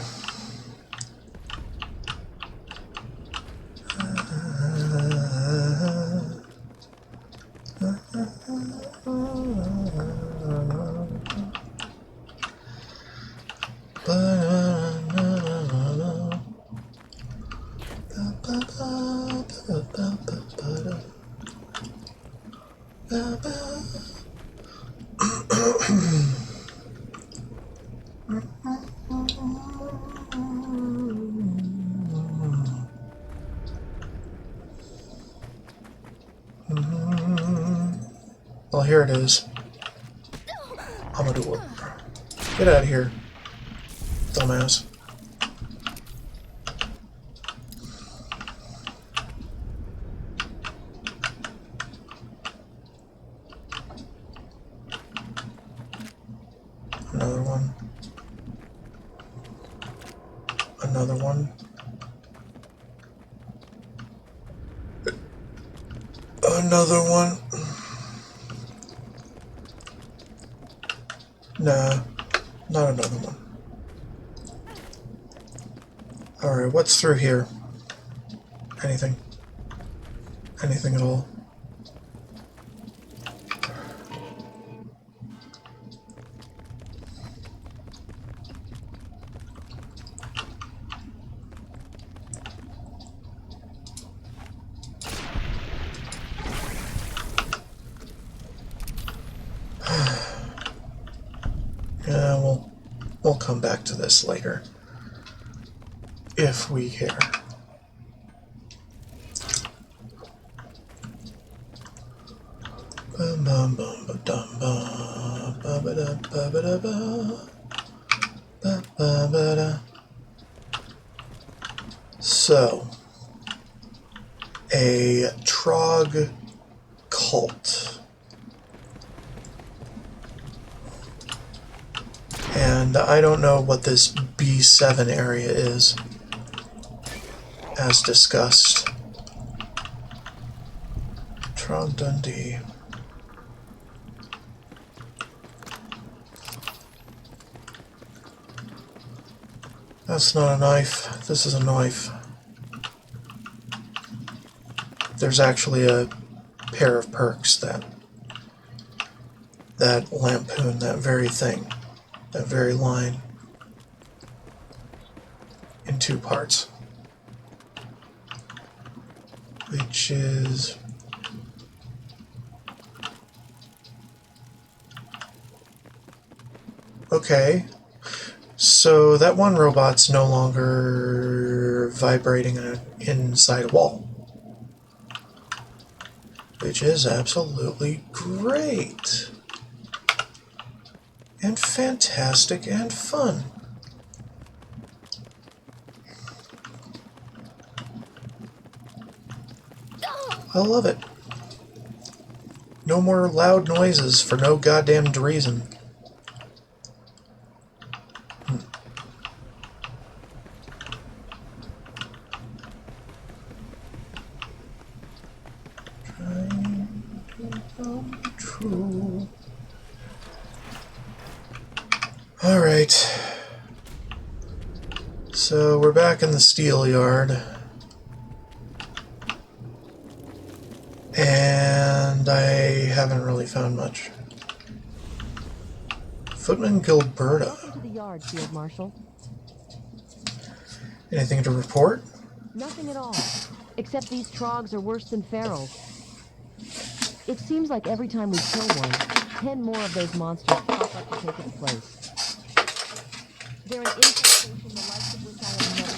Well, here it is. I'm gonna do it. Get out of here, dumbass. Another one. Another one. Another one. Nah, not another one. Alright, what's through here? Anything? Anything at all? Yeah, we'll come back to this later. If we care. Bum bum bum ba dum bum ba ba da ba ba da ba ba ba ba da. So, a Trog cult. And I don't know what this B7 area is, as discussed. Trog Dundee. That's not a knife. This is a knife. There's actually a pair of perks that lampoon that very thing, that very line, in two parts, which is Okay. So that one robot's no longer vibrating inside a wall. Which is absolutely great. And fantastic and fun. I love it. No more loud noises for no goddamn reason. Trying to come true. Alright. So we're back in the steel yard. And I haven't really found much. Footman Gilberta. To the yard, Field Marshal. Anything to report? Nothing at all. Except these trogs are worse than ferals. It seems like every time we kill one, 10 more of those monsters pop up to take its place. They're an infestation the likes of which I have never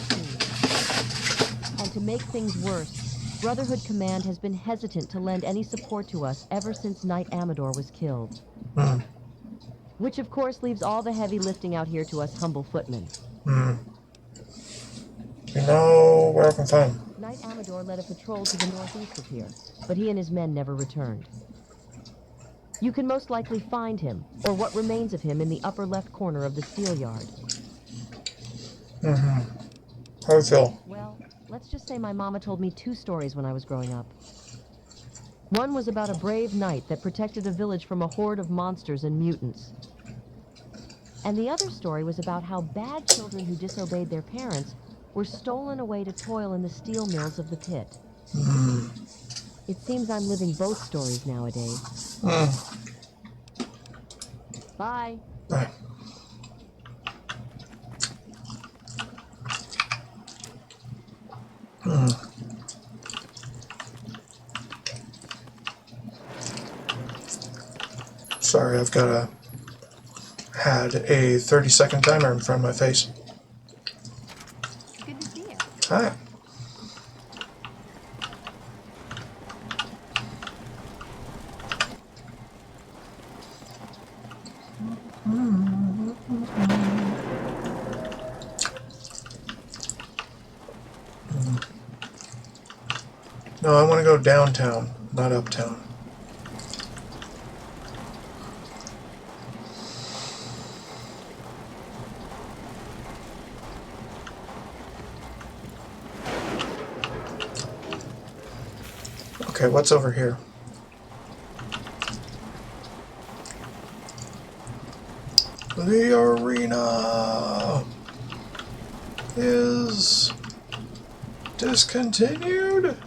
seen. And to make things worse, Brotherhood Command has been hesitant to lend any support to us ever since Knight Amador was killed. Which of course leaves all the heavy lifting out here to us humble footmen. You know where I can find him. Knight Amador led a patrol to the northeast of here, but he and his men never returned. You can most likely find him, or what remains of him, in the upper left corner of the steel yard. How do you feel? Well, let's just say my mama told me 2 stories when I was growing up. One was about a brave knight that protected a village from a horde of monsters and mutants. And the other story was about how bad children who disobeyed their parents were stolen away to toil in the steel mills of the pit. It seems I'm living both stories nowadays. Bye. Bye. Sorry, I've had a 30-second timer in front of my face. Good to see you. Hi. No, I want to go downtown, not uptown. Okay, what's over here? The arena is discontinued.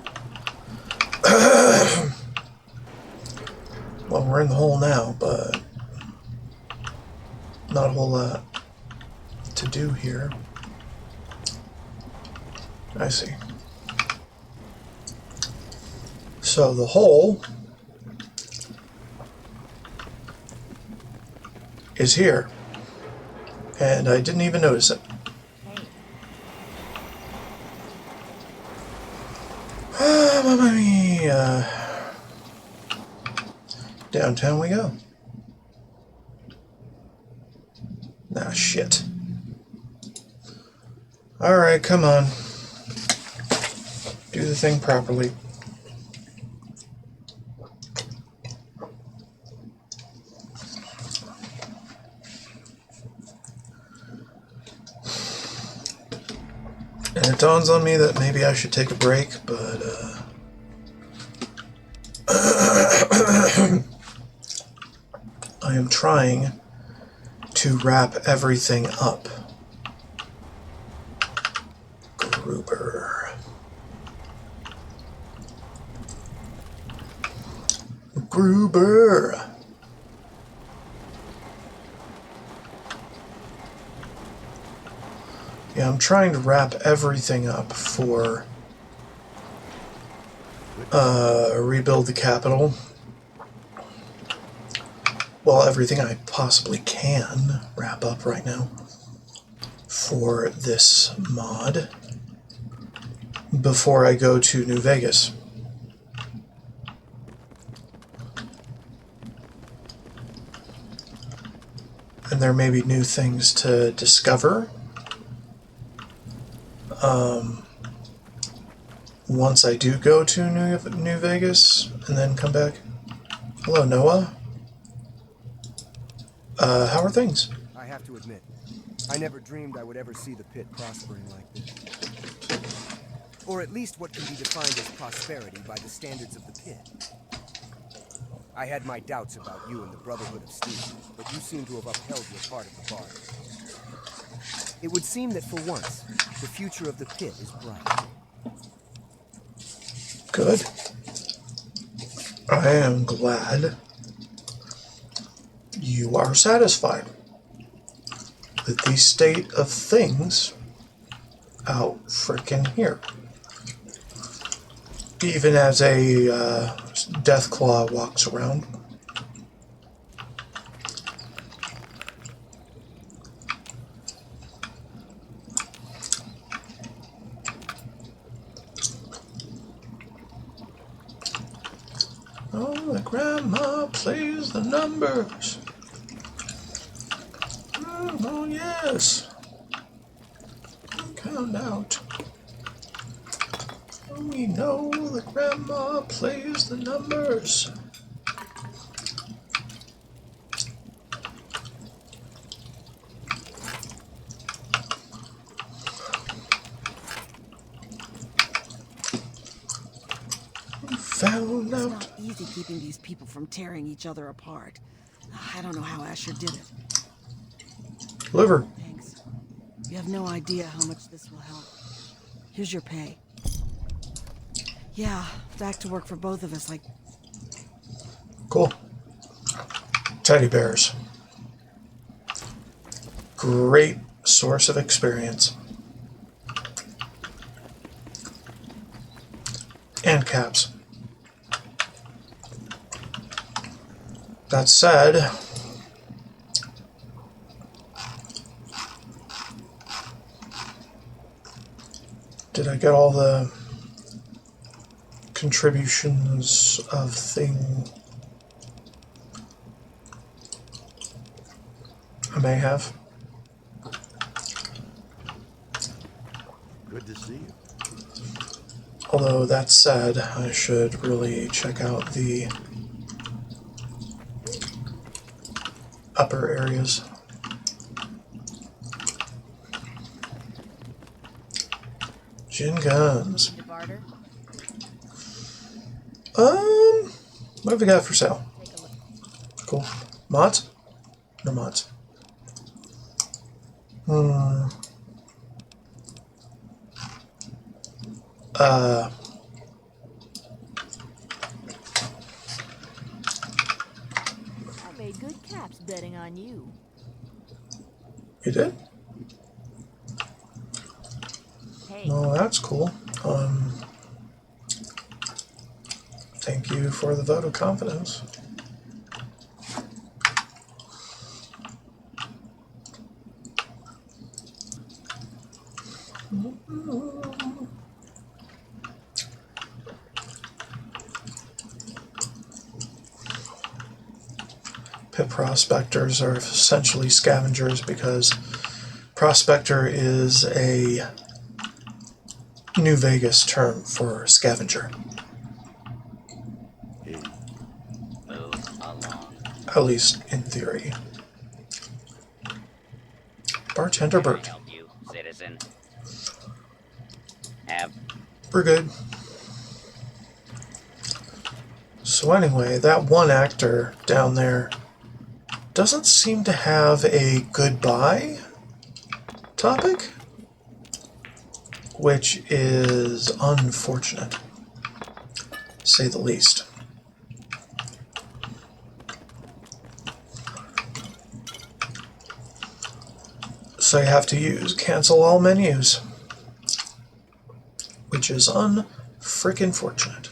Well, we're in the hole now, but not a whole lot to do here. I see. So the hole is here, and I didn't even notice it. Mamma mia. Downtown we go. Nah, shit. Alright, come on. Do the thing properly. And it dawns on me that maybe I should take a break, but I am trying to wrap everything up. Gruber. Gruber. Yeah, I'm trying to wrap everything up for rebuild the capital. well, everything I possibly can wrap up right now for this mod before I go to New Vegas. And there may be new things to discover once I do go to New Vegas and then come back. Hello, Noah. How are things? I have to admit, I never dreamed I would ever see the pit prospering like this. Or at least what can be defined as prosperity by the standards of the pit. I had my doubts about you and the Brotherhood of Steel, but you seem to have upheld your part of the bargain. It would seem that for once, the future of the pit is bright. Good. I am glad you are satisfied with the state of things out frickin' here. Even as a Deathclaw walks around. Oh, the grandma plays the numbers. Oh, yes. Count out. We know the grandma plays the numbers. Found It's out. not easy keeping these people from tearing each other apart. I don't know how Asher did it. Liver. Thanks. You have no idea how much this will help. Here's your pay. Yeah, back to work for both of us, like... Cool. Teddy bears. Great source of experience. And caps. That said, did I get all the contributions of thing I may have? Good to see you. Although that said, I should really check out the upper areas. Gin guns. To barter? What have we got for sale? Take a look. Cool. Mods? No mods. I made good caps betting on you. You did? Hey, Oh, that's cool. Thank you for the vote of confidence. Pit prospectors are essentially scavengers because prospector is a New Vegas term for scavenger. Hey, Move along. At least in theory. Bartender Can I Bert. help you, citizen? Have We're good. So anyway, that one actor down there doesn't seem to have a goodbye topic, which is unfortunate, to say the least. So you have to use cancel all menus, which is unfrickin' fortunate.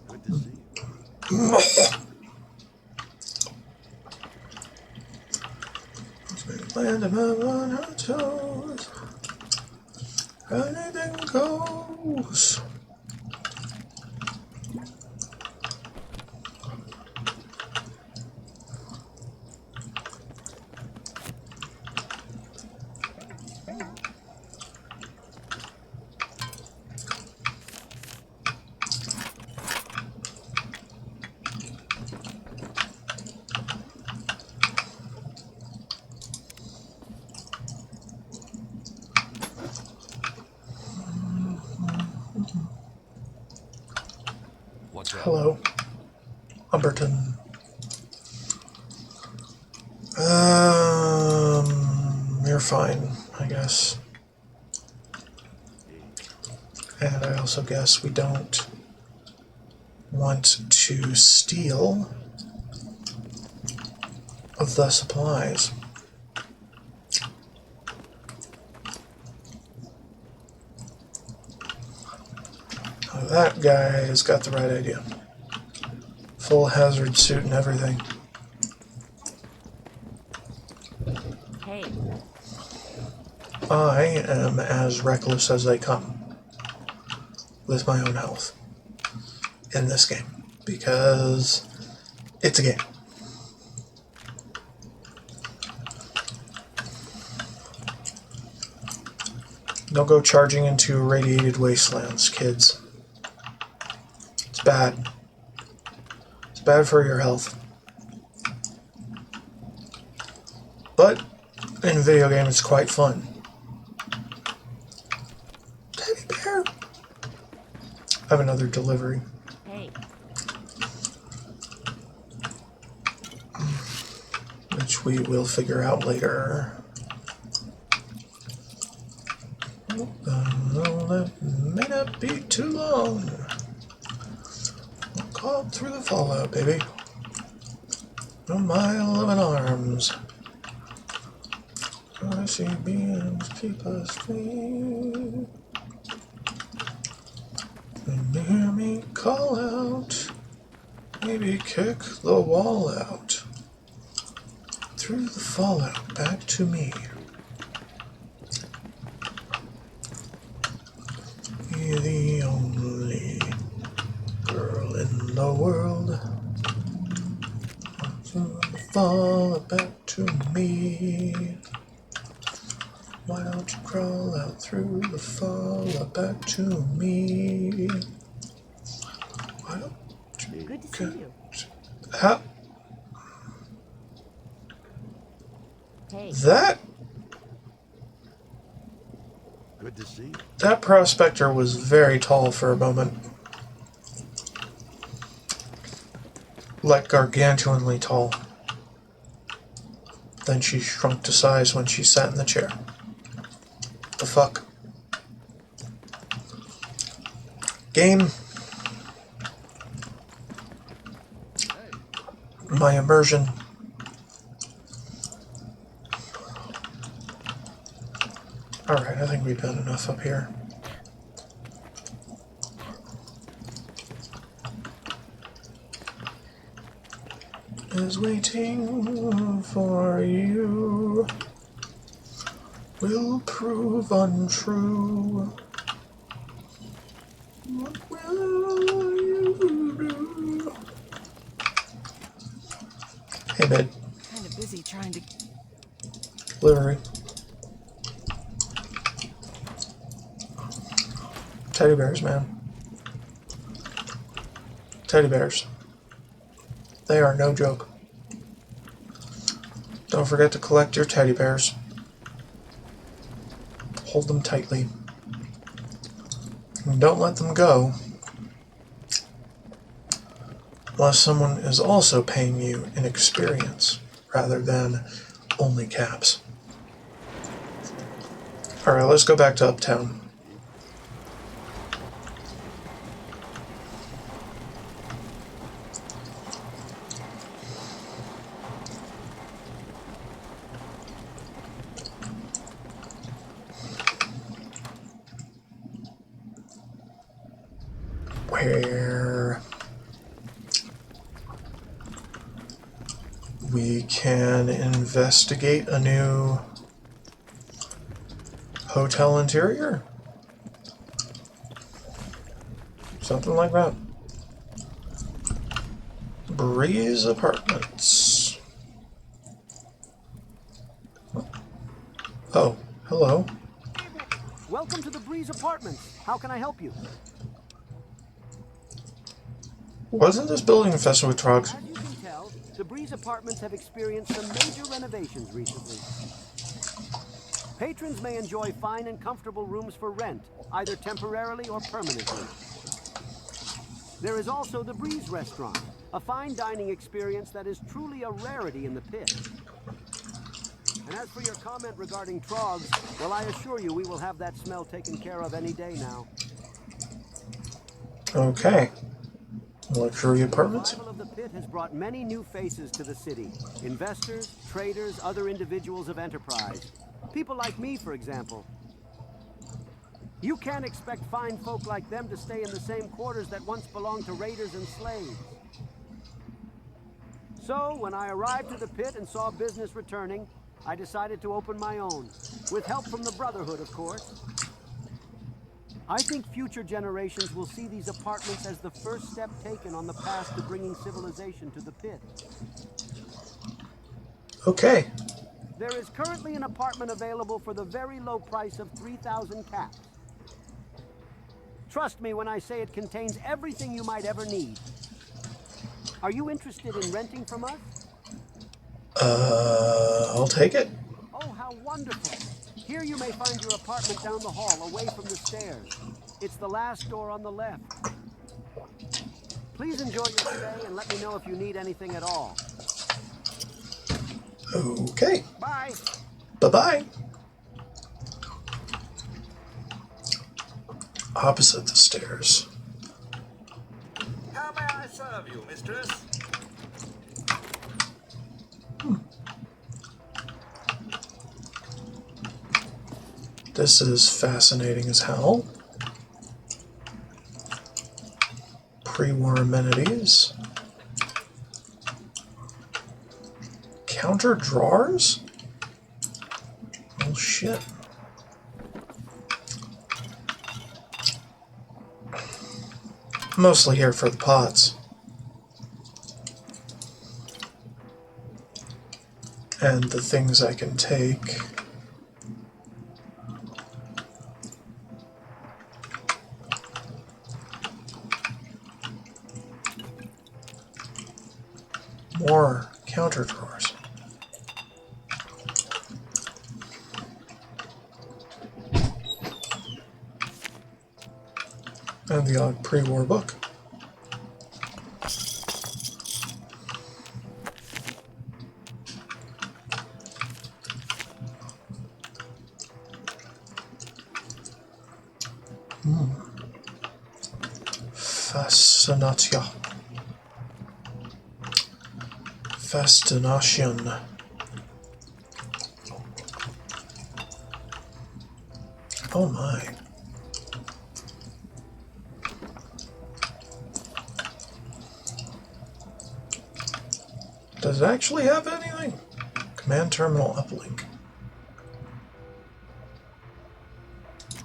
good to see you. Land of on her toes. Anything goes. What's up? Hello, Umberton. You're fine, I guess. And I also guess we don't want to steal of the supplies. Now that guy has got the right idea. Full hazard suit and everything. Hey, I am as reckless as they come with my own health in this game because it's a game. Don't go charging into irradiated wastelands, kids. It's bad. It's bad for your health. But in a video game, it's quite fun. Teddy bear. I have another delivery. hey. Which we will figure out later. That may not be too long. Call through the fallout, baby. A mile of an arms. I see beams keep us free. When you hear me call out, maybe kick the wall out. Through the fallout, back to me. You're the only girl in the world. Through the fallout, back to me. Why don't you crawl out through the fallout, back to me? Why don't you Good to see you. How? Hey, That Good to see you. that prospector was very tall for a moment. Like gargantuanly tall. Then she shrunk to size when she sat in the chair. The fuck? Game. My immersion. Alright, I think we've done enough up here. Is waiting for you will prove untrue. What will you do? Hey, babe. Kind of busy trying to. Delivery. Teddy bears, man. Teddy bears. They are no joke. Don't forget to collect your teddy bears. Hold them tightly. And don't let them go unless someone is also paying you in experience rather than only caps. Alright, let's go back to Uptown. Where we can can investigate a new hotel interior. Something like that. Breeze Apartments. Oh, hello. Welcome to the Breeze Apartments. How can I help you? Wasn't this building infested with trogs? As you can tell, the Breeze Apartments have experienced some major renovations recently. Patrons may enjoy fine and comfortable rooms for rent, either temporarily or permanently. There is also the Breeze Restaurant, a fine dining experience that is truly a rarity in the pit. And as for your comment regarding trogs, well, I assure you we will have that smell taken care of any day now. Okay. Luxury apartments? The arrival of the pit has brought many new faces to the city. Investors, traders, other individuals of enterprise. People like me, for example. You can't expect fine folk like them to stay in the same quarters that once belonged to raiders and slaves. So, when I arrived to the pit and saw business returning, I decided to open my own, with help from the Brotherhood, of course. I think future generations will see these apartments as the first step taken on the path to bringing civilization to the pit. Okay. There is currently an apartment available for the very low price of 3,000 caps. Trust me when I say it contains everything you might ever need. Are you interested in renting from us? I'll take it. Oh, how wonderful! Here you may find your apartment down the hall, away from the stairs. It's the last door on the left. Please enjoy your stay and let me know if you need anything at all. Okay. Bye! Bye-bye. Opposite the stairs. How may I serve you, mistress? This is fascinating as hell. Pre-war amenities. Counter drawers? Oh shit. Mostly here for the pots. And the things I can take. More counter drawers. And the odd pre-war book. Fascinatio. Fascination. Oh my. Does it actually have anything? Command terminal uplink.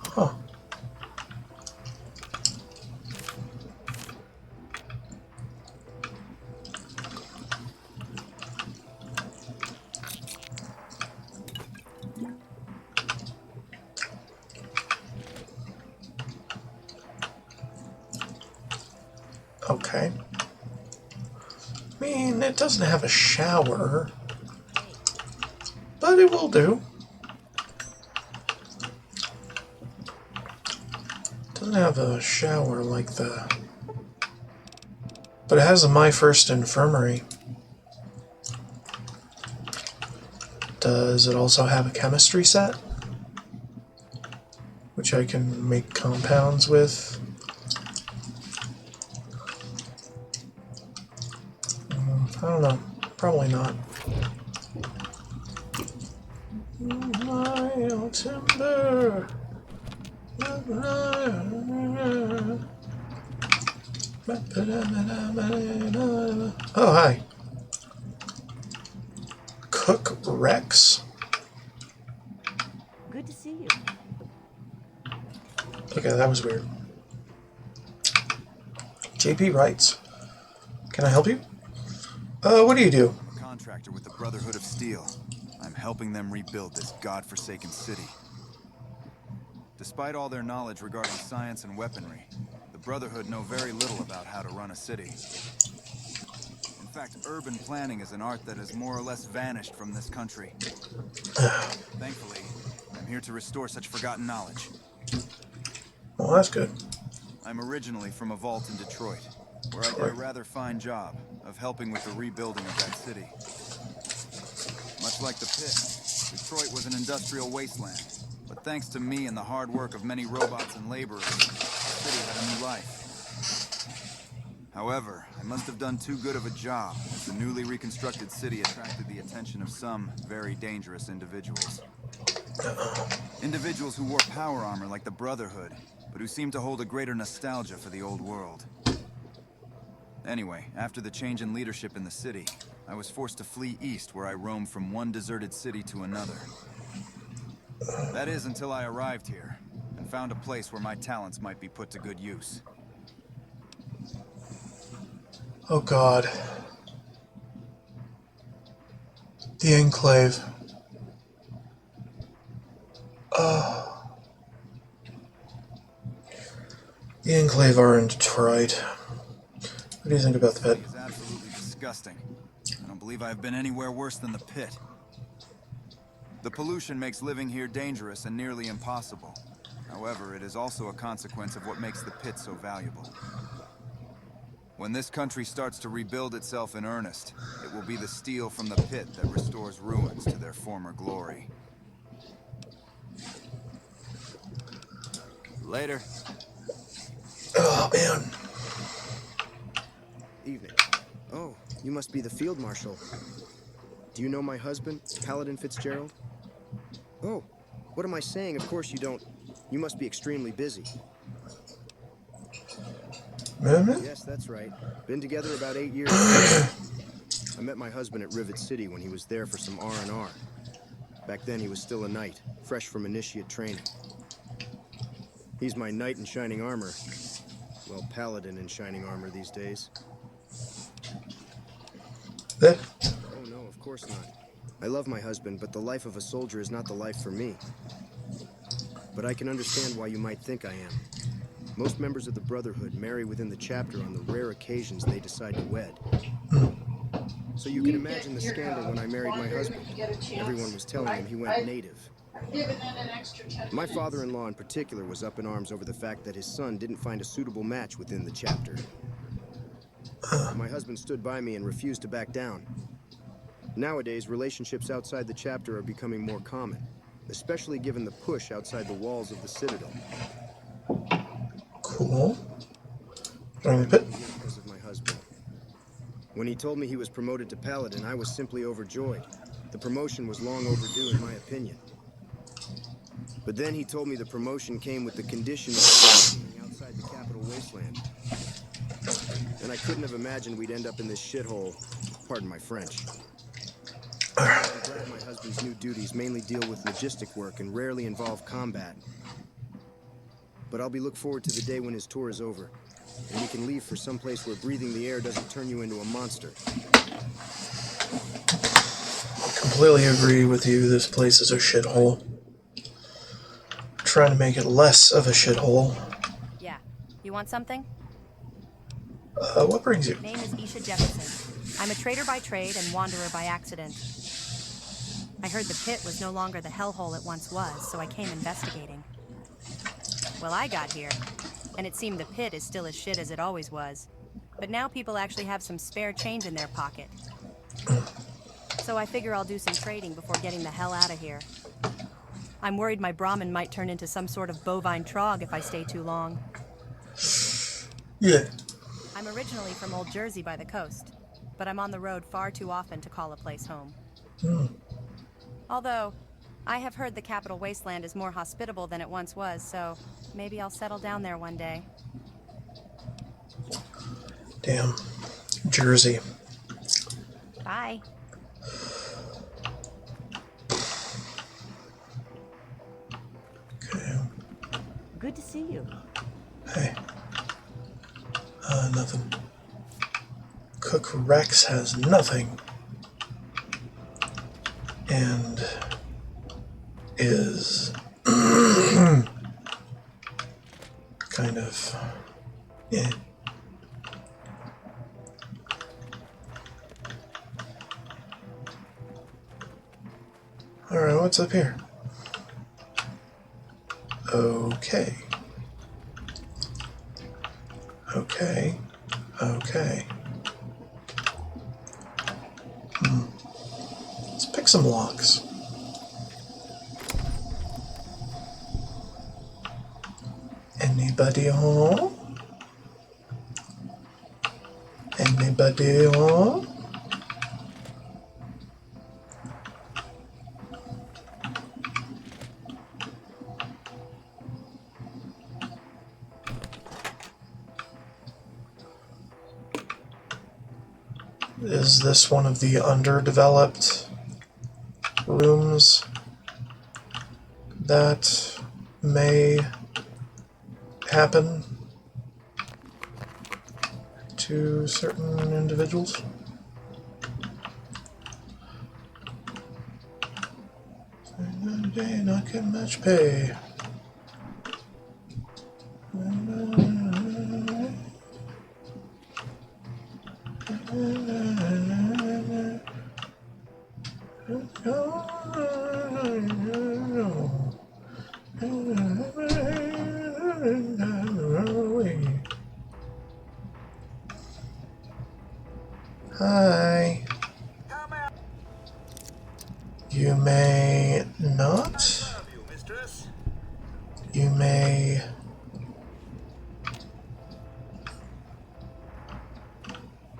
Huh. Okay. I mean, it doesn't have a shower, but it will do. Doesn't have a shower like the... But it has a My First Infirmary. Does it also have a chemistry set? Which I can make compounds with. I don't know. Probably not. Mile timber. Oh, hi. Cook Rex. Good to see you. Okay, that was weird. JP writes, can I help you? What do you do? I'm a contractor with the Brotherhood of Steel. I'm helping them rebuild this godforsaken city. Despite all their knowledge regarding science and weaponry, the Brotherhood know very little about how to run a city. In fact, urban planning is an art that has more or less vanished from this country. Thankfully, I'm here to restore such forgotten knowledge. Well, that's good. I'm originally from a vault in Detroit, where I did a rather fine job of helping with the rebuilding of that city. Much like the pit, Detroit was an industrial wasteland, but thanks to me and the hard work of many robots and laborers, the city had a new life. However, I must have done too good of a job, as the newly reconstructed city attracted the attention of some very dangerous individuals. Individuals who wore power armor like the Brotherhood, but who seemed to hold a greater nostalgia for the old world. Anyway, after the change in leadership in the city, I was forced to flee east, where I roamed from one deserted city to another. That is, until I arrived here, and found a place where my talents might be put to good use. Oh God. The Enclave. The Enclave are in Detroit. What do you think about the pit? It is absolutely disgusting. I don't believe I've been anywhere worse than the pit. The pollution makes living here dangerous and nearly impossible. However, it is also a consequence of what makes the pit so valuable. When this country starts to rebuild itself in earnest, it will be the steel from the pit that restores ruins to their former glory. Later. Oh, man. Evening. Oh, you must be the field marshal. Do you know my husband, Paladin Fitzgerald? Oh, what am I saying? Of course you don't. You must be extremely busy. Yes, that's right. Been together about 8 years. I met my husband at Rivet City when he was there for some R&R. Back then he was still a knight, fresh from initiate training. He's my knight in shining armor. Well, paladin in shining armor these days. Oh no, of course not. I love my husband, but the life of a soldier is not the life for me. But I can understand why you might think I am. Most members of the Brotherhood marry within the chapter on the rare occasions they decide to wed. So you can imagine the scandal when I married my husband. Everyone was telling him he went native. My father-in-law in particular was up in arms over the fact that his son didn't find a suitable match within the chapter. My husband stood by me and refused to back down. Nowadays, relationships outside the chapter are becoming more common, especially given the push outside the walls of the Citadel. Cool. Join the pit. Because of my husband. When he told me he was promoted to Paladin, I was simply overjoyed. The promotion was long overdue in my opinion. But then he told me the promotion came with the condition of being outside the capital wasteland. And I couldn't have imagined we'd end up in this shithole. Pardon my French. I'm glad my husband's new duties mainly deal with logistic work and rarely involve combat. But I'll be looking forward to the day when his tour is over, and we can leave for some place where breathing the air doesn't turn you into a monster. Completely agree with you. This place is a shithole. Trying to make it less of a shithole. Yeah. You want something? What brings you? Name is Isha Jefferson. I'm a trader by trade and wanderer by accident. I heard the pit was no longer the hellhole it once was, so I came investigating. Well, I got here, and it seemed the pit is still as shit as it always was. But now people actually have some spare change in their pocket. So I figure I'll do some trading before getting the hell out of here. I'm worried my Brahmin might turn into some sort of bovine trog if I stay too long. Yeah. I'm originally from Old Jersey by the coast, but I'm on the road far too often to call a place home. Although, I have heard the capital wasteland is more hospitable than it once was, so maybe I'll settle down there one day. Damn. Jersey. Bye. Good to see you. Hey. Nothing. Cook Rex has nothing. And is kind of, yeah. Alright, what's up here? Okay. Okay. Okay. Let's pick some locks. Anybody home? Anybody home? Is this one of the underdeveloped rooms that may happen to certain individuals? Another day, not getting much pay. Hi. You may not. You may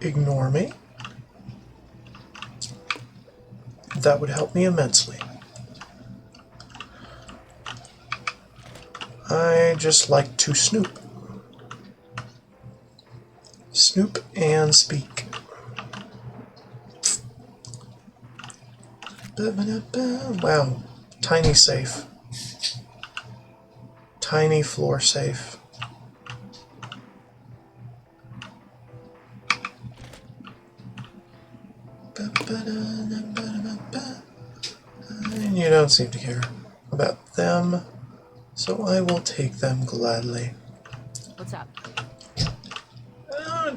ignore me. That would help me immensely. I just like to snoop. Snoop and speak. Wow. Tiny safe. Tiny floor safe. And you don't seem to care about them, so I will take them gladly. What's up?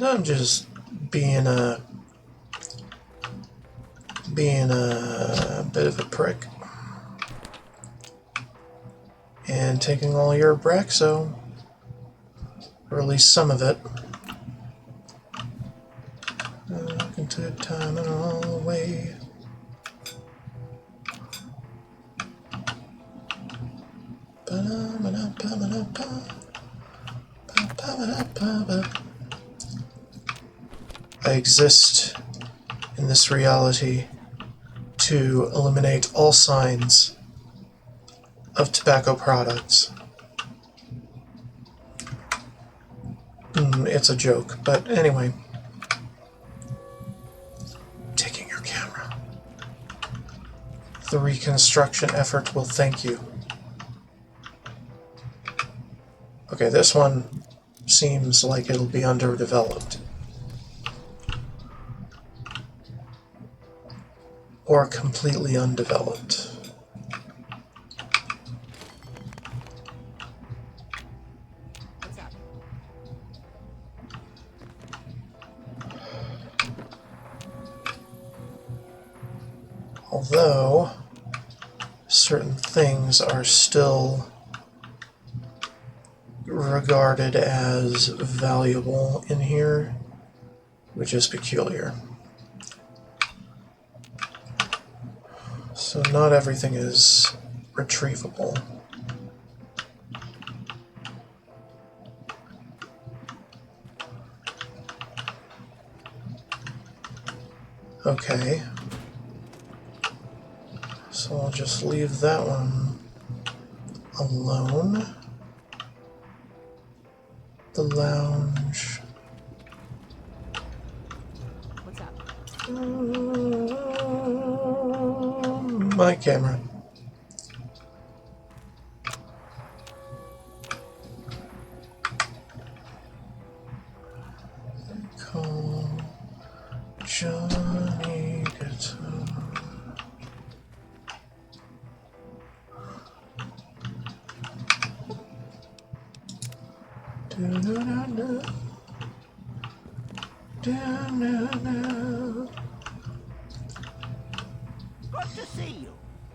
I'm just being a bit of a prick and taking all your Braxo, or at least some of it. Looking to time and all the way. I exist in this reality to eliminate all signs of tobacco products. It's a joke, but anyway. Taking your camera. The reconstruction effort will thank you. Okay, this one seems like it'll be underdeveloped. Or completely undeveloped. What's up? Although, certain things are still regarded as valuable in here, which is peculiar. So not everything is retrievable. Okay. So I'll just leave that one alone. The lounge. What's up? My camera. Do-do-do-do. Do-do-do. Good to see you.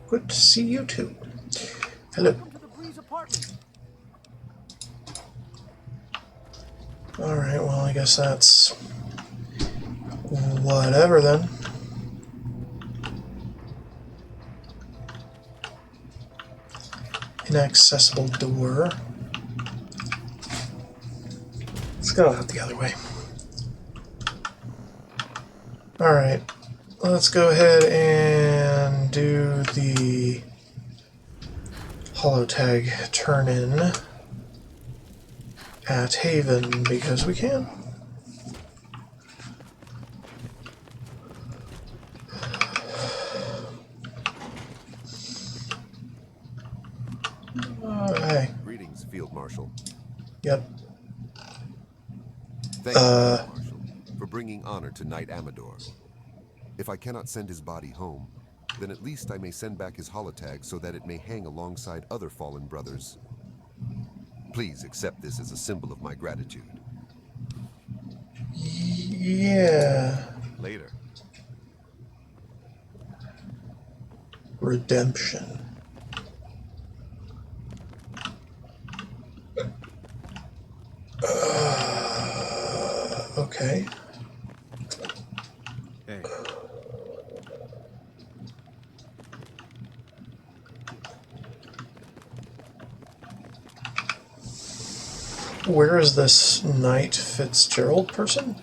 Good to see you too. Hello. Welcome to the Breeze apartment. Alright, well, I guess that's whatever then. Inaccessible door. Let's go out the other way. Alright, let's go ahead and do the holotag turn in at Haven because we can. Alright. Greetings, Field Marshal. Yep. Thank you, Field Marshal, for bringing honor to Knight Amador. If I cannot send his body home, then at least I may send back his holotag so that it may hang alongside other fallen brothers. Please accept this as a symbol of my gratitude. Yeah. Later. Redemption. Okay. Hey. Where is this Knight Fitzgerald person?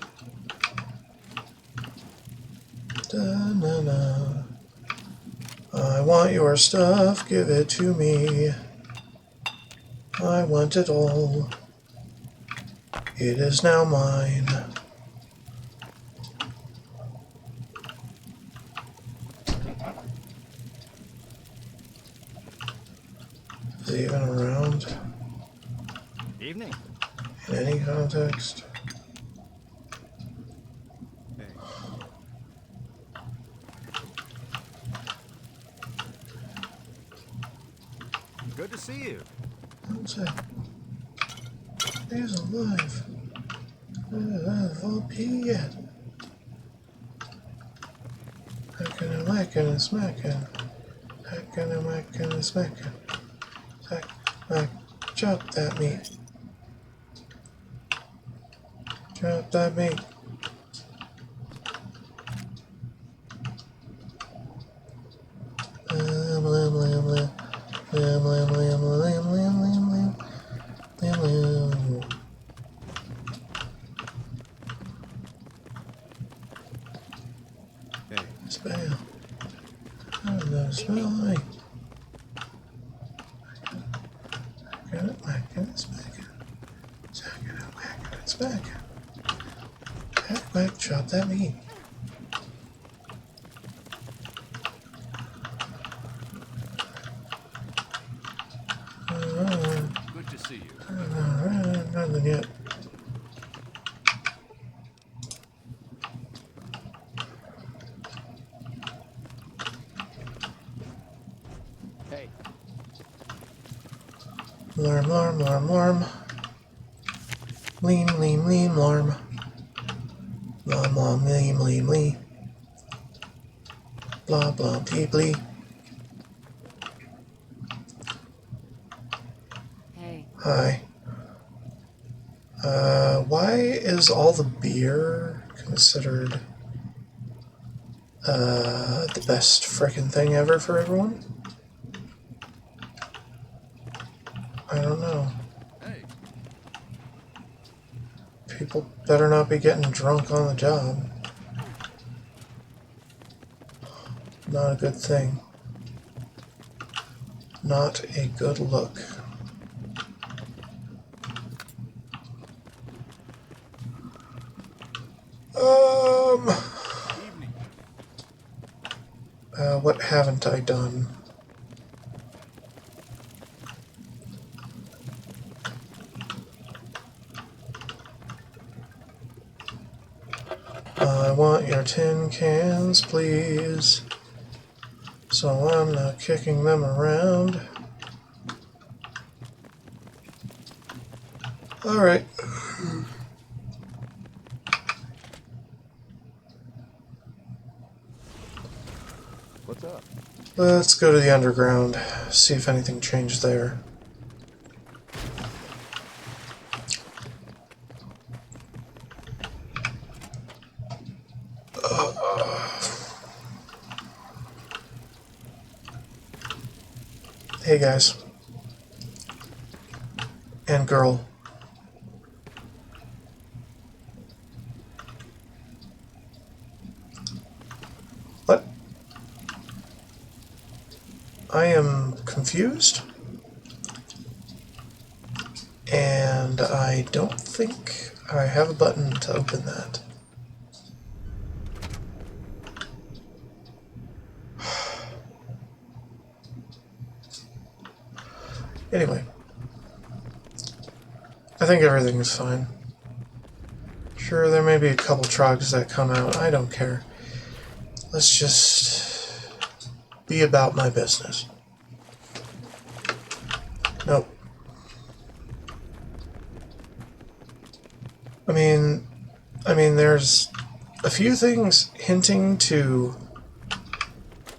Da-na-na. I want your stuff, give it to me. I want it all. It is now mine. Is he even around? Evening. In any context? Hey. Good to see you. What's that? He's alive. OP yet. Hacking and whacking and smacking. Hacking and whacking and smacking. Hack, whack, chop that meat. Chop that meat. Lamb, lamb, lamb, lamb. Lamb, lamb, lamb, lamb, lamb, lamb, lamb. Lamb, lamb. Hey. Spam. I don't know, smell like. Whacking it, whacking it, smacking. Sacking it, whacking it, smacking. Hack, whack, chop that meat. Good to see you. Nothing yet. Hey. Larm, larm, larm, larm. Lean, lean, lean, larm. Lom, lom, lean, lean, lean. Blah, blah, blee, blee. Hey. Hi. Why is all the beer considered the best frickin' thing ever for everyone? I don't know. Hey. People better not be getting drunk on the job. Not a good thing. Not a good look. Evening. What haven't I done? I want your tin cans, please. So I'm not kicking them around. Alright. What's up? Let's go to the underground, see if anything changed there. Hey guys. And girl. What? I am confused. And I don't think I have a button to open that. Anyway. I think everything is fine. Sure, there may be a couple trogs that come out. I don't care. Let's just be about my business. Nope. I mean, there's a few things hinting to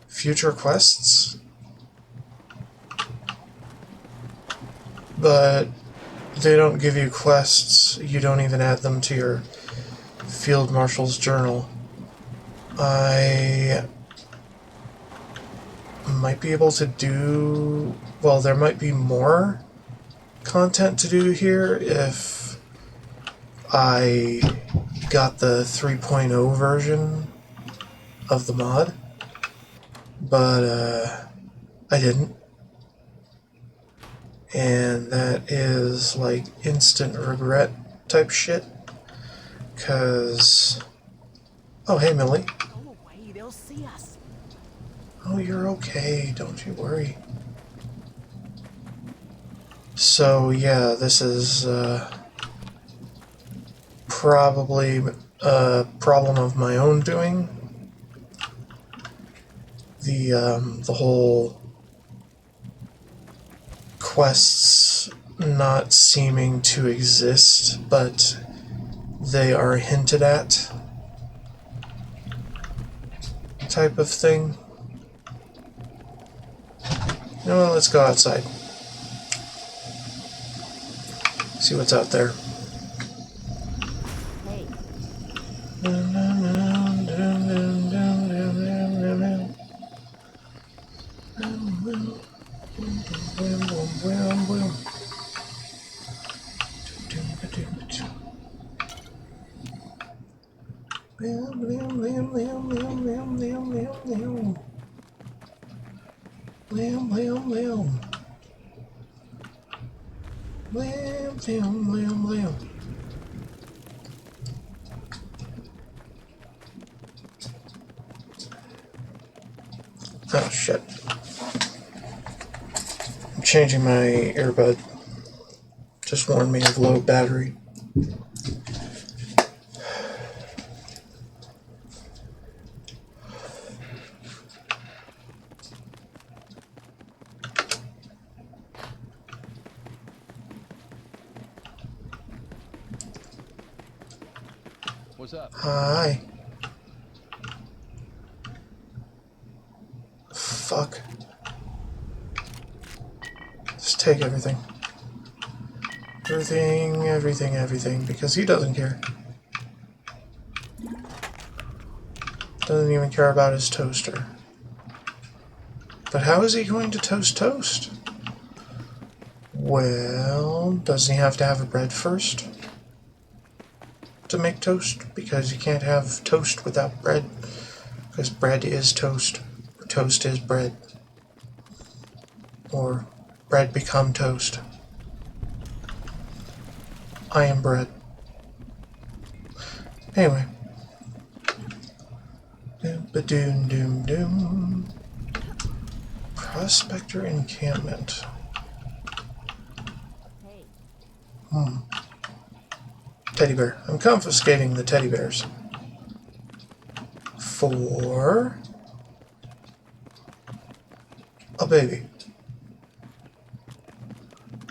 future quests, but they don't give you quests. You don't even add them to your Field Marshal's journal. I might be able to do... Well, there might be more content to do here if I got the 3.0 version of the mod, but I didn't. And that is like instant regret type shit, cause... Oh, hey Millie. Go away, they'll see us. Oh, you're okay, don't you worry. So yeah, this is probably a problem of my own doing. The whole quests not seeming to exist, but they are hinted at type of thing. You know what, let's go outside. See what's out there. Hey, Oh shit. I'm changing my earbud. Just warned me of low battery. What's up? Hi. Fuck. Just take everything. Everything, because he doesn't care. Doesn't even care about his toaster. But how is he going to toast? Well, doesn't he have to have a bread first to make toast? Because you can't have toast without bread. Because bread is toast. Or toast is bread. Or bread become toast. I am bread. Anyway. Doom doom doom. Prospector encampment. hey. Teddy bear. I'm confiscating the teddy bears. For a baby.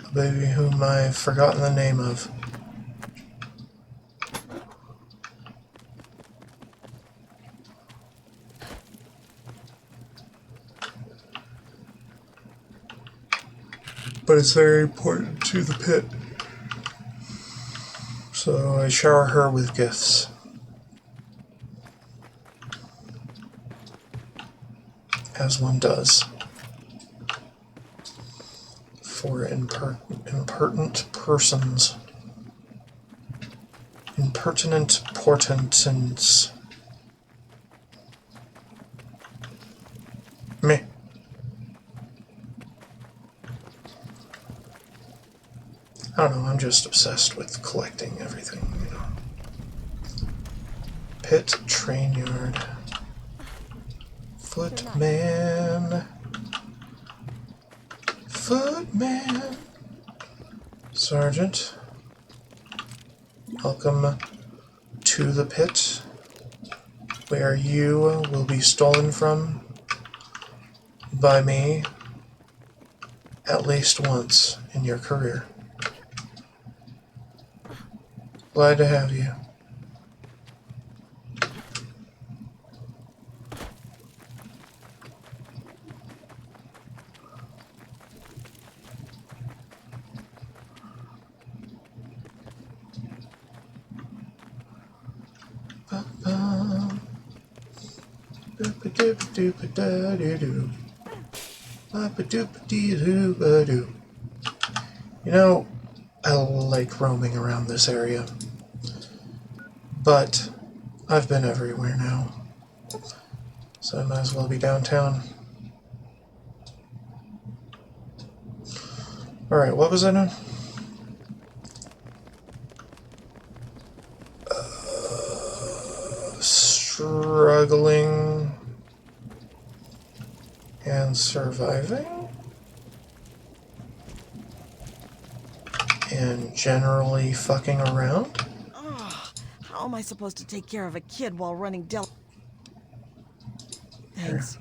A baby whom I've forgotten the name of. but it's very important to the pit. So I shower her with gifts. As one does. For impertinent persons. Impertinent portentons. Meh. I don't know, I'm just obsessed with collecting everything, you know. Pit, train yard. Footman. Footman. Sergeant. Welcome to the pit, where you will be stolen from by me at least once in your career. Glad to have you. You know, I like roaming around this area, but I've been everywhere now, so I might as well be downtown. Alright, what was I doing? Struggling and surviving? And generally fucking around? Ugh, how am I supposed to take care of a kid while running Thanks.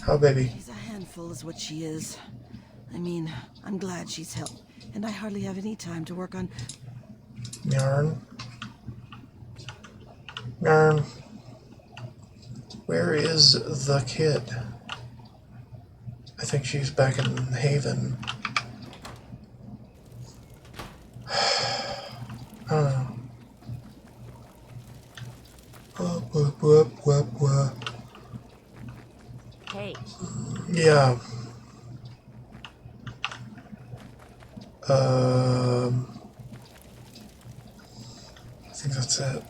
How, baby? She's a handful is what she is. I mean, I'm glad she's helped, and I hardly have any time to work on... Yarn. Yarn. Where is the kid? I think she's back in Haven. I don't know. Hey. Yeah. I think that's it.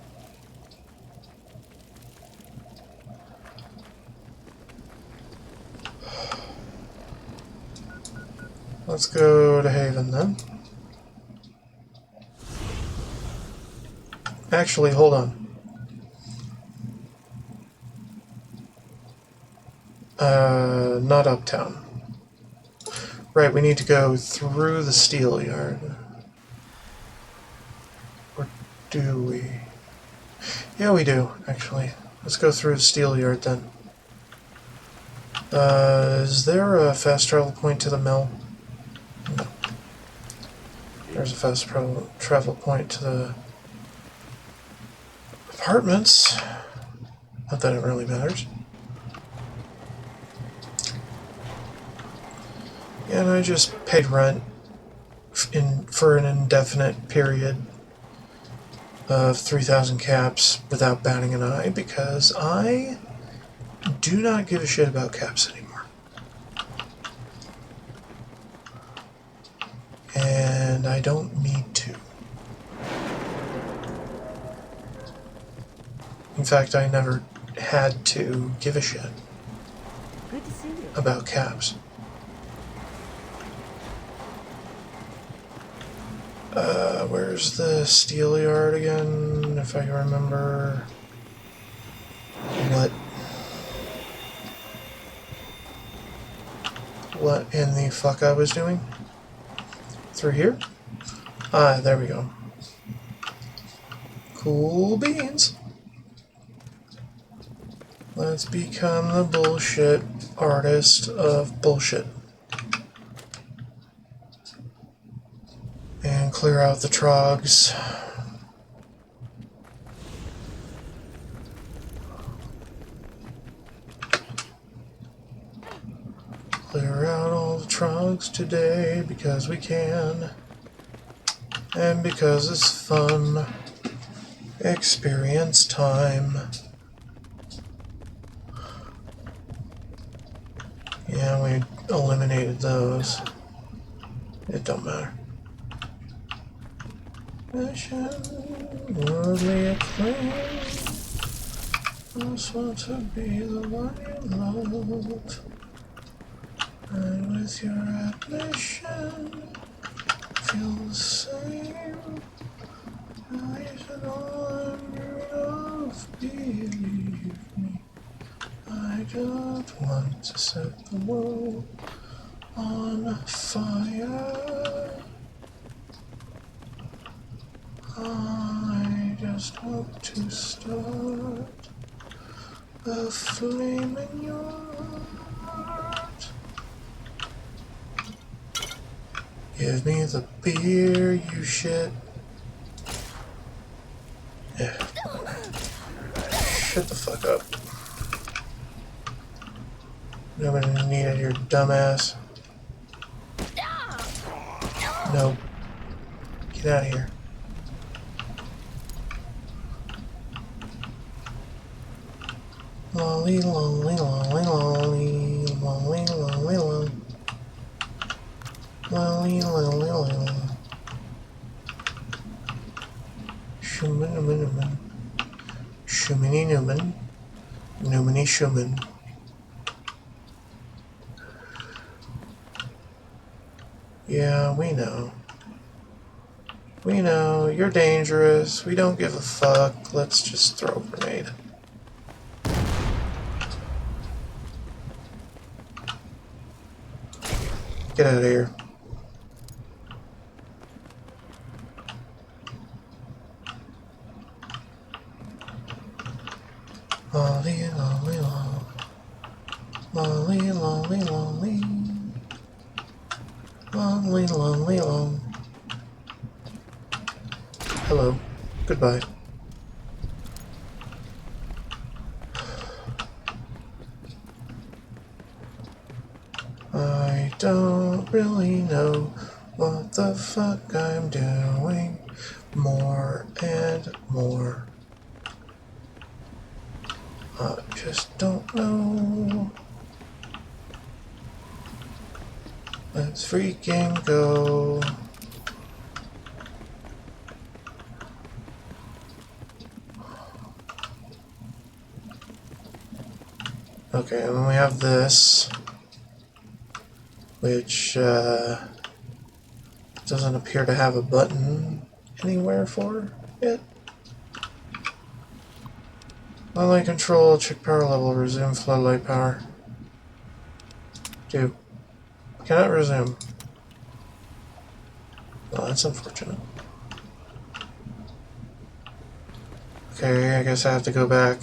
Let's go to Haven then. Actually, hold on. Not uptown. Right, we need to go through the steel yard. Or do we? Yeah, we do, actually. Let's go through the steel yard then. Is there a fast travel point to the mill? No. There's a fast travel point to the apartments. Not that it really matters. And I just paid rent for an indefinite period of 3,000 caps without batting an eye because I do not give a shit about caps anymore. And I don't need to. In fact, I never had to give a shit Good to see you. about caps. Where's the steel yard again, if I remember what in the fuck I was doing? Through here? Ah, there we go. Cool beans. Let's become the bullshit artist of bullshit. And clear out the trogs. Clear out all the trogs. drugs today because we can. And because it's fun. Experience time. Yeah, we eliminated those. It don't matter. Mission, worldly acclaim. I just want to be the one you love. And with your admission, feel the same. I should wonder of, believe me. I don't want to set the world on fire. I just want to start a flame in your heart. Give me the beer, you shit. Yeah. Shut the fuck up. Nobody needed your dumbass. No. Get out of here. Lolly, lolly, lolly, lolly, lolly, lolly, lolly. Lolly, lolly, lolly. Shuman, Newman, Newman. Shumini, Newman. Newmany, Shuman. Yeah, we know. We know. You're dangerous. We don't give a fuck. Let's just throw a grenade. Get out of here. Lolly, lolly, lolly. Lolly, lolly, lolly. Lolly, lolly, lolly. Hello. Goodbye. I don't really know what the fuck I'm doing. More and more. I just don't know. Let's freaking go. Okay, and then we have this, which doesn't appear to have a button anywhere for it. Low light control, check power level, resume floodlight power. Do. Cannot resume. Well, that's unfortunate. Okay, I guess I have to go back.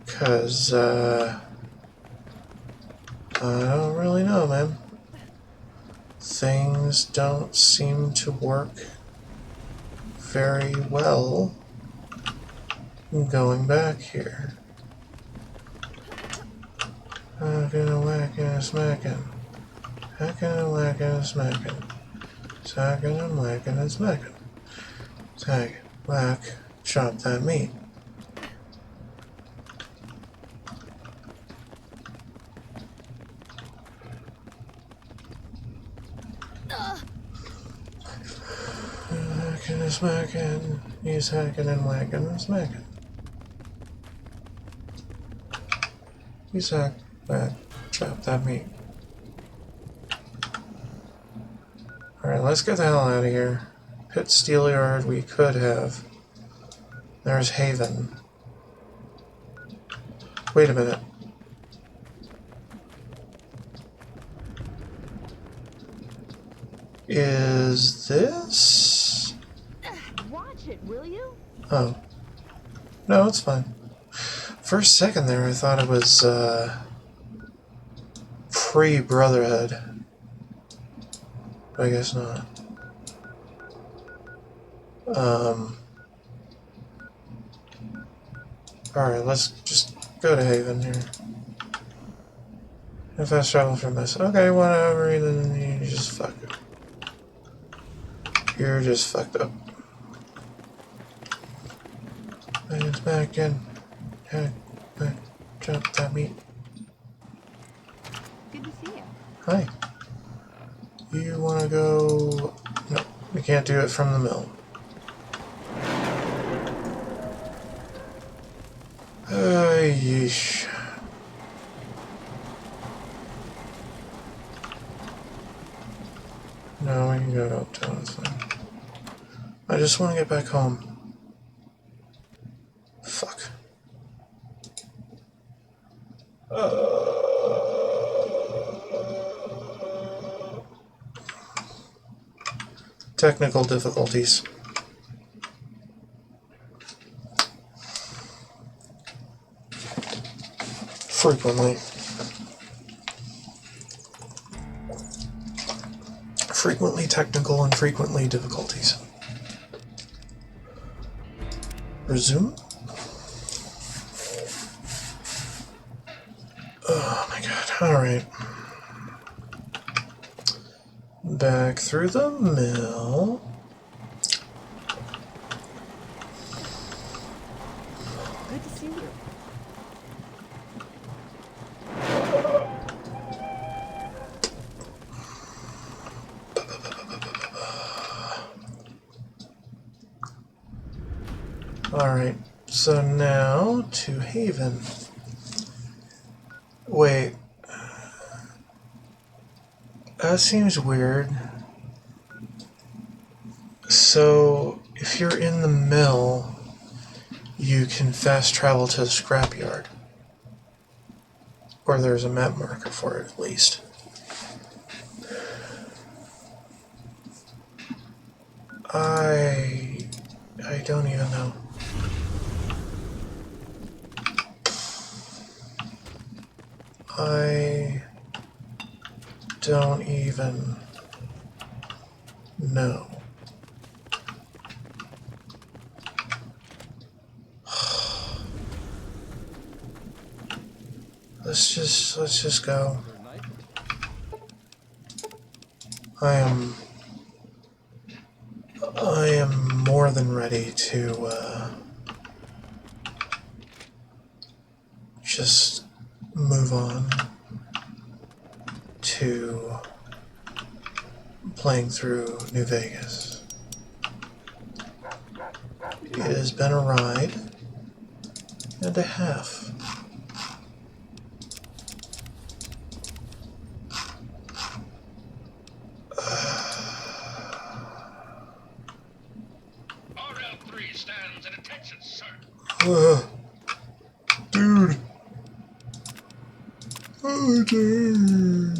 Because, I don't really know, man. Things don't seem to work very well going back here. Hacking and whacking and smacking. Hacking and whacking and smacking. Hacking and whacking and smacking. Tag, whack, chop that meat. Hacking and smacking. He's hacking and whacking and smacking. He's hack, whack, chop that meat. Alright, let's get the hell out of here. Pit Steel Yard we could have. There's Haven. Wait a minute. Is this? Watch it, will you? Oh. No, it's fine. For a second there, I thought it was, pre-Brotherhood. I guess not. Alright, let's just go to Haven here. And fast travel from this. Okay, whatever, then you just fuck it. You're just fucked up. And it's back in. Yeah, jump that meat. Good to see you. Hi. You wanna go... No, we can't do it from the mill. Yeesh. No, we can go uptown, it's fine. I just want to get back home. Fuck. Technical difficulties. Frequently. Frequently technical and frequently difficulties. Resume? Oh my god, alright. Back through the mill. Good to see you. Alright, so now to Haven. Wait. That seems weird. So, if you're in the mill, you can fast travel to the scrapyard. Or there's a map marker for it, at least. I don't even know. I don't even know. Let's just go. I am more than ready to just move on to playing through New Vegas. It has been a ride and a half. RL3 stands at attention, sir. Dude. Oh, dude.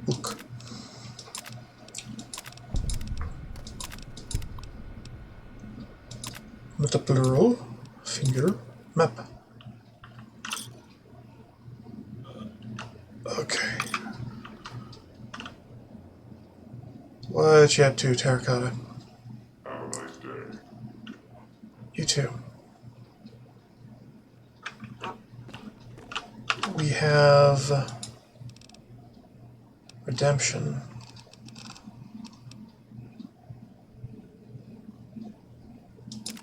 Look. With a plural finger map. Okay. What you up to, Terracotta? Have a nice day. You too. We have redemption.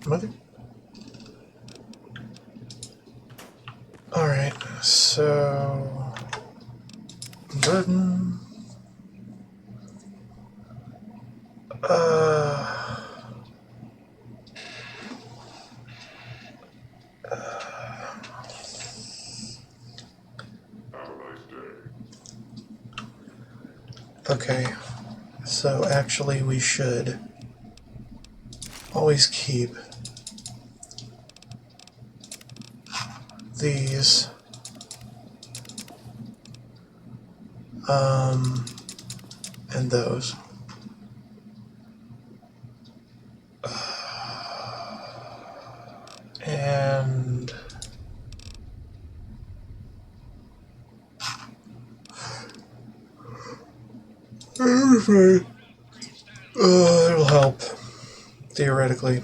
Mother? Alright, so burden. Okay, so actually we should always keep these and those. And everything. It'll help, theoretically.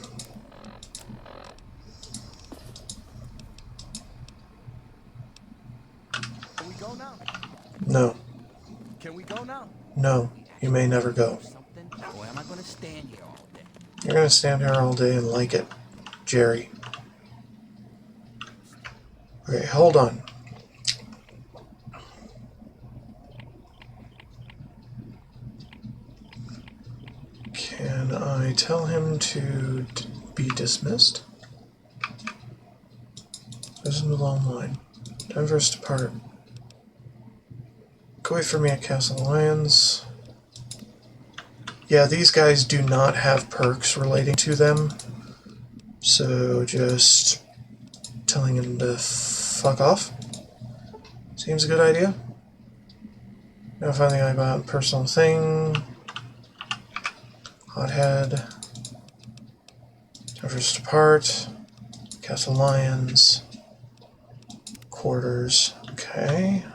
go now? No. Can we go now? No. You may never go. Something, or am I gonna stand here all day? You're gonna stand here all day and like it, Jerry. Okay, hold on. Can I tell him to be dismissed? Doesn't belong line. Time for us to depart. Go wait for me at Castle Lions. Yeah, these guys do not have perks relating to them. So just telling him to fuck off seems a good idea. Now find the guy about personal thing. Hothead. Time for us to depart. Castle Lions. Quarters. Okay.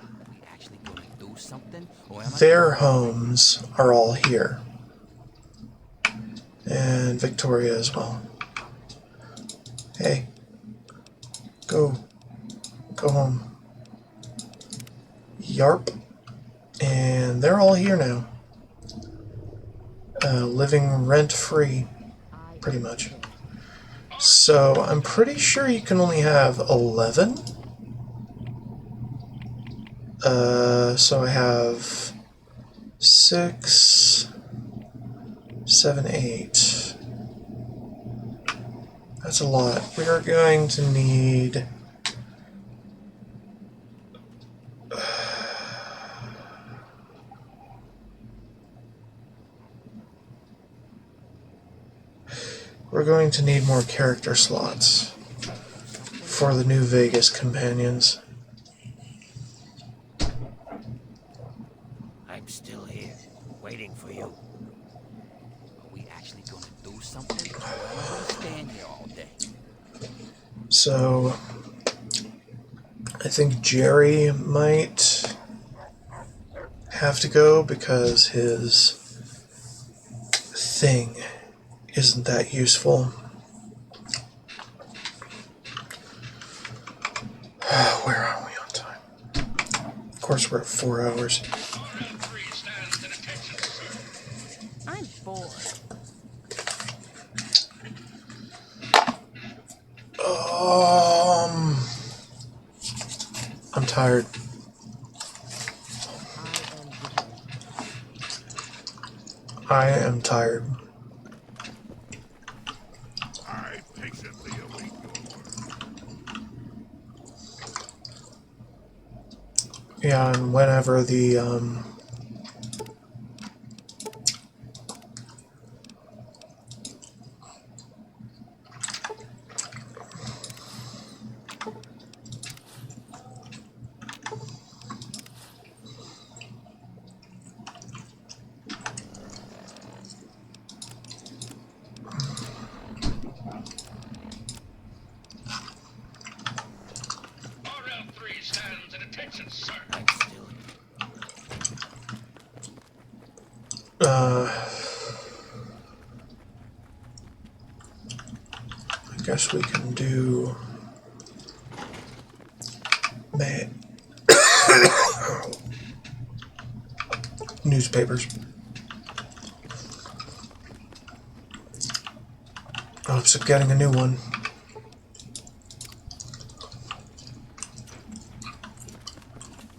Their homes are all here. And Victoria as well. Hey. Go home. Yarp. And they're all here now. Living rent-free, pretty much. So I'm pretty sure you can only have 11. So I have 6, 7, 8. That's a lot. We are going to need... We're going to need more character slots for the new Vegas companions. I'm still here, waiting for you. Are we actually gonna do something, or am I gonna stand here all day? So, I think Jerry might have to go because his thing isn't that useful. Where are we on time? Of course we're at 4 hours. I'm bored. I'm tired. I am tired. I patiently await your word. Yeah, and whenever the RL3 stands at attention, sir. I'm still I guess we can do newspapers. Hopes of getting a new one.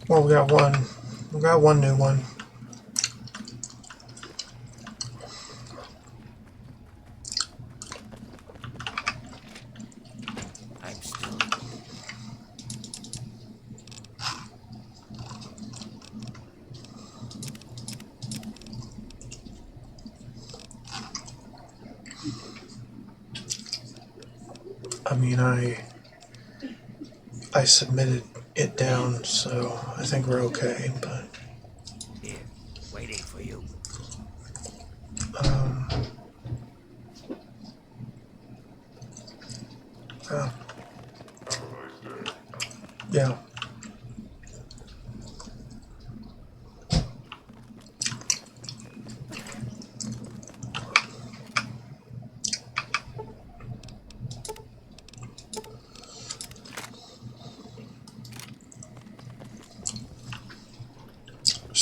Well, we got one. We got one new one. I'm still I mean, I submitted it down, so I think we're okay, but here, waiting for you. Oh. Yeah.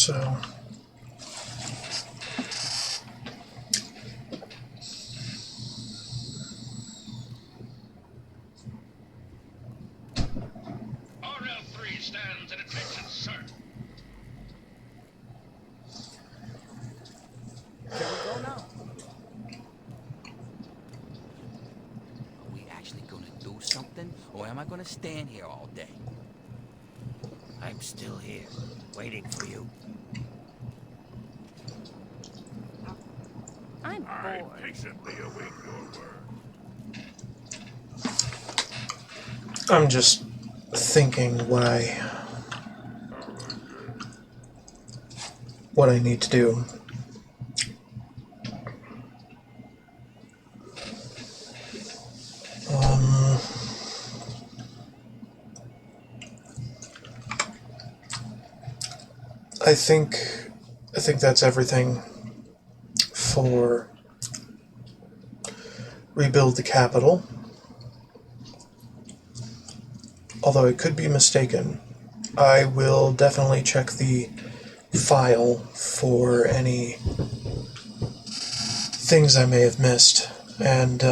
So RL3 stands at attention, sir. Can we go now? Are we actually gonna do something, or am I gonna stand here all day? I'm still here, waiting for you. I'm I bored. patiently await your word. I'm just thinking what I need to do. I think that's everything for rebuild the capital. Although I could be mistaken. I will definitely check the file for any things I may have missed, and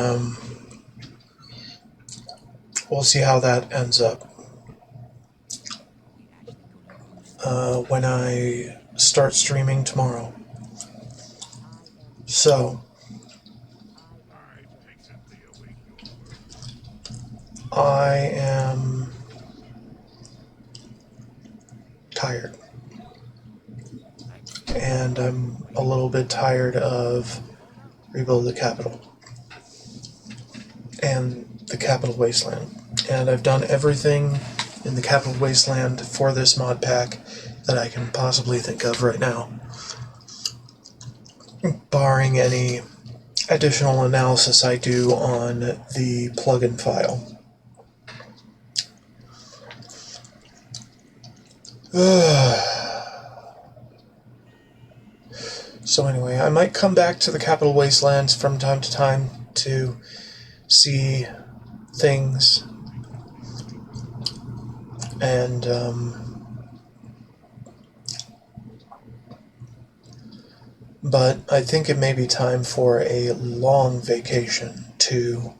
we'll see how that ends up when I start streaming tomorrow. So, I am tired. And I'm a little bit tired of Rebuild the Capital and the Capital Wasteland. And I've done everything in the Capital Wasteland for this mod pack that I can possibly think of right now, barring any additional analysis I do on the plugin file. So anyway, I might come back to the Capital Wastelands from time to time to see things, and but I think it may be time for a long vacation to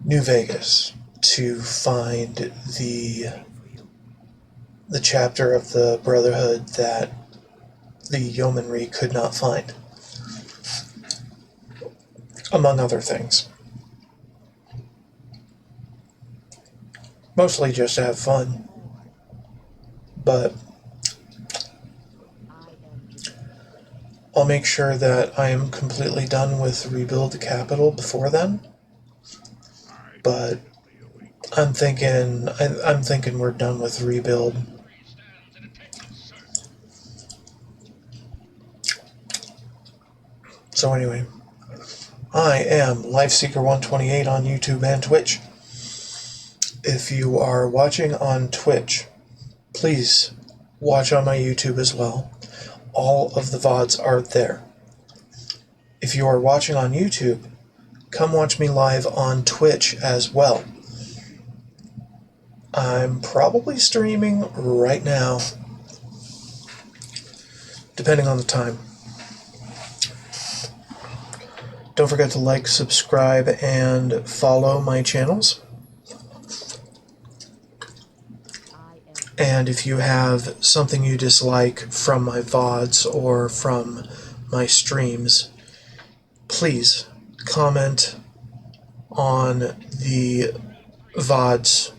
New Vegas to find the chapter of the Brotherhood that the Yeomanry could not find, among other things. Mostly just to have fun, but I'll make sure that I am completely done with Rebuild the Capital before then. But I'm thinking we're done with Rebuild. So anyway, I am LifeSeeker128 on YouTube and Twitch. If you are watching on Twitch, please watch on my YouTube as well. All of the VODs are there. If you are watching on YouTube, come watch me live on Twitch as well. I'm probably streaming right now, depending on the time. Don't forget to like, subscribe, and follow my channels. And if you have something you dislike from my VODs or from my streams, please comment on the VODs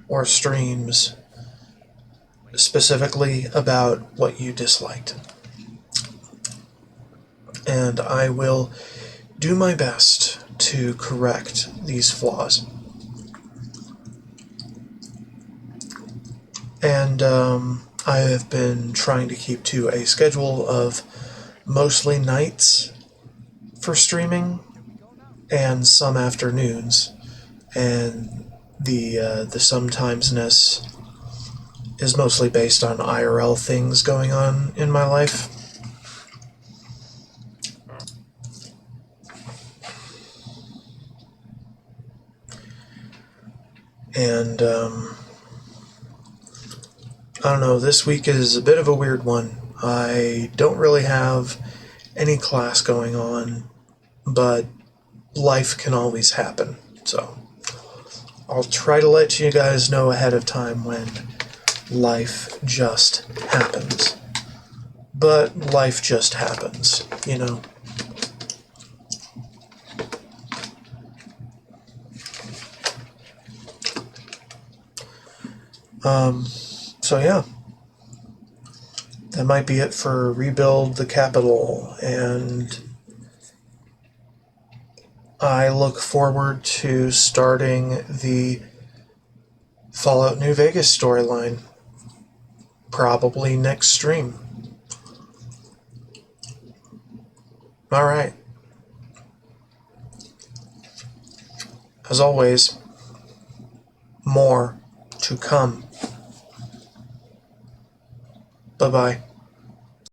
or streams specifically about what you disliked. And I will do my best to correct these flaws. And I have been trying to keep to a schedule of mostly nights for streaming and some afternoons, and the sometimesness is mostly based on IRL things going on in my life. And I don't know, this week is a bit of a weird one. I don't really have any class going on, but life can always happen. So I'll try to let you guys know ahead of time when life just happens. But life just happens, you know. So yeah, that might be it for Rebuild the Capital, and I look forward to starting the Fallout New Vegas storyline, probably next stream. Alright. As always, more to come. Bye-bye.